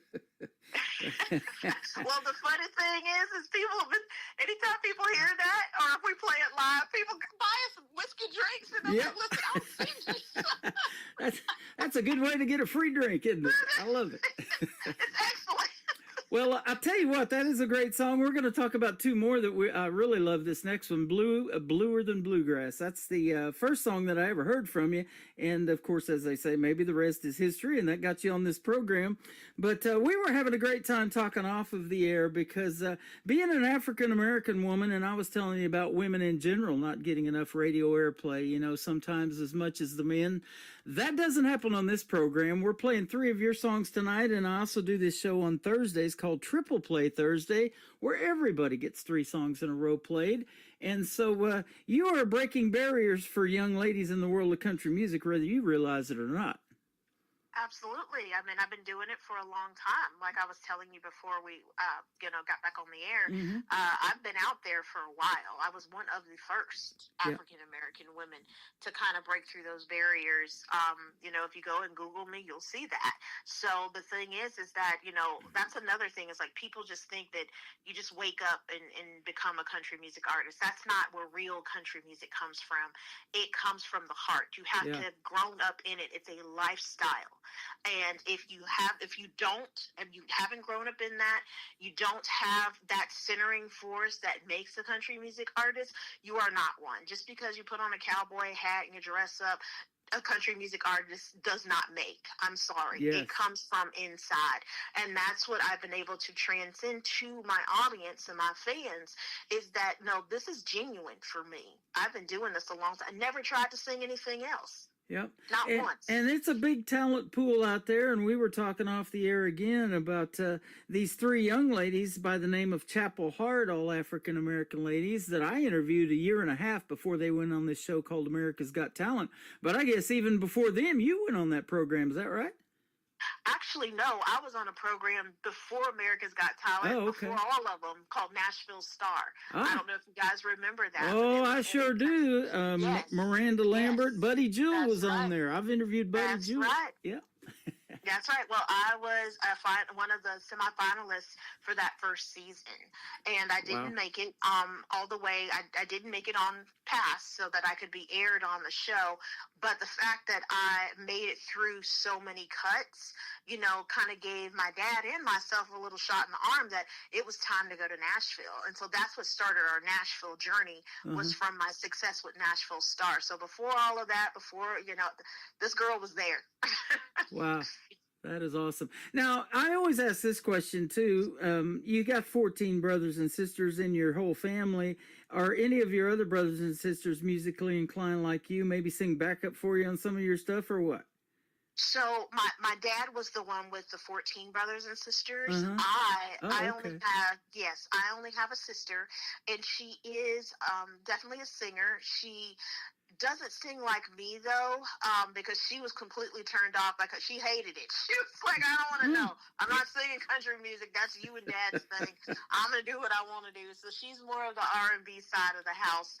the funny thing is people have been, anytime people hear that, or if we play it live, people buy us whiskey drinks, and they're like, listen, I'll sing this. That's a good way to get a free drink, isn't it? I love it. It's excellent. Well, I'll tell you what, that is a great song. We're going to talk about two more that I really love. This next one, Bluer Than Bluegrass. That's the first song that I ever heard from you. And, of course, as they say, maybe the rest is history, and that got you on this program. But we were having a great time talking off of the air because being an African-American woman, and I was telling you about women in general not getting enough radio airplay, you know, sometimes as much as the men. That doesn't happen on this program. We're playing 3 of your songs tonight, and I also do this show on Thursdays called Triple Play Thursday, where everybody gets 3 songs in a row played. And so you are breaking barriers for young ladies in the world of country music, whether you realize it or not. Absolutely. I mean, I've been doing it for a long time. Like I was telling you before we, got back on the air, I've been out there for a while. I was one of the first African-American women to kind of break through those barriers. If you go and Google me, you'll see that. So the thing is that, that's another thing is like people just think that you just wake up and become a country music artist. That's not where real country music comes from. It comes from the heart. You have to have grown up in it. It's a lifestyle. And if you haven't grown up in that, you don't have that centering force that makes a country music artist, you are not one. Just because you put on a cowboy hat and you dress up, a country music artist does not make. I'm sorry. Yes. It comes from inside. And that's what I've been able to transcend to my audience and my fans is that, no, this is genuine for me. I've been doing this a long time. I never tried to sing anything else. Yep. Not once. And it's a big talent pool out there. And we were talking off the air again about these 3 young ladies by the name of Chapel Hart, all African-American ladies that I interviewed 1.5 years before they went on this show called America's Got Talent. But I guess even before them, you went on that program. Is that right? Actually, no. I was on a program before America's Got Talent, before all of them, called Nashville Star. I don't know if you guys remember that. Oh, I sure do. Yes. Miranda Lambert, Buddy Jewell was on there. I've interviewed Buddy Jewell. That's right. Yeah. That's right. Well, I was one of the semifinalists for that first season, and I didn't make it all the way. I didn't make it on past so that I could be aired on the show. But the fact that I made it through so many cuts, kind of gave my dad and myself a little shot in the arm that it was time to go to Nashville. And so that's what started our Nashville journey was from my success with Nashville Star. So before all of that, this girl was there. Wow. That is awesome. Now, I always ask this question, too. You got 14 brothers and sisters in your whole family. Are any of your other brothers and sisters musically inclined like you? Maybe sing backup for you on some of your stuff or what? So my dad was the one with the 14 brothers and sisters. I only have a sister, and she is definitely a singer. She doesn't sing like me though, because she was completely turned off. Like she hated it. She was like, I don't want to know. I'm not singing country music. That's you and Dad's thing. I'm gonna do what I want to do. So she's more of the R&B side of the house.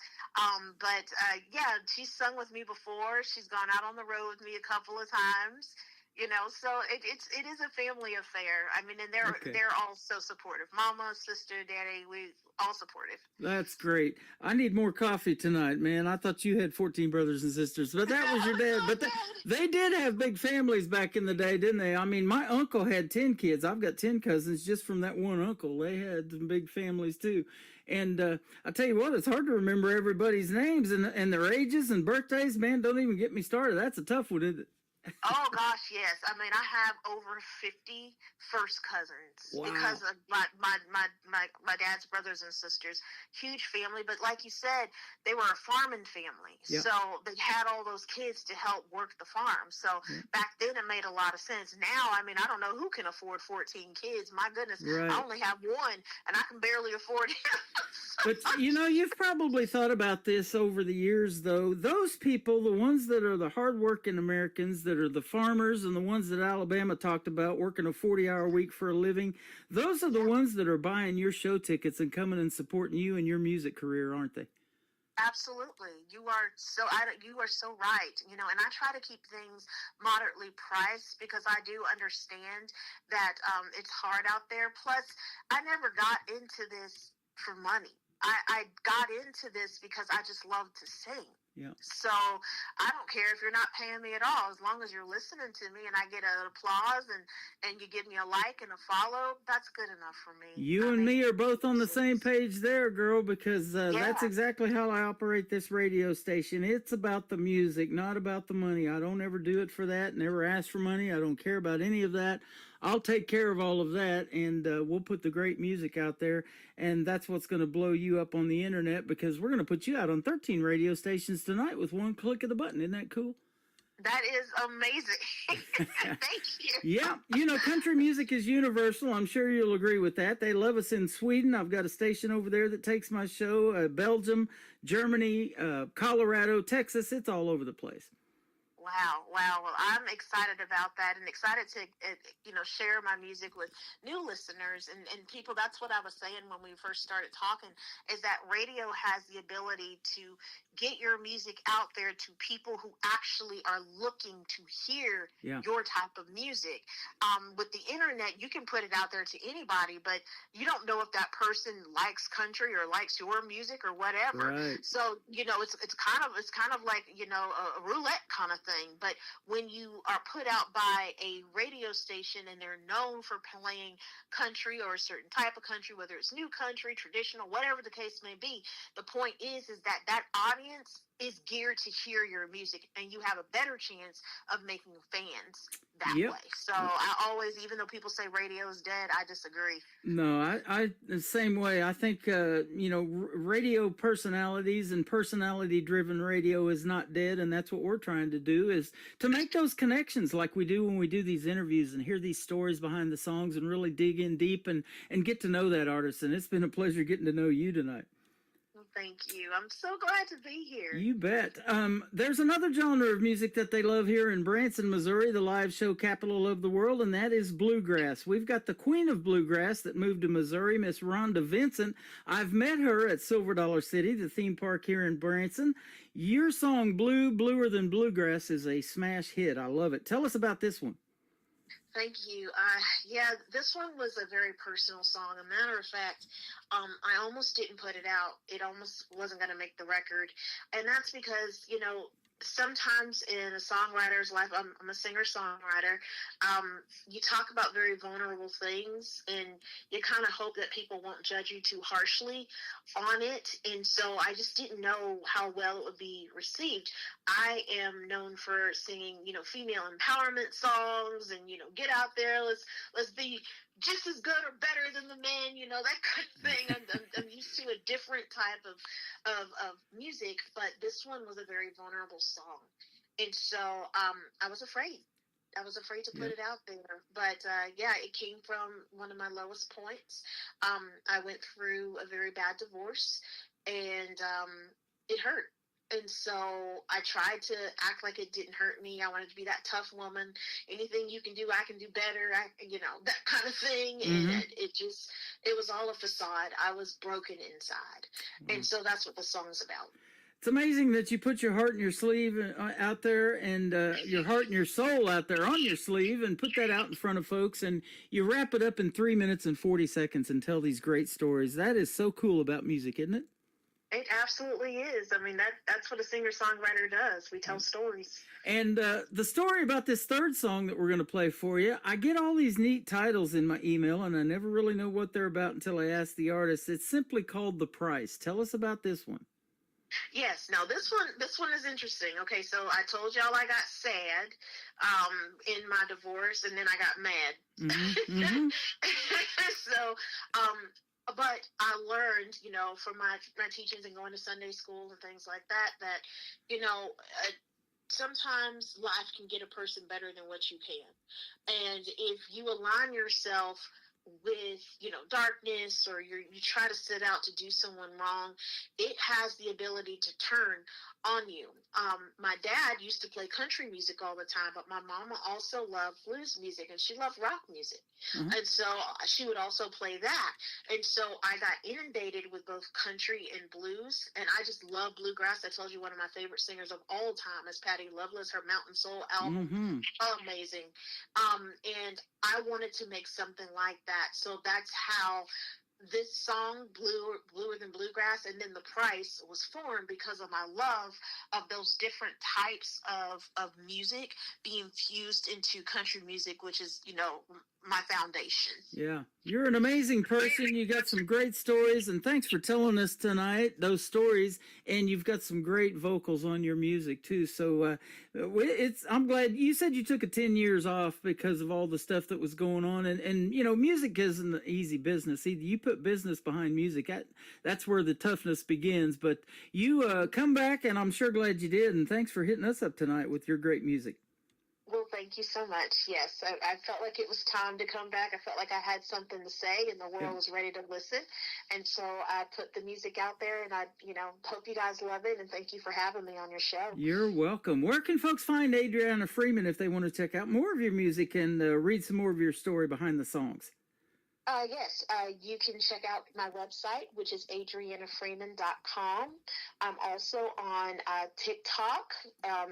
But yeah, she's sung with me before. She's gone out on the road with me a couple of times. You know, so it is a family affair. I mean, and they're all so supportive. Mama, sister, daddy, we all supportive. That's great. I need more coffee tonight, man. I thought you had 14 brothers and sisters, but that was your dad. But they did have big families back in the day, didn't they? I mean, my uncle had 10 kids. I've got 10 cousins just from that one uncle. They had some big families too. And I tell you what, it's hard to remember everybody's names and their ages and birthdays. Man, don't even get me started. That's a tough one, isn't it? Oh gosh, yes. I mean, I have over 50 first cousins because of my dad's brothers and sisters. Huge family, but like you said, they were a farming family, so they had all those kids to help work the farm. So back then, it made a lot of sense. Now, I mean, I don't know who can afford 14 kids. My goodness, I only have one, and I can barely afford him. But, you know, you've probably thought about this over the years, though. Those people, the ones that are the hardworking Americans, that are the farmers and the ones that Alabama talked about, working a 40-hour week for a living, those are the ones that are buying your show tickets and coming and supporting you in your music career, aren't they? Absolutely. You are so right. You know, and I try to keep things moderately priced because I do understand that it's hard out there. Plus, I never got into this for money. I got into this because I just love to sing. Yeah. So I don't care if you're not paying me at all, as long as you're listening to me and I get an applause and you give me a like and a follow, that's good enough for me. You and me are both on the same page there, girl, because that's exactly how I operate this radio station. It's about the music, not about the money. I don't ever do it for that, never ask for money. I don't care about any of that. I'll take care of all of that, and we'll put the great music out there, and that's what's going to blow you up on the internet, because we're going to put you out on 13 radio stations tonight with one click of the button. Isn't that cool? That is amazing. Thank you. Yeah, you know, country music is universal. I'm sure you'll agree with that. They love us in Sweden. I've got a station over there that takes my show. Belgium, Germany, Colorado, Texas. It's all over the place. Wow. Well, I'm excited about that and excited to, share my music with new listeners and people. That's what I was saying when we first started talking, is that radio has the ability to get your music out there to people who actually are looking to hear your type of music. With the internet, you can put it out there to anybody, but you don't know if that person likes country or likes your music or whatever. Right. So, it's kind of like, a roulette kind of thing. But when you are put out by a radio station and they're known for playing country or a certain type of country, whether it's new country, traditional, whatever the case may be, the point is that audience is geared to hear your music, and you have a better chance of making fans that way. So I always, even though people say radio is dead, I disagree. No, I the same way. I think, radio personalities and personality-driven radio is not dead, and that's what we're trying to do, is to make those connections like we do when we do these interviews and hear these stories behind the songs and really dig in deep and get to know that artist. And it's been a pleasure getting to know you tonight. Thank you. I'm so glad to be here. You bet. There's another genre of music that they love here in Branson, Missouri, the live show capital of the world, and that is bluegrass. We've got the queen of bluegrass that moved to Missouri, Miss Rhonda Vincent. I've met her at Silver Dollar City, the theme park here in Branson. Your song, Bluer Than Bluegrass, is a smash hit. I love it. Tell us about this one. Thank you. This one was a very personal song. A matter of fact, I almost didn't put it out. It almost wasn't going to make the record. And that's because, sometimes in a songwriter's life, I'm a singer-songwriter, you talk about very vulnerable things, and you kind of hope that people won't judge you too harshly on it. And so I just didn't know how well it would be received. I am known for singing, female empowerment songs and, get out there, let's be just as good or better than the man, that kind of thing. I'm used to a different type of music, but this one was a very vulnerable song. And so I was afraid. I was afraid to put it out there. But it came from one of my lowest points. I went through a very bad divorce, and it hurt. And so I tried to act like it didn't hurt me. I wanted to be that tough woman. Anything you can do, I can do better. That kind of thing. Mm-hmm. And it was all a facade. I was broken inside. And so that's what the song's about. It's amazing that you put your heart and your sleeve out there, and your heart and your soul out there on your sleeve, and put that out in front of folks, and you wrap it up in 3 minutes and 40 seconds and tell these great stories. That is so cool about music, isn't it? It absolutely is. I mean, that's what a singer-songwriter does. We tell stories. And the story about this third song that we're going to play for you, I get all these neat titles in my email, and I never really know what they're about until I ask the artist. It's simply called The Price. Tell us about this one. Yes. Now this one is interesting. Okay, so I told y'all I got sad in my divorce, and then I got mad. Mm-hmm. Mm-hmm. So, but I learned, from my teachings and going to Sunday school and things like that, sometimes life can get a person better than what you can. And if you align yourself with darkness, or you try to set out to do someone wrong, it has the ability to turn on you. My dad used to play country music all the time, but my mama also loved blues music, and she loved rock music. Mm-hmm. And so she would also play that. And so I got inundated with both country and blues, and I just love bluegrass. I told you one of my favorite singers of all time is Patty Loveless. Her Mountain Soul album, Mm-hmm. amazing. And I wanted to make something like that. So that's how this song, Bluer Than Bluegrass, and then The Price, was formed because of my love of those different types of music being fused into country music, which is, my foundation. Yeah, you're an amazing person. You got some great stories, and thanks for telling us tonight those stories. And you've got some great vocals on your music too. So I'm glad you said you took 10 years off because of all the stuff that was going on. And music isn't an easy business either. You put business behind music. That's where the toughness begins. But you come back, and I'm sure glad you did. And thanks for hitting us up tonight with your great music. Well, thank you so much. Yes, I felt like it was time to come back. I felt like I had something to say, and the world was ready to listen. And so I put the music out there, and I, hope you guys love it. And thank you for having me on your show. You're welcome. Where can folks find Adriana Freeman if they want to check out more of your music and read some more of your story behind the songs? Yes, you can check out my website, which is adrianafreeman.com. I'm also on TikTok,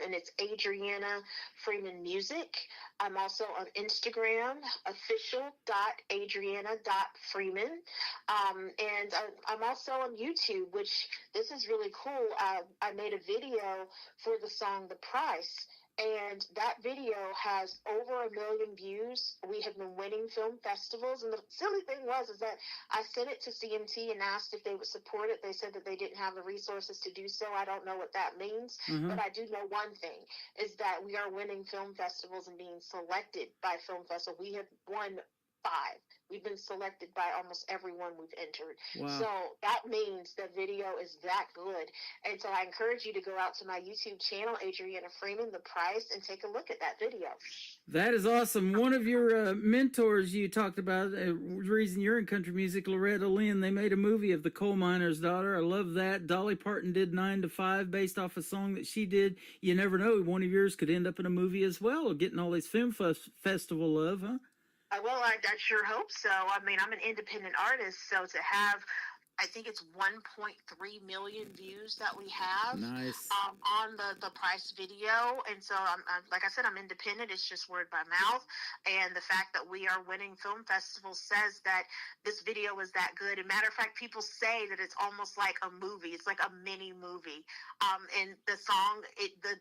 and it's Adriana Freeman Music. I'm also on Instagram, official.adriana.freeman. And I'm also on YouTube, which this is really cool. I made a video for the song The Price. And that video has over 1 million views. We have been winning film festivals. And the silly thing is that I sent it to CMT and asked if they would support it. They said that they didn't have the resources to do so. I don't know what that means. Mm-hmm. But I do know one thing, is that we are winning film festivals and being selected by film festivals. We have won 5. We've been selected by almost everyone we've entered. Wow. So that means the video is that good. And so I encourage you to go out to my YouTube channel, Adriana Freeman, The Price, and take a look at that video. That is awesome. One of your mentors you talked about, the reason you're in country music, Loretta Lynn, they made a movie of The Coal Miner's Daughter. I love that. Dolly Parton did 9 to 5 based off a song that she did. You never know. One of yours could end up in a movie as well, getting all this film festival love, huh? Well, I sure hope so. I mean, I'm an independent artist, so to have, I think it's 1.3 million views that we have nice. On the Price video. And so, I'm like I said, I'm independent. It's just word by mouth. And the fact that we are winning film festivals says that this video is that good. As a matter of fact, people say that it's almost like a movie. It's like a mini movie. And the song, the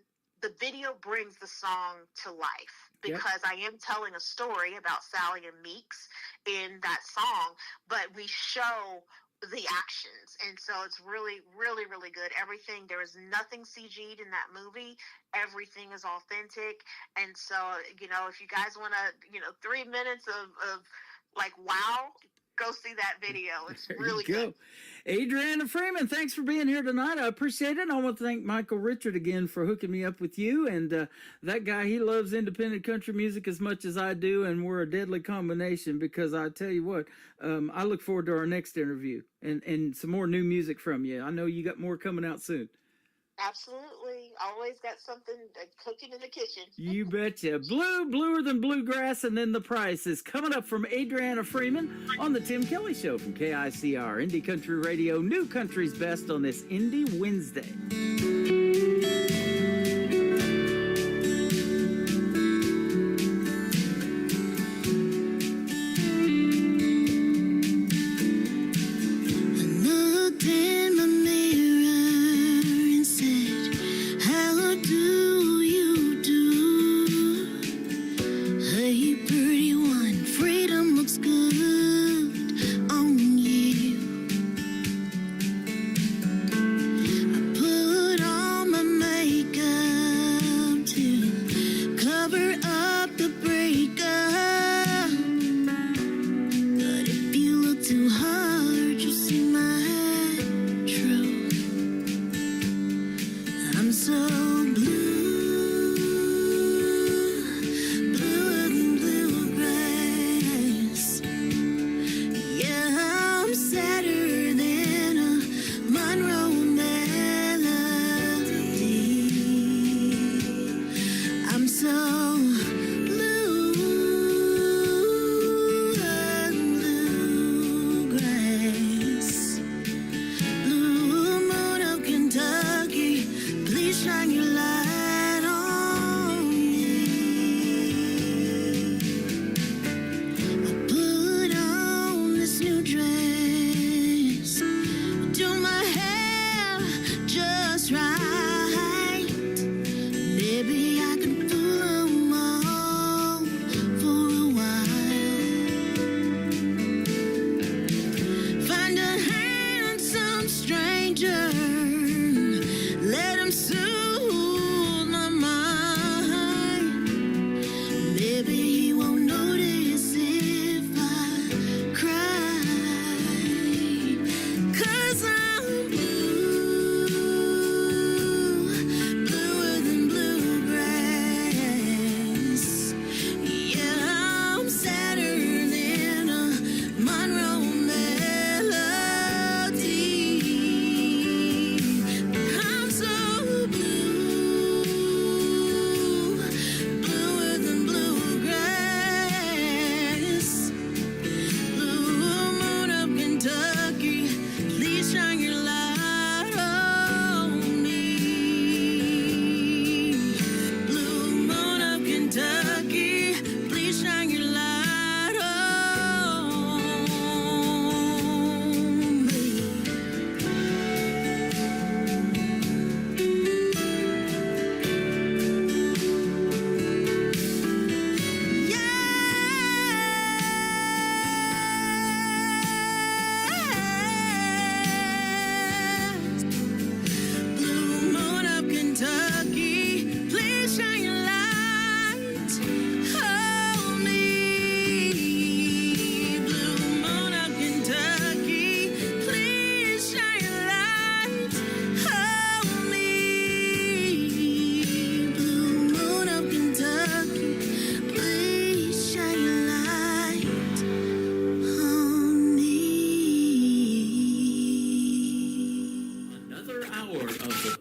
video brings the song to life. Because I am telling a story about Sally and Meeks in that song, but we show the actions. And so it's really, really, really good. Everything, there is nothing CG'd in that movie. Everything is authentic. And so, if you guys want to, 3 minutes of like, wow, go see that video. It's really good. Adriana Freeman, thanks for being here tonight. I appreciate it. I want to thank Michael Richard again for hooking me up with you. And that guy, he loves independent country music as much as I do, and we're a deadly combination because I tell you what, I look forward to our next interview and some more new music from you. I know you got more coming out soon. Absolutely. Always got something cooking in the kitchen. You betcha. Bluer than bluegrass, and then the price is coming up from Adriana Freeman on the Tim Kelly Show from KICR, Indie Country Radio, New Country's Best on this Indie Wednesday.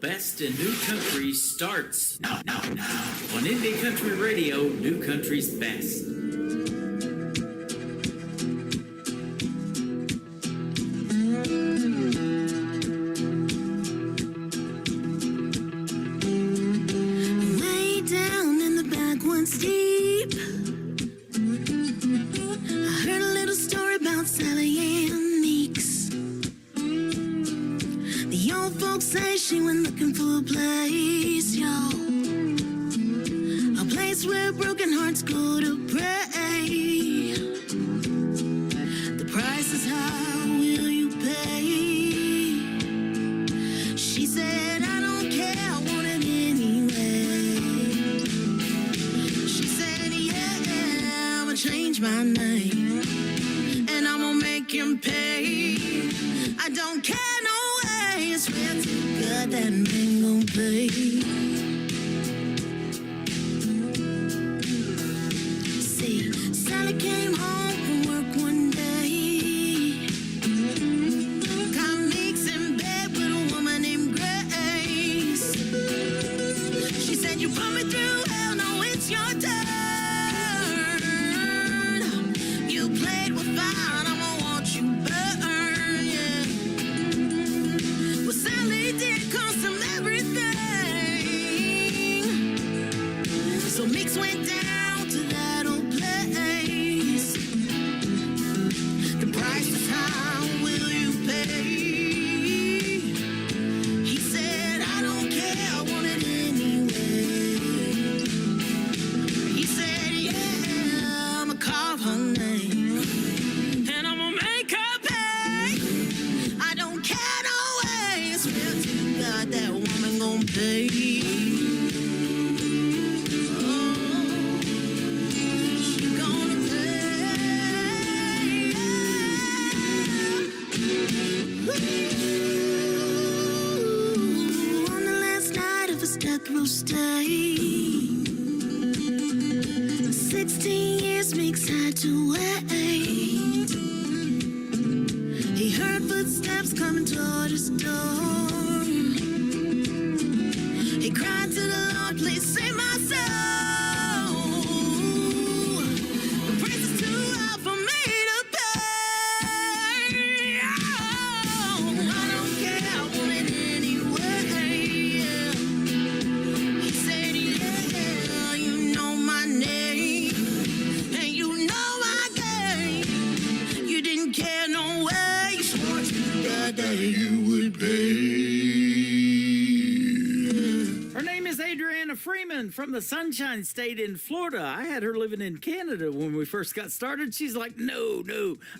Best in New Country starts now on Indie Country Radio, New Country's Best. Way down in the backwoods deep, I heard a little story about Sally Ann Meeks. The old folks say she went looking for a place, y'all. A place where broken hearts go to pray. The price is high, will you pay? She said, I don't care, I want it anyway. She said, yeah, I'ma change my name, and I'm gonna make him pay. I don't care, no way, it's real too good, that man gon' pay. See, Sally came home from work one day, got Meeks in bed with a woman named Grace. On the last night of his death row stay, 16 years Meeks had to wait. He heard footsteps coming toward his door. He cried to the Lord, please save my soul. The price is too high for me to pay. Oh, I don't care, I want it anyway. He said, yeah, you know my name, and you know my game. You didn't care no way, you swore to God that you would pay. Her name is Adriana Freeman from the Sunshine State in Florida. I had her living in Canada when we first got started. She's like, no,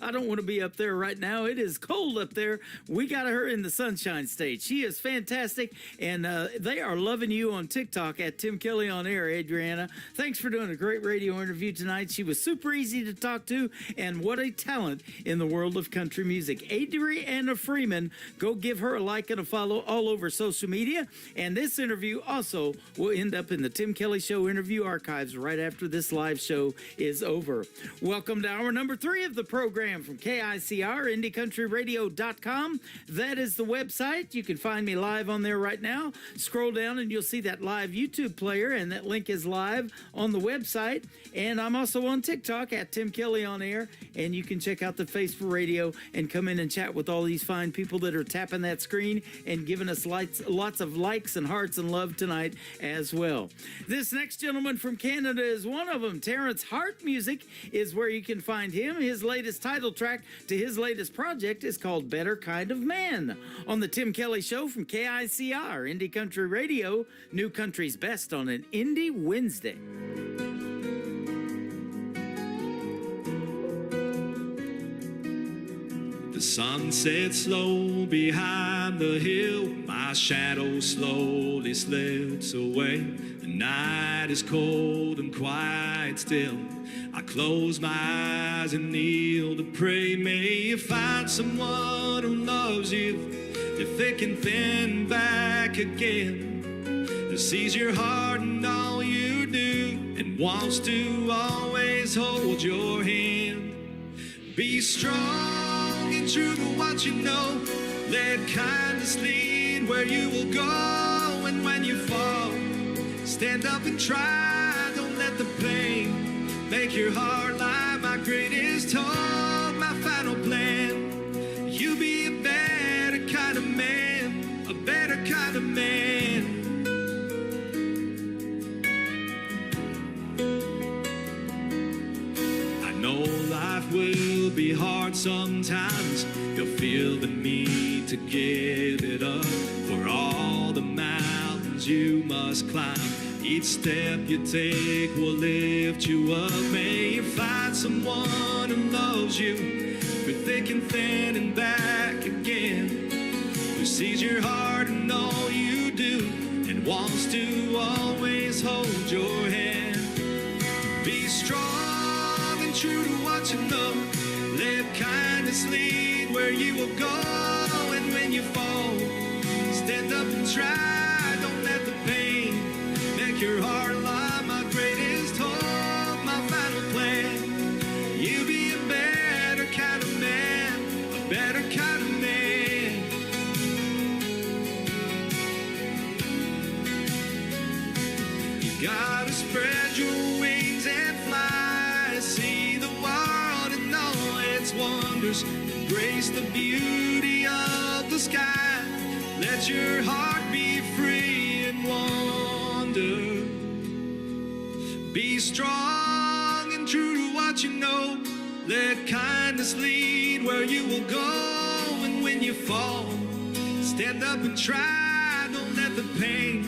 I don't want to be up there right now. It is cold up there. We got her in the Sunshine State. She is fantastic, and they are loving you on TikTok at Tim Kelly on Air, Adriana. Thanks for doing a great radio interview tonight. She was super easy to talk to, and what a talent in the world of country music. Adriana Freeman, go give her a like and a follow all over social media, and this interview also will end up in the Tim Kelly Show interview archives right after this live show is over. Welcome to hour number 3 of the program from KICR, IndieCountryRadio.com. That is the website. You can find me live on there right now. Scroll down and you'll see that live YouTube player, and that link is live on the website. And I'm also on TikTok at Tim Kelly on Air, and you can check out the Face for Radio and come in and chat with all these fine people that are tapping that screen and giving us lots of likes and hearts and love tonight as well. This next gentleman from Canada is one of them. Terrence Hart Music is where you can find him. His latest title track to his latest project is called Better Kind of Man on the Tim Kelly Show from KICR, Indie Country Radio, New Country's Best on an Indie Wednesday. The sun sets slow behind the hill. My shadow slowly slips away. The night is cold and quiet still. I close my eyes and kneel to pray. May you find someone who loves you, they're thick and thin back again, that sees your heart and all you do, and wants to always hold your hand. Be strong and true to what you know. Let kindness lead where you will go. And when you fall, stand up and try. Don't let the pain make your heart lie. My greatest hope, my final plan. You be a better kind of man, a better kind of man. I know life will be hard sometimes. You'll feel the need to give it up for all the mountains you must climb. Each step you take will lift you up. May you find someone who loves you through thick and thin and back again, who sees your heart and all you do, and wants to always hold your hand. Be strong and true to what you know. Let kindness lead where you will go. And when you fall, stand up and try. Don't let the pain make your heart lie. My greatest hope, my final plan. You be a better kind of man, a better kind of man. You gotta spread your wings and fly. See the world and all its wonders. Embrace the beauty of the sky. Let your heart be free and wander. Be strong and true to what you know. Let kindness lead where you will go. And when you fall, stand up and try. Don't let the pain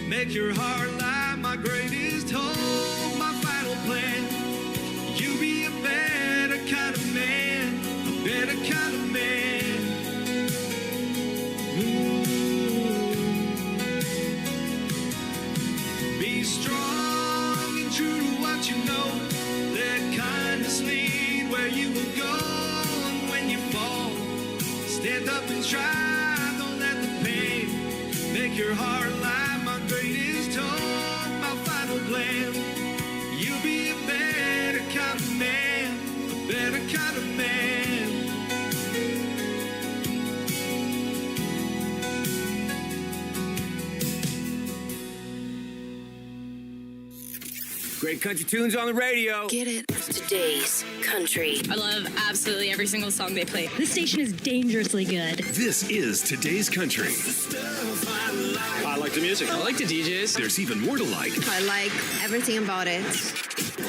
make your heart lie. My greatest hope, my final plan. You be a better kind of man, a better kind of man. Be strong and true to what you know. Let kindness lead where you will go. And when you fall, stand stand up and try. Don't let the pain make your heart lie. My greatest hope, my final plan. You'll be a better kind of man, a better kind of man. Great country tunes on the radio. Get it? Today's country. I love absolutely every single song they play. This station is dangerously good. This is today's country. I like the music. I like the DJs. There's even more to like. I like everything about it.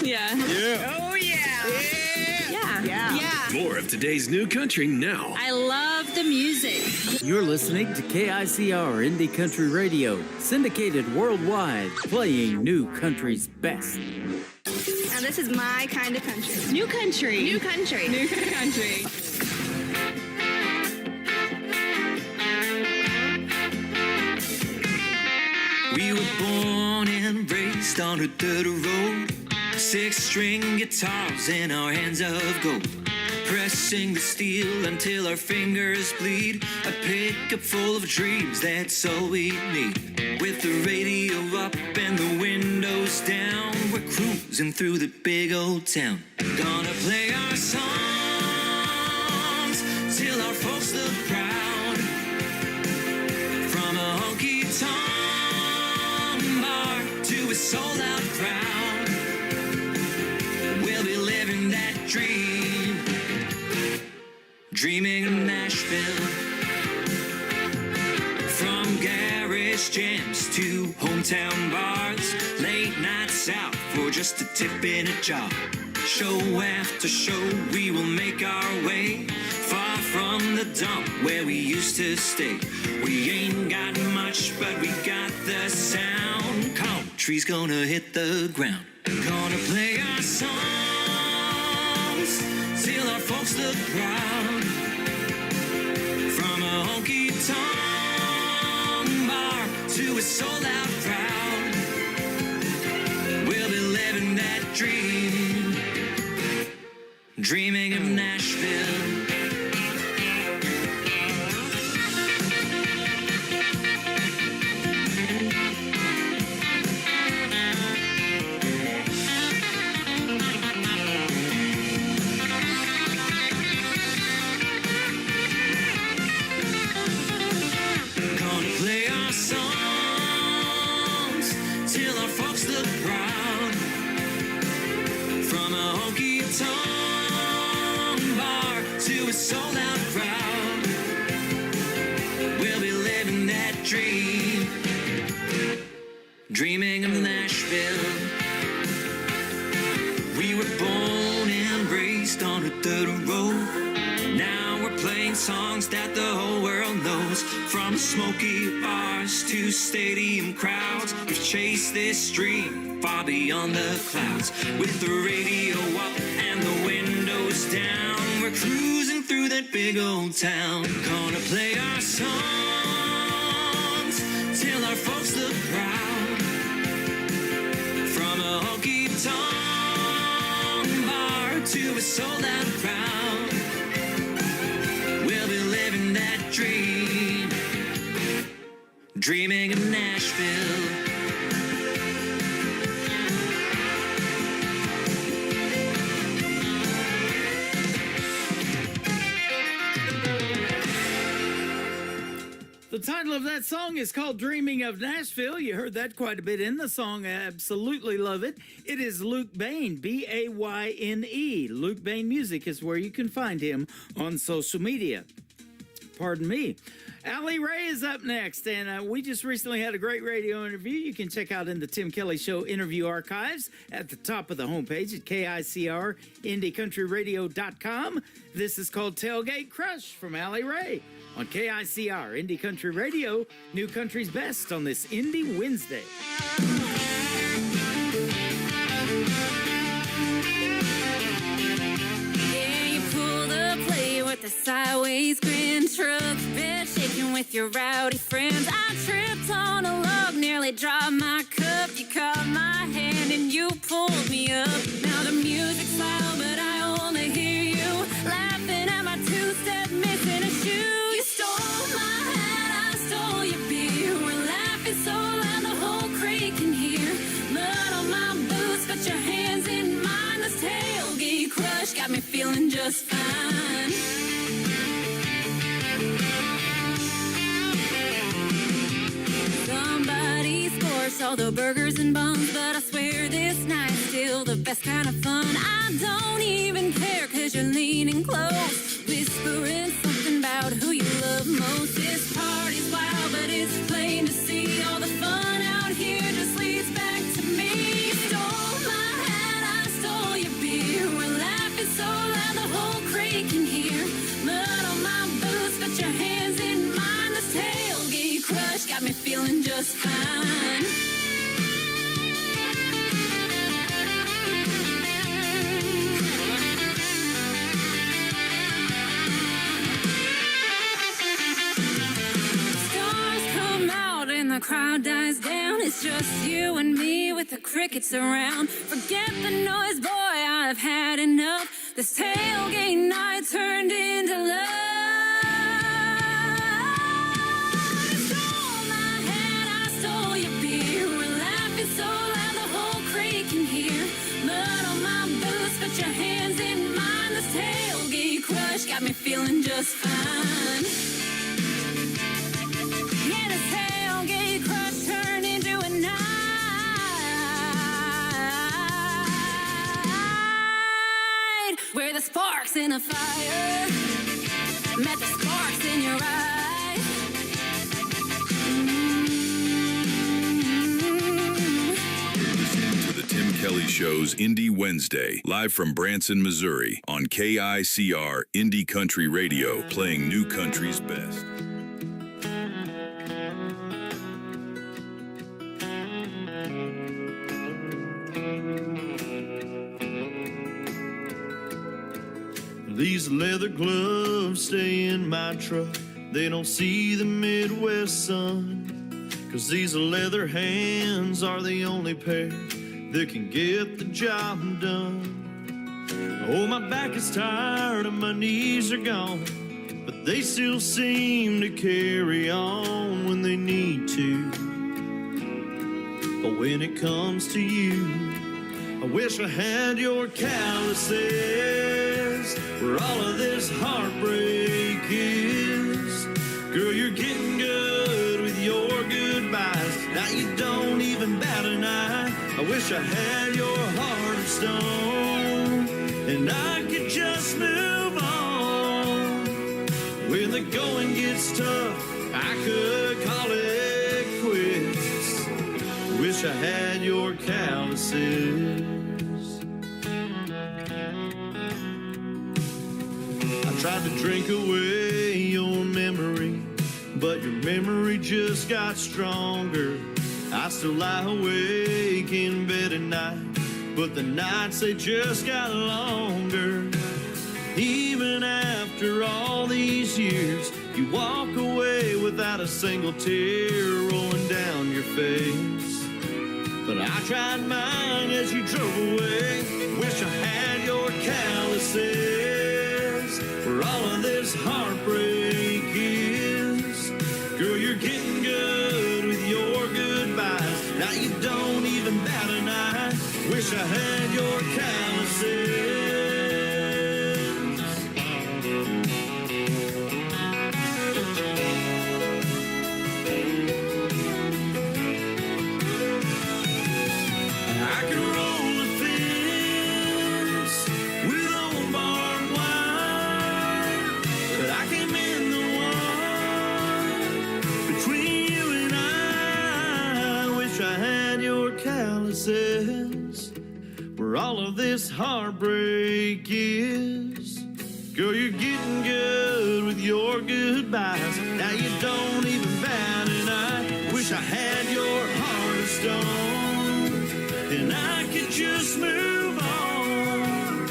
Yeah. Yeah. Oh, yeah. Yeah. More of today's new country now. I love the music. You're listening to KICR Indie Country Radio, syndicated worldwide, playing new country's best. Now this is my kind of country. New country. New country. New country. We were born and raised on a dirt road. 6-string guitars in our hands of gold. Pressing the steel until our fingers bleed. A pickup full of dreams, that's all we need. With the radio up and the windows down, we're cruising through the big old town. Gonna play our songs till our folks look proud. From a honky-tonk bar to a sold-out crowd, we'll be living that dream, dreaming of Nashville. From garage jams to hometown bars, late nights out for just a tip in a jar. Show after show, we will make our way far from the dump where we used to stay. We ain't got much, but we got the sound. Country's gonna hit the ground. Gonna play our songs till our folks look proud. From a honky-tonk bar to a sold-out crowd, we'll be living that dream, dreaming of Nashville. Sold-out crowd, we'll be living that dream, dreaming of Nashville. We were born and raised on a dirt road. Now we're playing songs that the whole world knows. From smoky bars to stadium crowds, we've chased this dream far beyond the clouds. With the radio up and the windows down, we're cruising through that big old town. Gonna play our songs till our folks look proud. From a honky-tonk bar to a sold-out crowd, we'll be living that dream, dreaming of Nashville. The title of that song is called Dreaming of Nashville. You heard that quite a bit in the song. I absolutely love it. It is Luke Bain, B-A-Y-N-E. Luke Bain Music is where you can find him on social media. Pardon me. Allie Ray is up next, and we just recently had a great radio interview. You can check out in the Tim Kelly Show interview archives at the top of the homepage at KICR, IndieCountryRadio.com. This is called Tailgate Crush from Allie Ray on KICR, Indie Country Radio, New Country's Best on this Indie Wednesday. Yeah, you pulled up play with the sideways grin, truck bed shaking with your rowdy friends. I tripped on a log, nearly dropped my cup. You caught my hand and you pulled me up. Now the music's loud, but I only hear you laughing at my two-step, missing a shoe. You just fine. Somebody scored all the burgers and buns, but I swear this night's still the best kind of fun. I don't even care, 'cause you're leaning close, whispering something about who you love most. This party's wild, but it's plain to see all the fun out here just leads back to me. You stole my hat, I stole your beer. We're laughing so loud the whole crate can hear. Mud on my boots, put your hands in mine. This tailgate crush got me feeling just fine. The crowd dies down, it's just you and me with the crickets around. Forget the noise, boy, I've had enough. This tailgate night turned into love. You stole my hat, I stole your beer. We're laughing so loud the whole crate can hear. Mud on my boots, put your hands in mine. This tailgate crush got me feeling just fine. Yeah, this tailgate crush turned into a night where the sparks in a fire met the sparks in your eyes. Listening to the Tim Kelly Show's Indie Wednesday, live from Branson, Missouri, on KICR Indie Country Radio, playing new country's best. These leather gloves stay in my truck. They don't see the Midwest sun. 'Cause these leather hands are the only pair that can get the job done. Oh, my back is tired and my knees are gone, but they still seem to carry on when they need to. But when it comes to you, I wish I had your calluses, where all of this heartbreak is. Girl, you're getting good with your goodbyes. Now you don't even bat an eye. I wish I had your heart of stone, and I could just move on. When the going gets tough, I could call it quits. Wish I had your calluses. I tried to drink away your memory, but your memory just got stronger. I still lie awake in bed at night, but the nights they just got longer. Even after all these years, you walk away without a single tear rolling down your face. But I tried mine as you drove away. Wish I had your calluses, where all of this heartbreak is. Girl, you're getting good with your goodbyes. Now you don't even bat an eye. Wish I had your calluses. I could roll the fence with old barbed wire, but I can't mend the one between you and I. Wish I had your calluses, where all of this heartbreak is. Girl, you're getting good with your goodbyes. Now you don't even bat an eye. Wish I had your heart of stone, and I could just move on.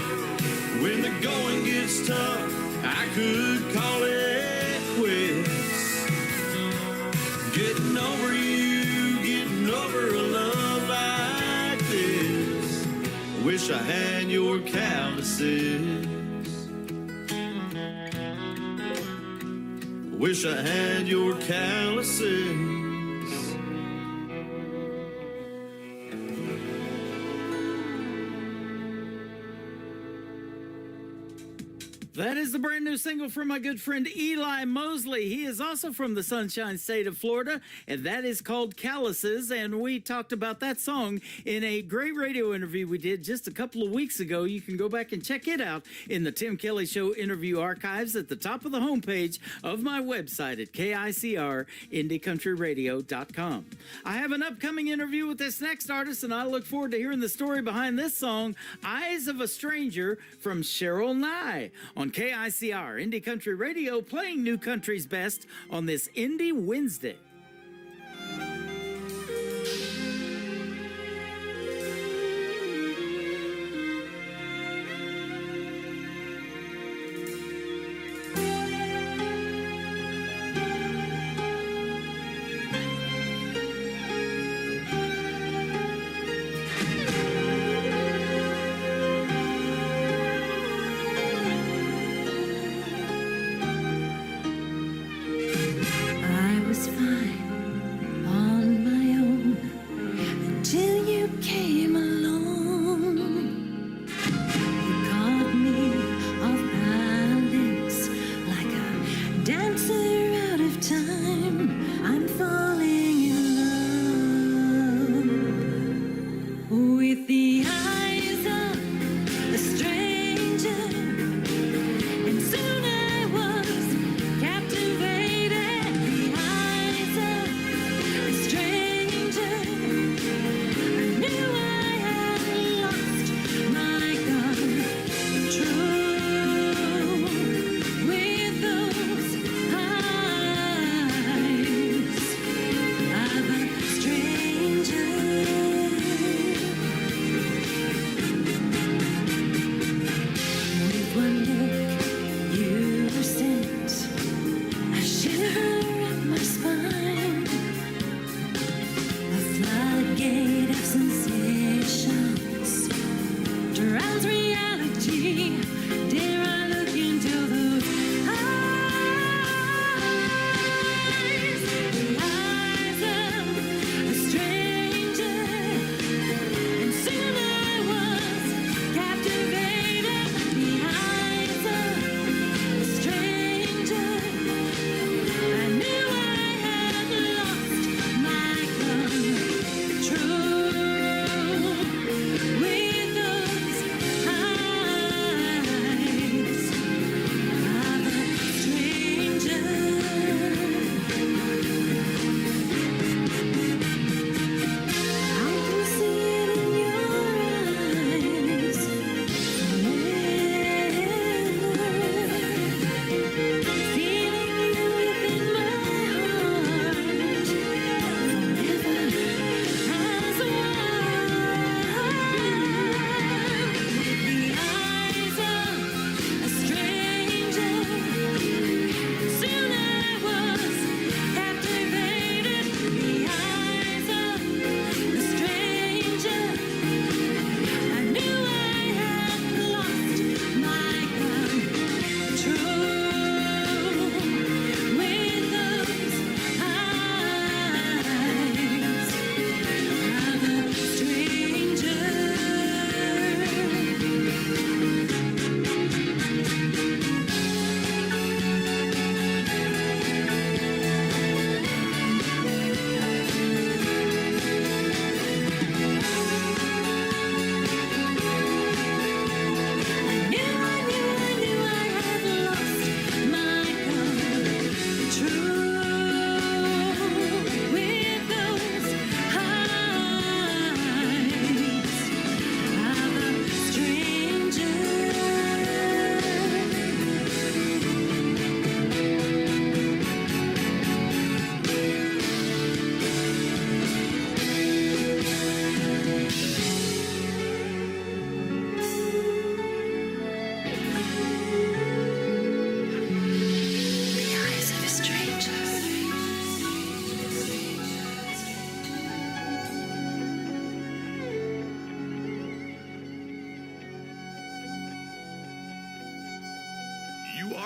When the going gets tough, I could call it quits. Getting over you, getting over a love like this. Wish I had your calluses. Wish I had your calluses. That is the brand new single from my good friend Eli Mosley. He is also from the Sunshine State of Florida, and that is called Calluses. And we talked about that song in a great radio interview we did just a couple of weeks ago. You can go back and check it out in the Tim Kelly Show interview archives at the top of the homepage of my website at KICRIndieCountryRadio.com. I have an upcoming interview with this next artist, and I look forward to hearing the story behind this song, Eyes of a Stranger, from Cheryl Nye, on KICR Indie Country Radio, playing new country's best on this Indie Wednesday.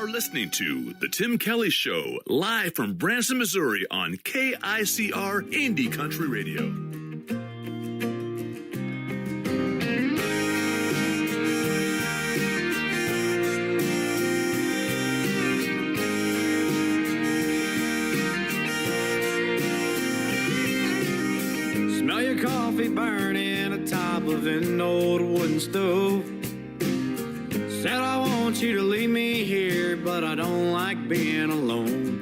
are listening to The Tim Kelly Show, live from Branson, Missouri on KICR Indie Country Radio. coffee burning atop of an old wooden stove. Said I want you to leave me here, but I don't like being alone.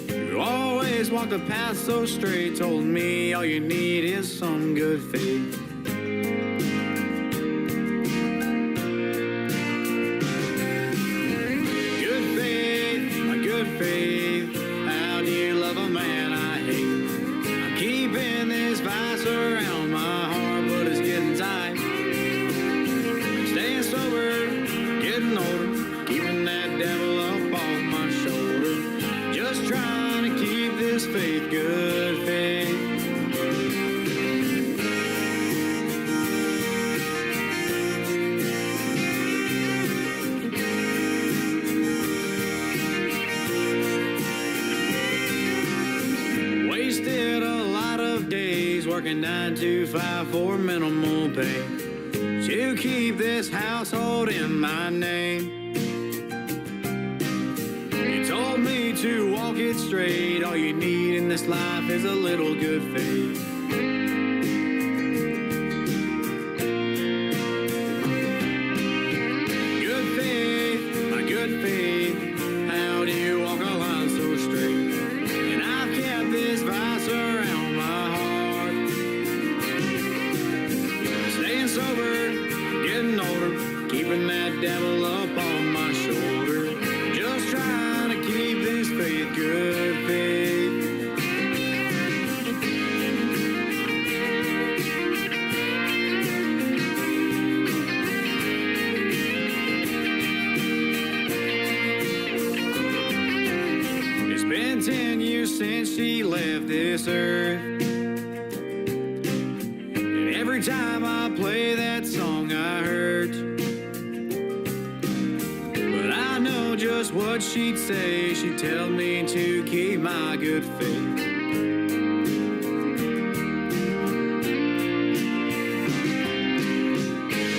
You always walk the path so straight, told me all you need is some good faith. Good faith, my good faith, how do you love a man I hate? I'm keeping this vice around my heart, but it's getting tight. Staying sober, getting older, keeping that devil up off my shoulder. Just trying to keep this faith, good faith. Wasted a lot of days working 9 to 5 for minimal pay to keep this household in my name. You told me to walk it straight. All you need in this life is a little good faith. Good faith, my good faith, how do you walk a line so straight? And I've kept this vice around my heart. Staying sober, getting older, keeping that devil up on my shoulder. Just trying to keep this faith, good faith. It's been 10 years since she left this earth. And every time I play that song I hurt. But I know just what she'd say. She'd tell me to keep my good faith.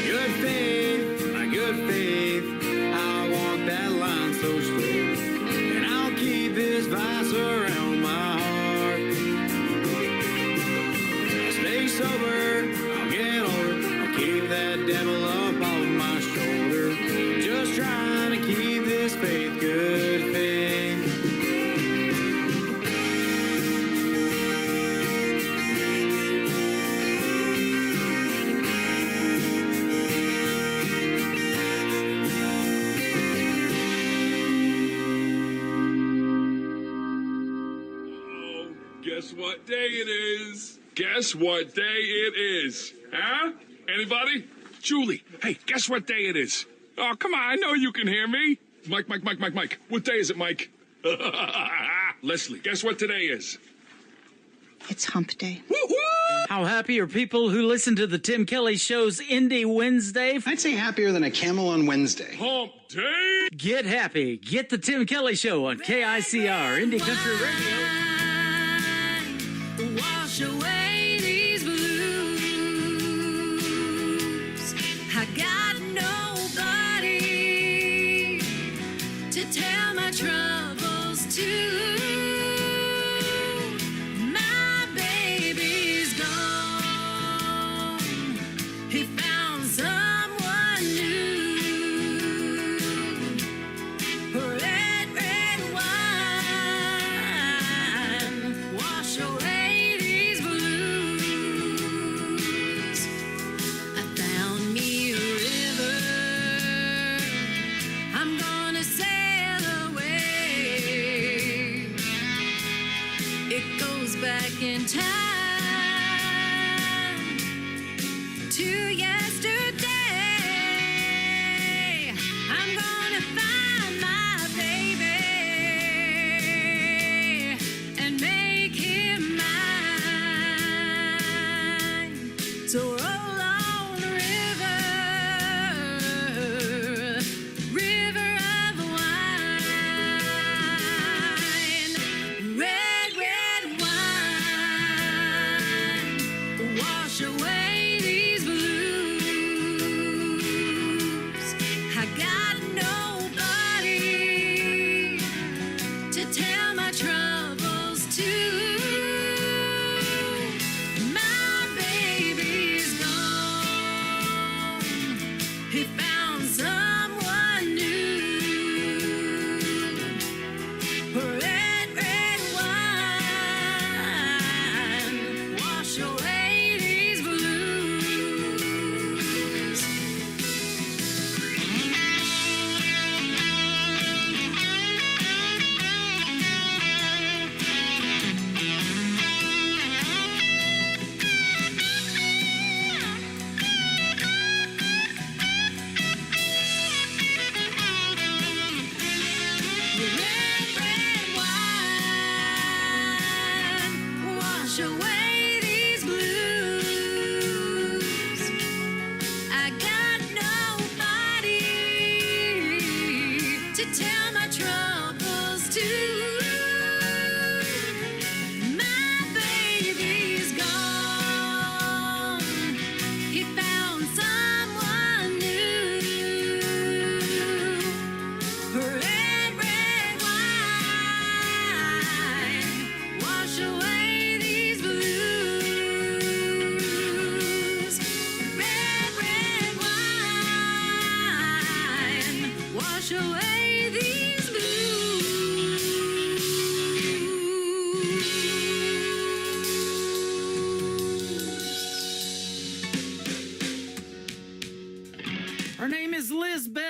Good faith, my good faith, I'll walk that line so straight. And I'll keep this vice around my heart. I'll stay sober, I'll get older, I'll keep that devil up on my shoulder. Just trying to keep this faith, good faith. Guess what day it is? Guess what day it is? Huh? Anybody? Julie, hey, guess what day it is? Oh, come on, I know you can hear me. Mike. What day is it, Mike? Leslie, guess what today is? It's hump day. How happy are people who listen to the Tim Kelly Show's Indie Wednesday? I'd say happier than a camel on Wednesday. Hump day? Get happy. Get the Tim Kelly Show on KICR, Indie Country Radio. Wash away these blues. I got nobody to tell my troubles to. My baby's gone. He found someone new. Red wine. Wash away. Back in time to yesterday. I'm gonna find my baby and make him mine. So roll on, river, river of wine, red wine.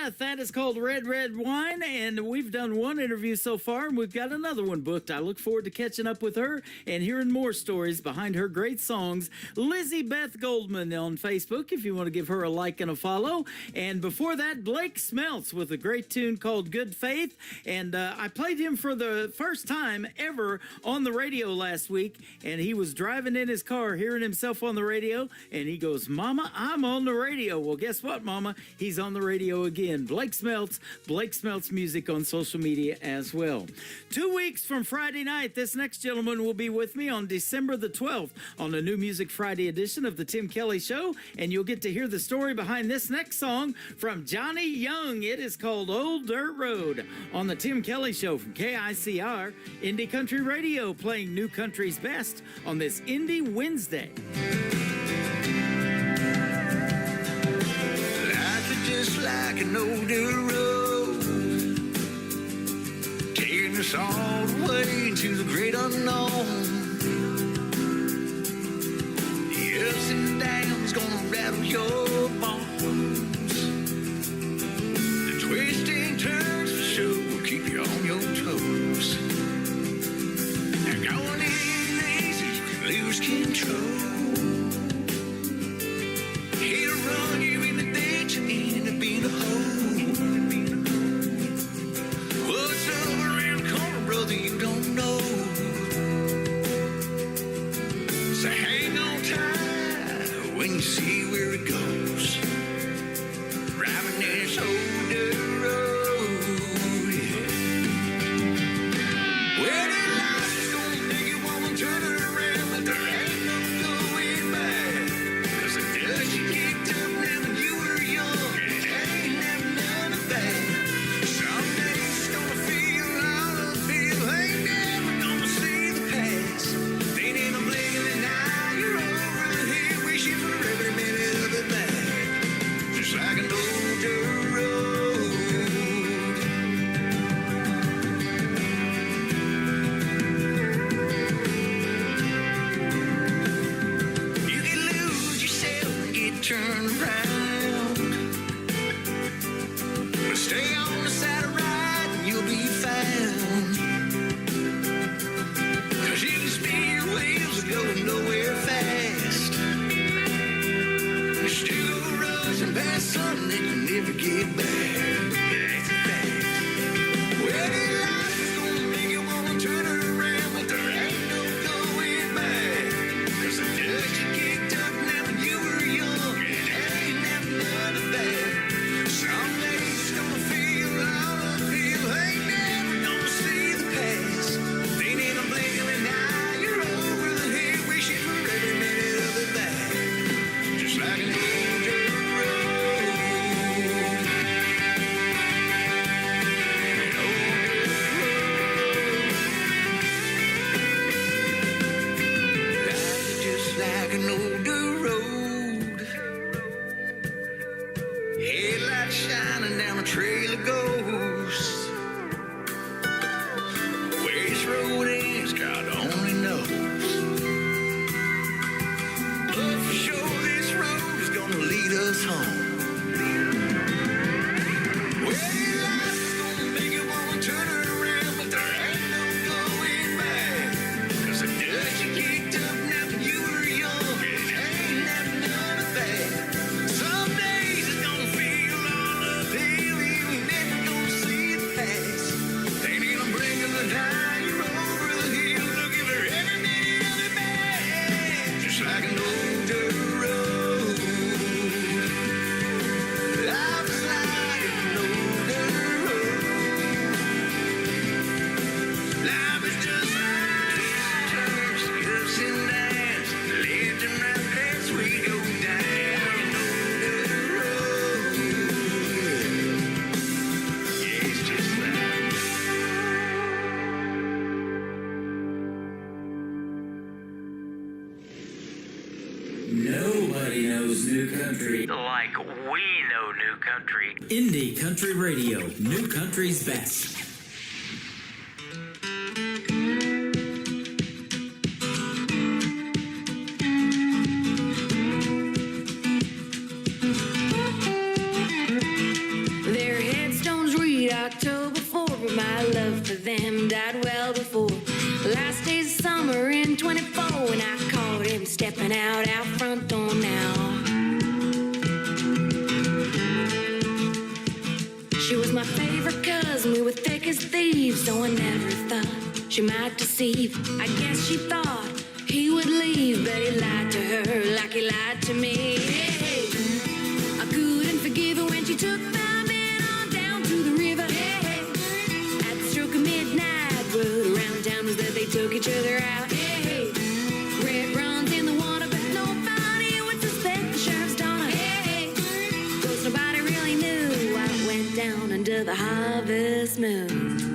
Beth. That is called Red Red Wine, and we've done one interview so far, and we've got another one booked. I look forward to catching up with her and hearing more stories behind her great songs. Lizzie Beth Goldman on Facebook, if you want to give her a like and a follow. And before that, Blake Smelts with a great tune called Good Faith, and I played him for the first time ever on the radio last week, and he was driving in his car hearing himself on the radio, and he goes, "Mama, I'm on the radio." Well, guess what, Mama? He's on the radio again. Blake Smelts Music on social media as well. 2 weeks from Friday night, this next gentleman will be with me on December the 12th on the New Music Friday edition of the Tim Kelly Show, and you'll get to hear the story behind this next song from Johnny Young. It is called Old Dirt Road on the Tim Kelly Show from KICR, Indie Country Radio, playing New Country's best on this Indie Wednesday. Just like an old dirt road, taking us all the way into the great unknown. The ups and downs gonna rattle your bones. The twists and turns for sure will keep you on your toes. And going in easy, you can lose control. He'll run you in the ditch and end up in a hole. What's over around the corner, brother, you don't know. So hang on tight when you see where it goes. Driving this old dirt road, yeah. Well, that life is gonna make you wanna turn it around, but there ain't no going back. 'Cause the dust you kicked up now when you were young, and it ain't never none of that. Someday it's gonna feel all uphill, ain't never gonna see the past. Then in a blink of an eye, you're over the hill, wishing for every minute of it back. Just like an old dirt road. You can lose yourself and get turned around, but stay on the side of right and you'll be found. 'Cause you can spin your wheels and go nowhere fast. You still go rushing past something that you never get back. That's a fact. Well, that life is gonna make you wanna turn it around, but there ain't no going back. 'Cause the dust you kicked up now when you were young, and it ain't never none of that. Someday it's gonna feel all uphill, ain't never gonna see the past. Then in a blink of an eye, you're over the hill, wishing for every minute of it back. Just like an old dirt road. An old dirt road. Life is just like an old dirt road. Headlights shining down a trail of ghosts. Where this road ends, God only knows. But for sure, this road is gonna lead us home. Well, life is gonna make you wanna turn it around, but there ain't no going back. 'Cause the dust you kicked up now when you were young, and it ain't never none of that. Some days it's gonna feel all uphill, you ain't never gonna see the past. Ain't in a blink of an eye, you're over the hill, looking for every minute of it back. Just like an old dirt road. Life is like an old dirt road. Life is just like twists and turns, ups and downs, left and right as we go down an old dirt road. Yeah, it's just like. Nobody knows new country like we know new country. Indie Country Radio, New Country's best. There hanging out front door now. She was my favorite cousin, we were thick as thieves, so I never thought she might deceive. I guess she thought he would leave, but he lied to her like he lied to me. Hey, I couldn't forgive her when she took my man on down to the river. Hey, at the stroke of midnight, word around town was that they took each other out. Hey, red runs in the water, but nobody would suspect the sheriff's daughter. Hey, 'cause nobody really knew what went down under the harvest moon.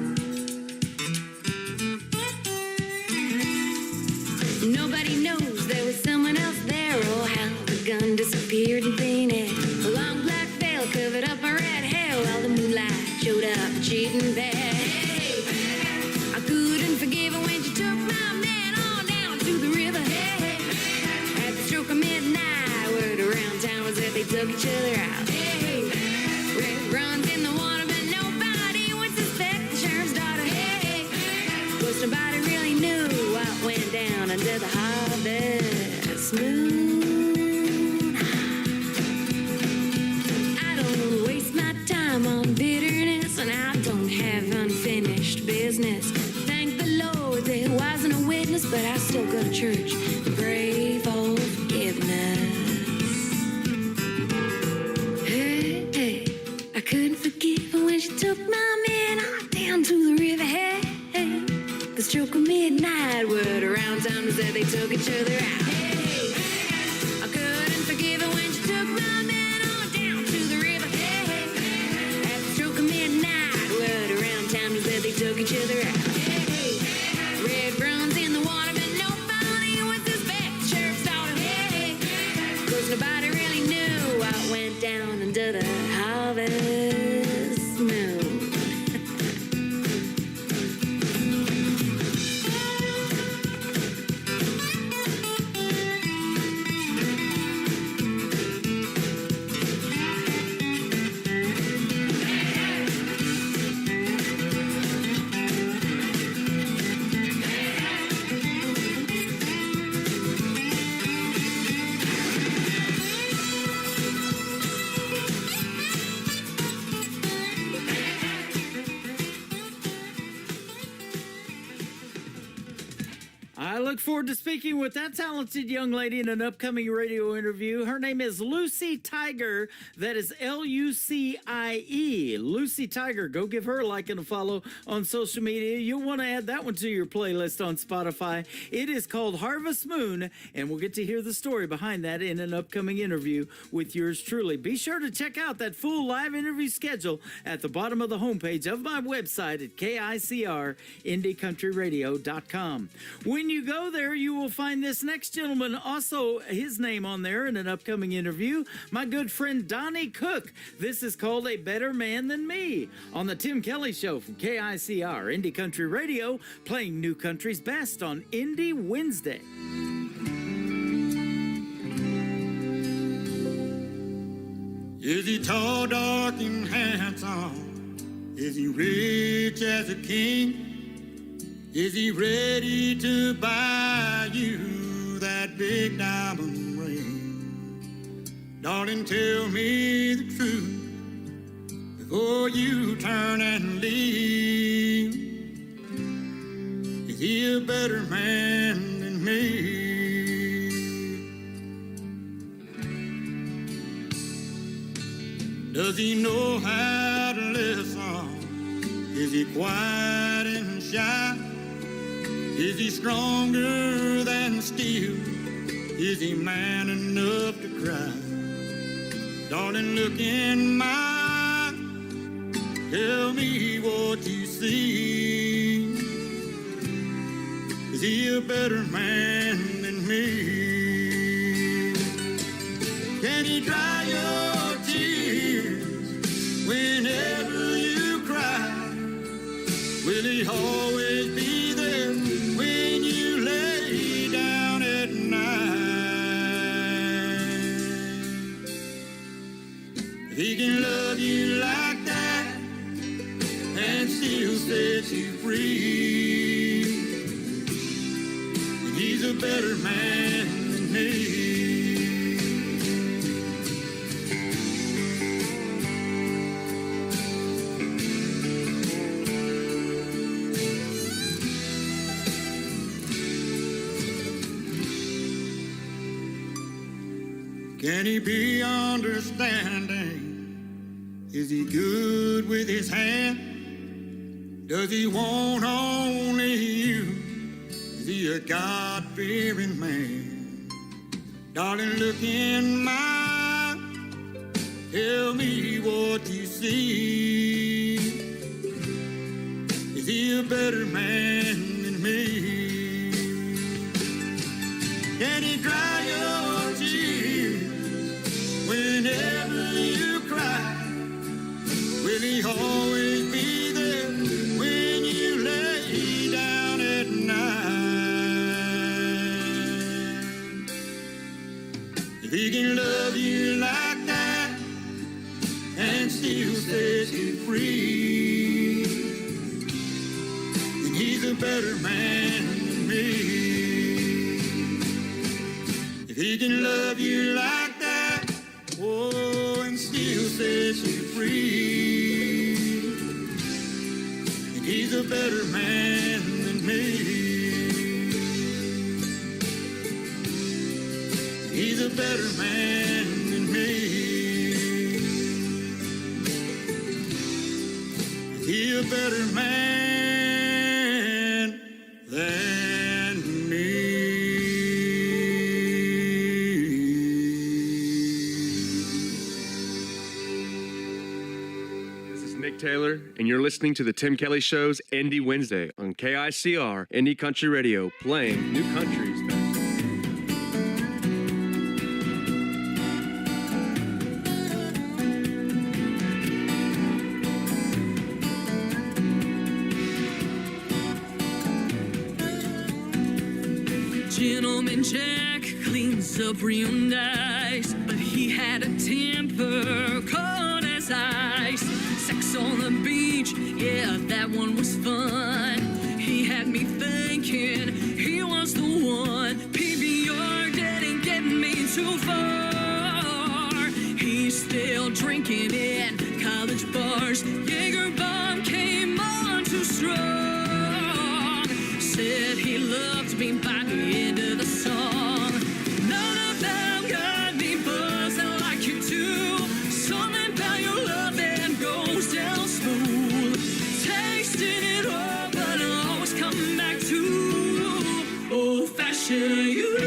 Nobody knows there was someone else there, or how the gun disappeared in thin air. A long black veil covered up my red hair while the moonlight showed up a cheating bear. Hey, I couldn't forgive her when she took my man on down to the river. Hey, at the stroke of midnight, word around town was that they took each other out. Hey, red runs in the water, but nobody would suspect the sheriff's daughter. Hey, 'cause nobody really knew what went down under the harvest moon. I don't waste my time on bitterness, and I don't have unfinished business. Thank the Lord there wasn't a witness, but I still go to church and pray for forgiveness. Hey, hey, I couldn't forgive her when she took my man on down to the river. Hey, hey, the stroke of midnight, word around town was that they took each other out. Hey, I couldn't forgive her when she took my man on down to the river. Hey, at the stroke of midnight, word around town was that they took each other out. Hey, red runs in the water, but nobody would suspect the sheriff's daughter. Hey, 'cause nobody really knew what went down under the harvest moon. I look forward to speaking with that talented young lady in an upcoming radio interview. Her name is Lucy Tiger. That is Lucie. Lucy Tiger. Go give her a like and a follow on social media. You'll want to add that one to your playlist on Spotify. It is called Harvest Moon, and we'll get to hear the story behind that in an upcoming interview with yours truly. Be sure to check out that full live interview schedule at the bottom of the homepage of my website at KICR-IndieCountryRadio.com. When you go there, you will find this next gentleman, also his name on there in an upcoming interview, my good friend Donnie Cook. This is called A Better Man Than Me on the Tim Kelly Show from KICR, Indie Country Radio, playing new country's best on Indie Wednesday. Is he tall, dark, and handsome? Is he rich as a king? Is he ready to buy you that big diamond ring? Darling, tell me the truth before you turn and leave. Is he a better man than me? Does he know how to listen? Is he quiet and shy? Is he stronger than steel? Is he man enough to cry? Darling, look in my eyes. Tell me what you see. Is he a better man than me? Can he dry your tears whenever you cry? Will he always be there when you lay down at night? If he can love you like that and still set you free, then he's a better man than me. Can he be understanding? Is he good with his hand? Does he want only you? Is he a God-fearing man? Darling, look in my eye. Tell me what you see. Is he a better man than me? Can he dry your tears whenever you cry? Will he always be there when you lay down at night? If he can love you like that and still set you free, then he's a better man than me. If he can love you like that, oh, and still set you free, then he's a better man than me. He's a better man than me. He's a better man than me. Nick Taylor, and you're listening to the Tim Kelly Show's Indie Wednesday on KICR Indie Country Radio, playing new countries. Gentleman Jack cleans up real nice, but he had a temper cold as ice. Sex on the beach, yeah, that one was fun. He had me thinking he was the one. PBR didn't get me too far. He's still drinking in college bars. Jaeger bomb came on too strong. Said he loved me by the end of the song. None of them got me buzzing like you do. Something about your love that goes down smooth. Tasting it all, but I always come back to old-fashioned you.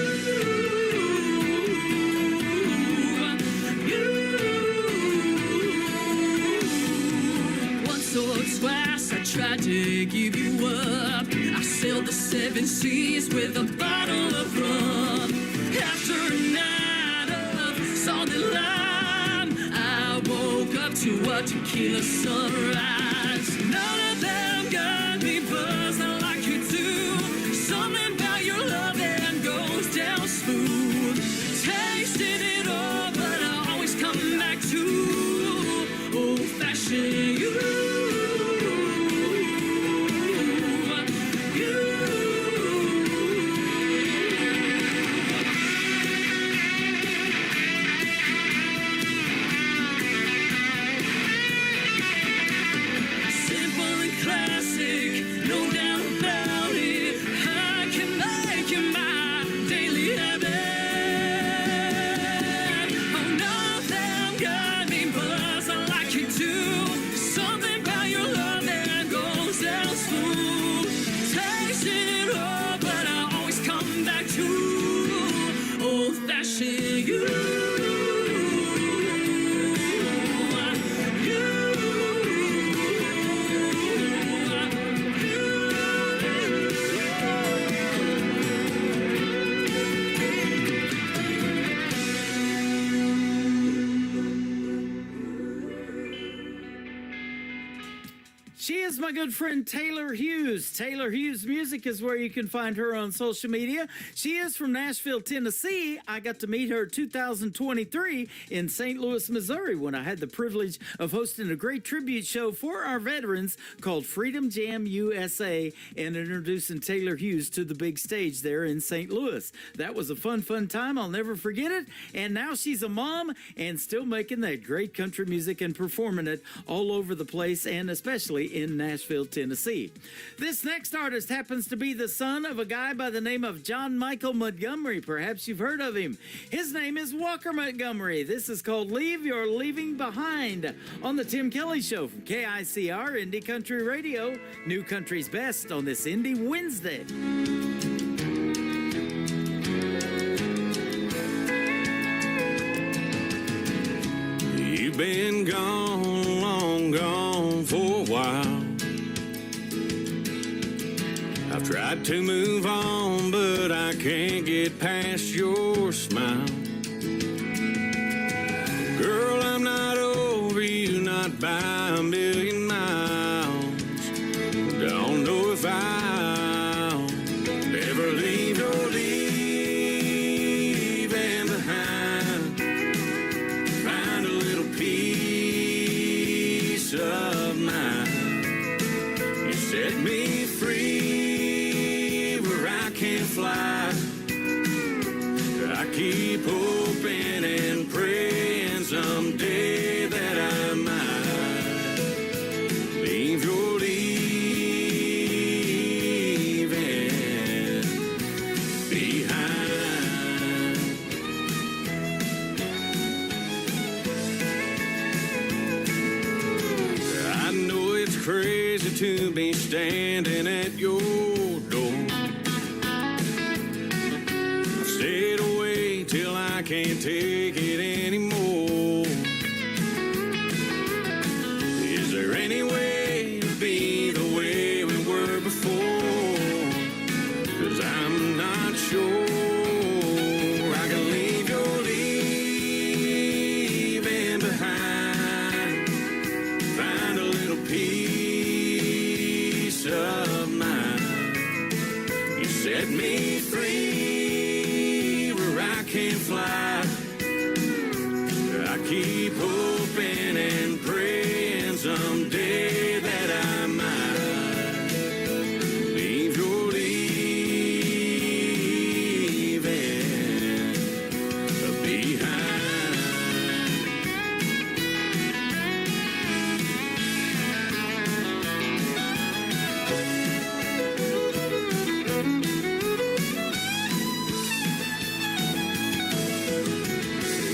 Once or twice I tried to give you up. I sailed the 7 seas with a bottle of rum. After a night of solid lime, I woke up to a tequila sunrise. None of them got me buzzing like you do. Something about your love that goes down smooth. Tasting it all, but I always come back to old-fashioned you. She is my good friend Taylor Hughes. Taylor Hughes Music is where you can find her on social media. She is from Nashville, Tennessee. I got to meet her 2023 in St. Louis, Missouri, when I had the privilege of hosting a great tribute show for our veterans called Freedom Jam USA and introducing Taylor Hughes to the big stage there in St. Louis. That was a fun time. I'll never forget it. And now she's a mom and still making that great country music and performing it all over the place, and especially in Nashville, Tennessee. This next artist happens to be the son of a guy by the name of John Michael Montgomery. Perhaps you've heard of him. His name is Walker Montgomery. This is called Leave Your Leaving Behind on the Tim Kelly Show from KICR Indie Country Radio, New Country's Best on this Indie Wednesday. You've been gone, long gone for a while. I've tried to move on, but I can't get past your smile. Girl, I'm not over you, not by a million miles. Don't know if I'll ever leave your leaving behind. Find a little peace of mind. You set me free where I can't fly. I keep hoping and praying someday that I might leave your leaving behind. I know it's crazy to be standing at your door. I've stayed away till I can't take it anymore. Is there any way to be the way we were before? 'Cause I'm not sure I can leave your leaving behind. Find a little peace of mind. You set me free where I can't fly. I keep hoping and praying someday that I might leave your leaving behind.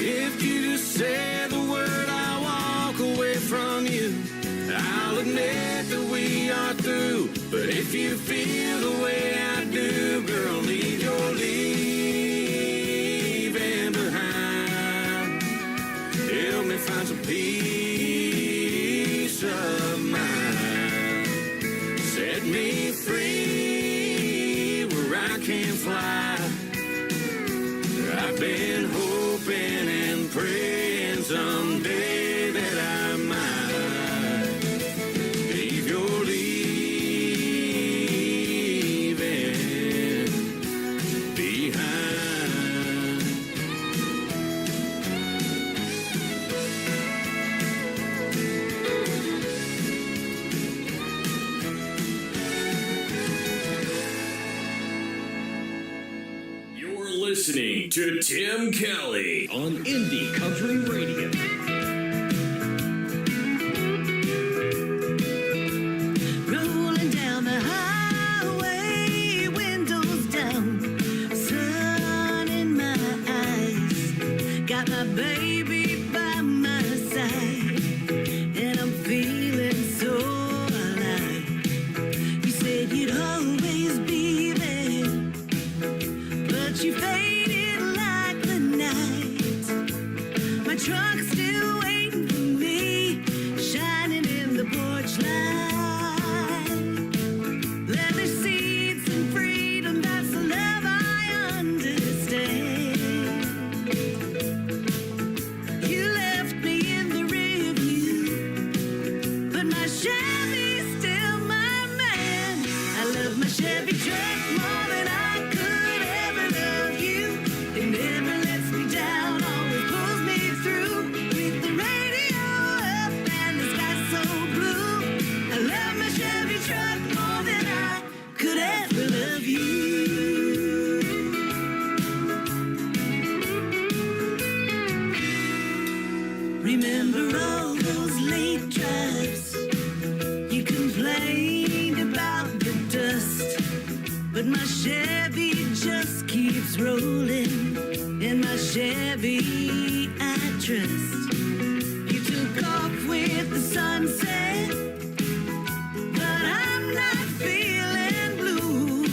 If you just say the word, I'll walk away from you. I'll admit that we are through. But if you feel the way I do, girl, leave your leaving behind. Help me find some peace of mind. Set me free where I can't fly. I've been hoping and praying someday that I might leave your leaving behind. You're listening to Tim Kelly on Indie Country Radio. Rolling down the highway, windows down, sun in my eyes. Got my baby by my side, and I'm feeling so alive. You said you'd always be there, but you faded like the night. My truck's still waiting for me, shining in the porch light. Leather seats and freedom, that's the love I understand. You left me in the rearview, but my Chevy's still my Chevy just keeps rolling. In my Chevy I trust. You took off with the sunset, but I'm not feeling blue,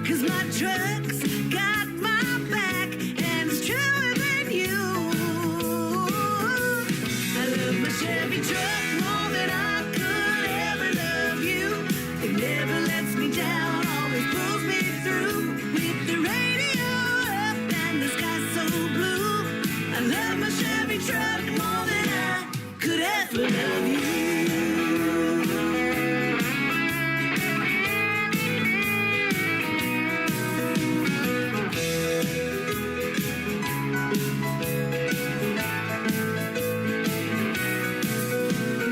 'cause my truck's got my back and it's truer than you. I love my Chevy truck more than I could ever love you. It never lets me down, always pulls me through. With the radio up and the sky so blue, I love my Chevy truck more than I could ever love you.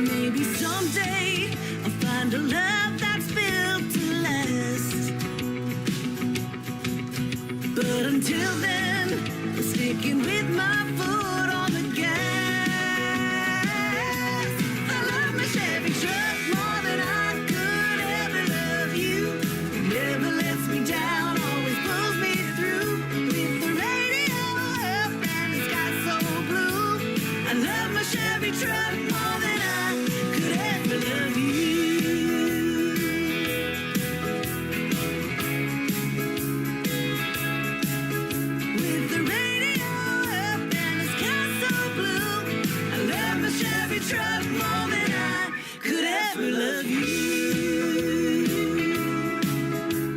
Maybe someday I'll find a love that's built to last. But until then, I'm sticking with my foot on the gas. I love my Chevy truck more than I could ever love you. It never lets me down, always pulls me through. With the radio up and the sky so blue, I love my Chevy truck more than I could ever love you. With the radio up and the sky so blue, I love my Chevy truck more than I could ever love you.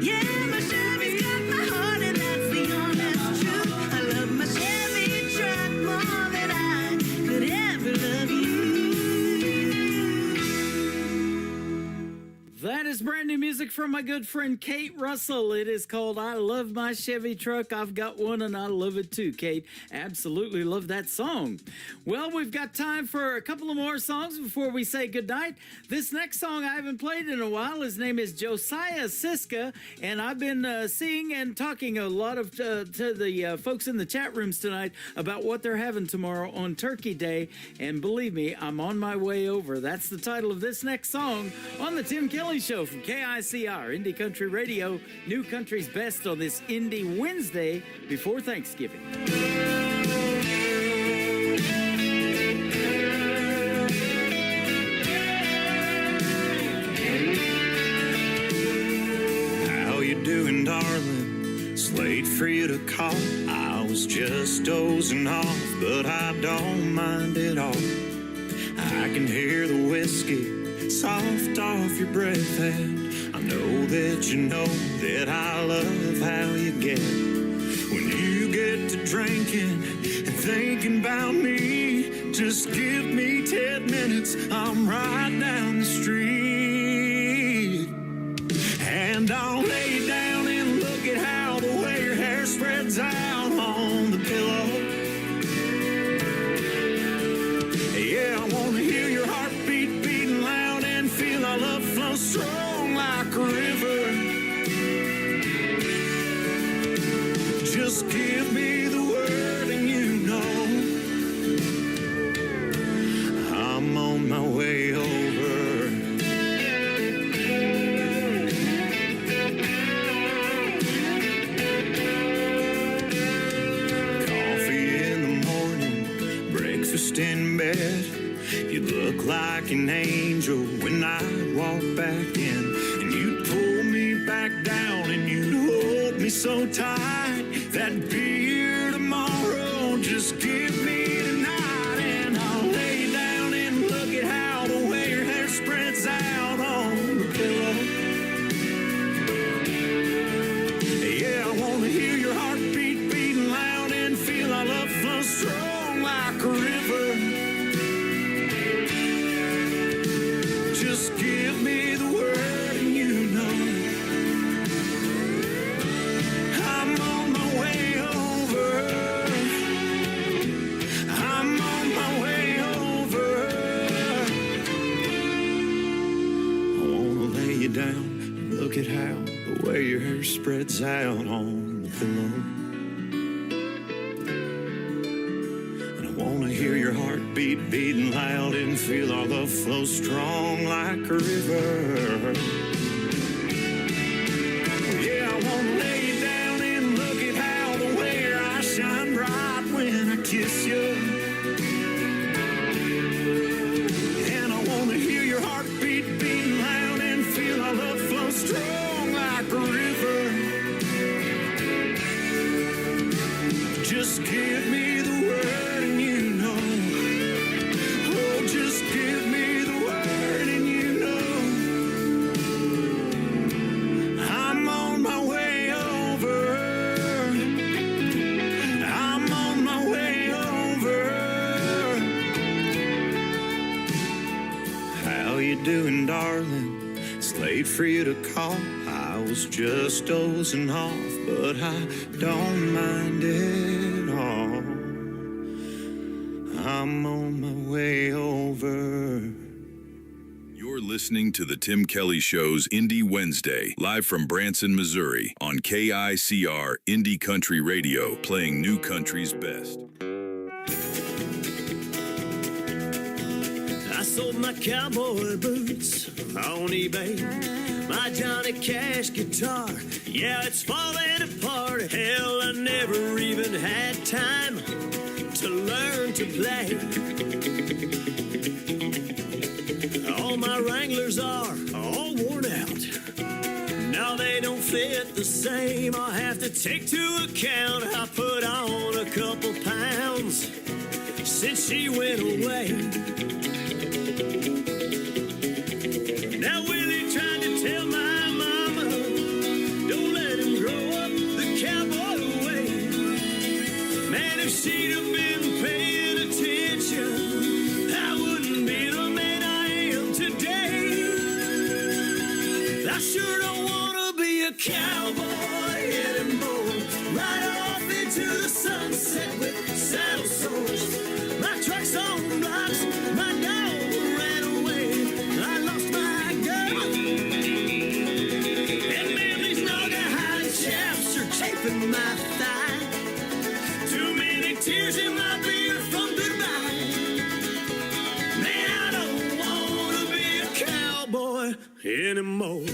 Yeah, my Chevy's got my heart and that's the honest truth. I love my Chevy truck more than I could ever love you. That is brand new music from my good friend Kate Russell. It is called I Love My Chevy Truck. I've got one and I love it too, Kate. Absolutely love that song. Well, we've got time for a couple of more songs before we say goodnight. This next song I haven't played in a while. His name is Josiah Siska, and I've been seeing and talking a lot of to the folks in the chat rooms tonight about what they're having tomorrow on Turkey Day, and believe me, I'm on my way over. That's the title of this next song on the Tim Kelly Show from KICR, Indie Country Radio, New Country's Best on this Indie Wednesday before Thanksgiving. How you doing, darling? It's late for you to call. I was just dozing off, but I don't mind at all. I can hear the whiskey soft off your breath, and I know that you know that I love how you get when you get to drinking and thinking about me. Just give me 10 minutes, I'm right down the street, and I'll lay down and look at how the way your hair spreads out on the pillow. Yeah, I want to hear your heartbeat beating loud and feel our love flow strong like a river. Just give me the word and you know I'm on my way over. Coffee in the morning, breakfast in bed. You look like an angel when I walk back in, and you pull me back down and you hold me so tight. That beer tomorrow, just give me tonight, and I'll lay down and look at how the way your hair spreads out on the pillow. Yeah, I want to hear your heartbeat beating loud and feel our love flow strong like a river. Just give me the word and you know I'm on my way over. I'm on my way over. I wanna lay you down and look at how the way your hair spreads out on the pillow. And I wanna hear your heartbeat beating loud and feel our love flow strong like a river. Yeah, I wanna wait for you to call. I was just dozing off, but I don't mind it all. I'm on my way over. You're listening to The Tim Kelly Show's Indie Wednesday, live from Branson, Missouri, on KICR Indie Country Radio, playing new country's best. I sold my cowboy boots on eBay. My Johnny Cash guitar, yeah, it's falling apart. Hell, I never even had time to learn to play. All my Wranglers are all worn out. Now they don't fit the same. I'll have to take to account I put on a couple pounds since she went away. Now Willie tried to tell my mama, don't let him grow up the cowboy way. Man, if she'd have been paying attention, I wouldn't be the man I am today. I sure don't want to be a cowboy anymore. Right off into the sunset with saddle sores. My truck's on blocks, my dog ran away. I lost my girl. And man, these Naugahyde chaps are chafing my thigh. Too many tears in my beer from goodbye. Man, I don't want to be a cowboy anymore.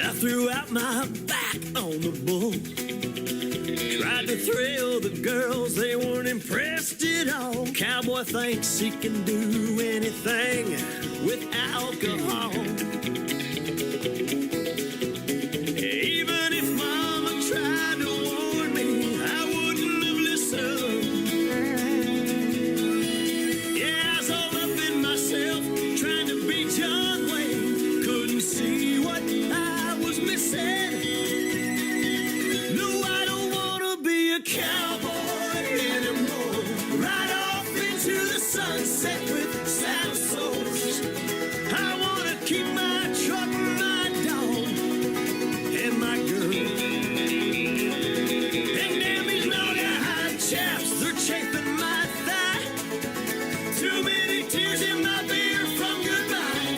I threw out my back on the bull. Tried to thrill the girls, they weren't impressed at all. Cowboy thinks he can do anything with alcohol. Even if mama tried to warn me, I wouldn't have listened. Yeah, I was all up in myself, trying to be John Wayne. Couldn't see what I was missing. No, I don't want to be a cowboy anymore. Right off into the sunset with saddle sores. I want to keep my truck, my dog, and my girl. And damn these Naugahyde chaps, they're chafing my thigh. Too many tears in my beer from goodbye.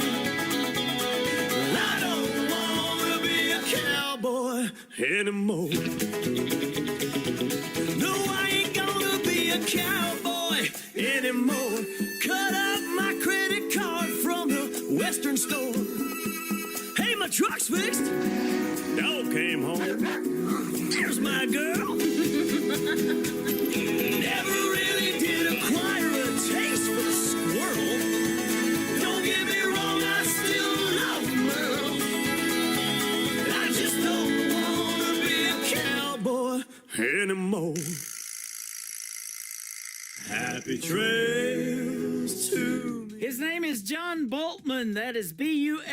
I don't want to be a cowboy anymore. No, I ain't gonna be a cowboy anymore. Cut up my credit card from the Western store. Hey, my truck's fixed. Dog came home. There's my girl. Never really did acquire a taste for the squirrel. Don't get me wrong, I still love Merle. I just don't want to be a cowboy anymore. Happy trails to me. His name is John Boltman. That is Bultman,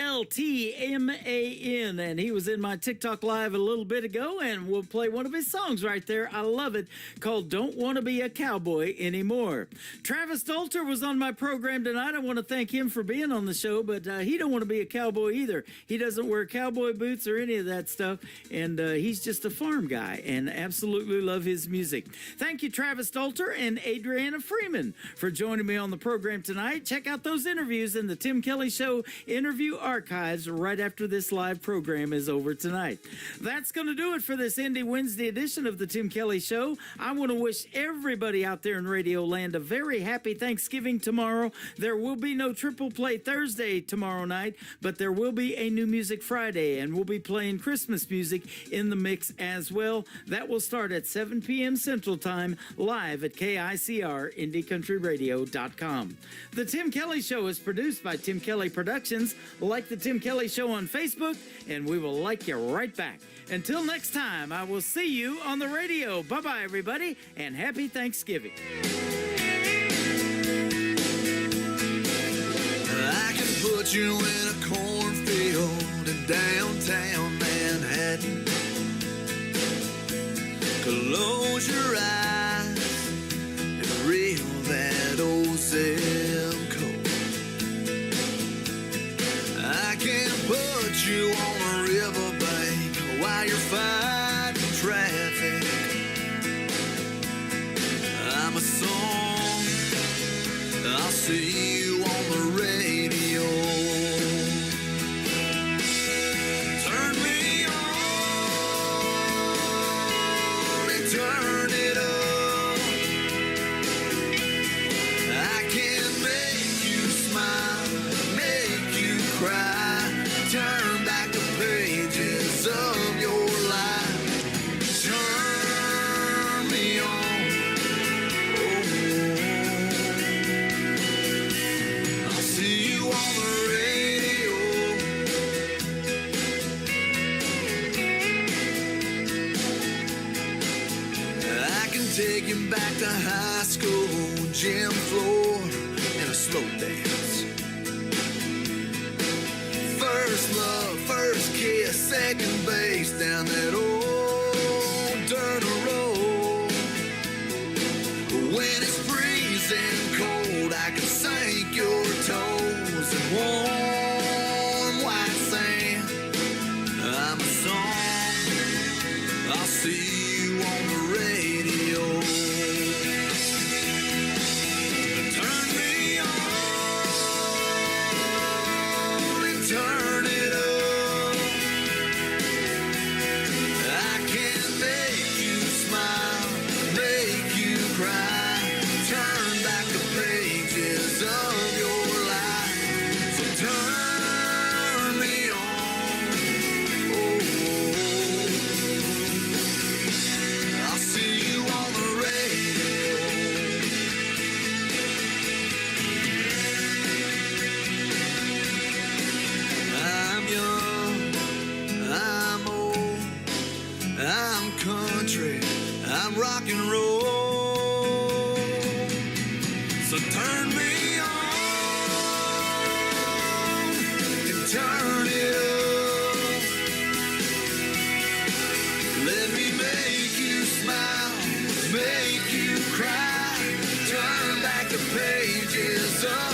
and he was in my TikTok live a little bit ago, and we'll play one of his songs right there. I love it, called Don't Want to Be a Cowboy Anymore. Travis Dolter was on my program tonight. I want to thank him for being on the show, but he don't want to be a cowboy either. He doesn't wear cowboy boots or any of that stuff, and he's just a farm guy, and absolutely love his music. Thank you, Travis Dolter and Adriana Freeman, for joining me on the program tonight. Check out those interviews in the Tim Kelly Show interview archives right after this live program is over tonight. That's going to do it for this Indie Wednesday edition of the Tim Kelly Show. I want to wish everybody out there in Radio Land a very happy Thanksgiving tomorrow. There will be no Triple Play Thursday tomorrow night, but there will be a New Music Friday, and we'll be playing Christmas music in the mix as well. That will start at 7 p.m. Central Time, live at KICR, IndieCountryRadio.com. The Tim Kelly Show is produced by Tim Kelly Productions. Like the Tim Kelly Show on Facebook, and we will like you right back. Until next time, I will see you on the radio. Bye-bye, everybody, and happy Thanksgiving. I can put you in a cornfield in downtown Manhattan. Close your eyes and reel that old zip code. while you're fighting traffic. I'm a song, I'll see you on the radio. Turn me on and turn it up. I can make you smile, make you cry, turn back the pages of your life. Turn me on. I'll see you on the radio. I can take you back to high school, gym floor, and a slow dance. First love, first kiss, second base down that old dirt road. When it's freezing cold, I can sink your toes in warm white sand. I'm a song, I'll see you on the radio. Turn me on and turn it up. I can make you smile, make you cry, turn back the pages of your life. So turn me on. I'll see you on the radio. I'm young, I'm old, I'm country, I'm rock and roll. So turn me on and turn it up. Let me make you smile, make you cry, turn back the pages of